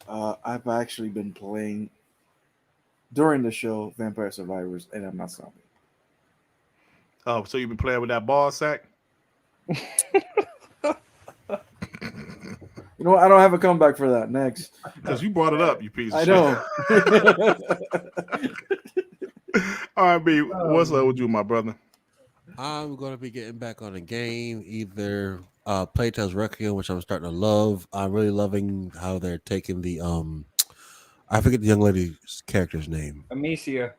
I've actually been playing during the show Vampire Survivors, and I'm not zombie. Oh, so you've been playing with that ball sack? You know what? I don't have a comeback for that. Next. Because you brought it up, you piece of shit. I know. All right, B, what's up with you, my brother? I'm going to be getting back on a game, either Playtale's Requiem, which I'm starting to love. I'm really loving how they're taking the I forget the young lady's character's name. Amicia.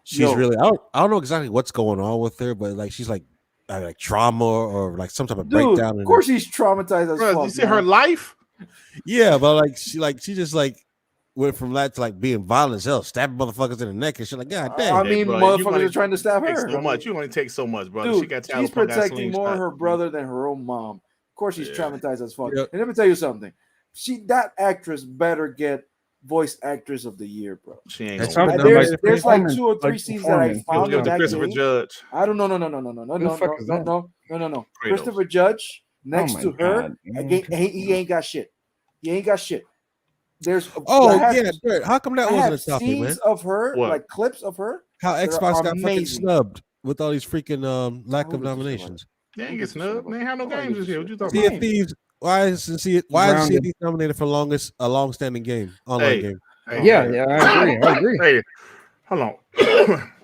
She's really I don't know exactly what's going on with her, but like she's like trauma or like some type of breakdown. Of course, she's traumatized as fuck. You see her life? Yeah, but she just went from that to like being violent as hell, stabbing motherfuckers in the neck and shit. Like, God damn. I mean, motherfuckers are trying to stab her. So much. You only take so much, brother. Dude, she's protecting more her brother than her own mom. Of course, she's traumatized as fuck. Yep. And let me tell you something. That actress better get voice actress of the year, bro. She ain't. There's like 2 or 3 scenes that I found in that Christopher game. Judge. I don't know. No. Christopher Judge next to her. He ain't got shit. He ain't got shit. There's how come that wasn't a topic, man? Scenes of her, like clips of her. How Xbox got fucking snubbed with all these freaking lack of nominations. They ain't get snubbed. They ain't have no games this year. What you talking about? Thieves. Why is Sea of Thieves nominated for a long-standing game, online game? I agree. Hey, hold on.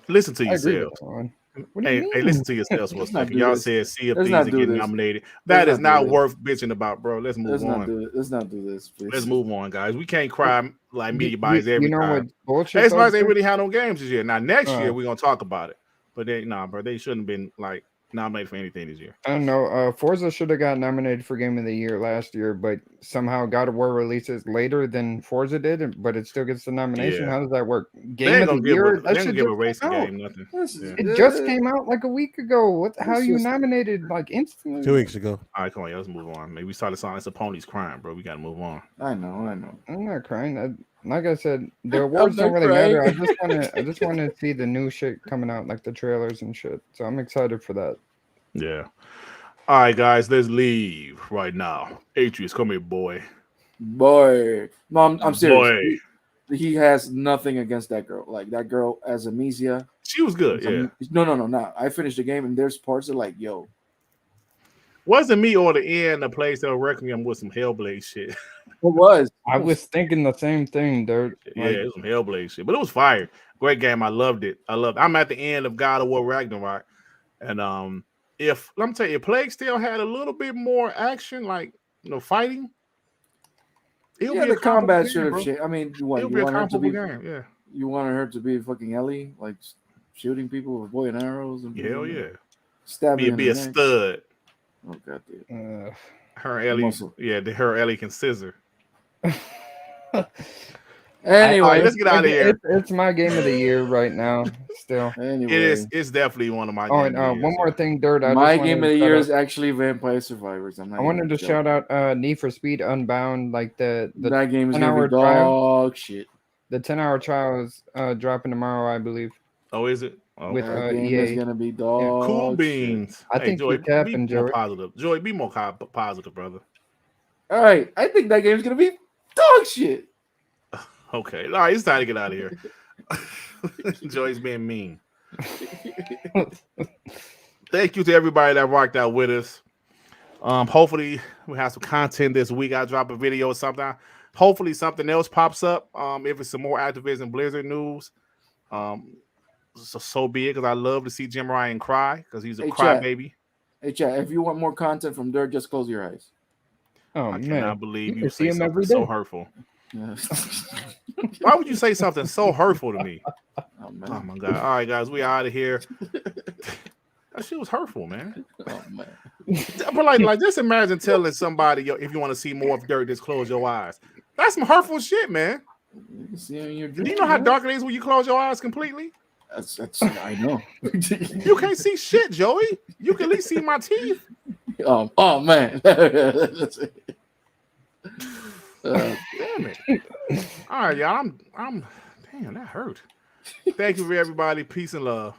Listen to yourself. What do you Hey, mean? listen to yourselves for a Let's not second. do Y'all this. said Sea of Let's Thieves not are do getting this. nominated. Let's That is not do not this. worth bitching about, bro. Let's move Let's on. not do it. Let's not do this, please. Let's move on, guys. We can't cry like media buys You every know time. what bullshit? Xbox though, ain't really had no games this year. Now next year Uh. we're gonna talk about it. But bro, they shouldn't have been like nominated for anything this year. I don't know. Forza should have got nominated for Game of the Year last year, but somehow God of War releases later than Forza did, but it still gets the nomination. Yeah. How does that work? They Game ain't of gonna the give Year? a, they That ain't gonna should give a just racing come out. game nothing. This is- Yeah. It just came out like a week ago. How It's you just- nominated like instantly? 2 weeks ago. All right, come on, let's move on. Maybe we started sounding some ponies crying, bro. We gotta move on. I know. I'm not crying. Like I said, the awards don't not really matter. crying. I just want to see the new shit coming out, like the trailers and shit. So I'm excited for that. Yeah. All right, guys, let's leave right now. Atreus, come here, boy. Boy, no, I'm serious. Boy. He has nothing against that girl. Like that girl as Amicia. She was good, yeah. No. I finished the game and there's parts that like, yo, Wasn't me or the end a place that Requiem with some Hellblade shit. it was. I was thinking the same thing, Durt. Yeah, it was some Hellblade shit, but it was fire. Great game. I loved it. I'm at the end of God of War Ragnarok, and if let me tell you, if Plague still had a little bit more action, like fighting, it'll be a the combat comparable should game, have bro. shit. I mean, It'll you be a want her to comparable be game. Yeah, you wanted her to be fucking Ellie, like shooting people with bow and arrows and hell yeah. stabbing. Be a stud. Oh god damn. Her Ellie, Muscle. her Ellie can scissor. Anyway, All right, let's get out of here. It's my game of the year right now. Still, anyway, It's definitely one of my. oh, games and of the year, one more so. thing, Dirt. my game of the year is actually Vampire Survivors. I wanted to shout out Need for Speed Unbound, like the that game is 10-hour gonna be dog shit. The 10-hour trial is dropping tomorrow, I believe. Oh, is it? Oh, With That game EA. is gonna be dog. cool shit. beans. I think Joey, you're capping, be more Joey. positive. Joey, be more positive, brother. All right, I think that game's gonna be dog shit. Okay, all right, it's time to get out of here. Joey's being mean. Thank you to everybody that rocked out with us. Hopefully we have some content this week. I'll drop a video or something. Hopefully something else pops up. If it's some more Activision Blizzard news, so be it. Because I love to see Jim Ryan cry because he's a crybaby. Hey, chat. If you want more content from Dirt, just close your eyes. Oh I man, cannot believe you you can see say him something every so day. hurtful. Yeah. Why would you say something so hurtful to me? Oh man. Oh my god! All right, guys, we out of here. That shit was hurtful, man. Oh man. But like, just imagine telling somebody, yo, if you want to see more of Dirt, just close your eyes. That's some hurtful shit, man. You can see it in your Do you dreams, know how man. dark it is when you close your eyes completely? That's I know. You can't see shit, Joey. You can at least see my teeth. Oh man. Damn it. All right, y'all. I'm damn, that hurt. Thank you for everybody. Peace and love.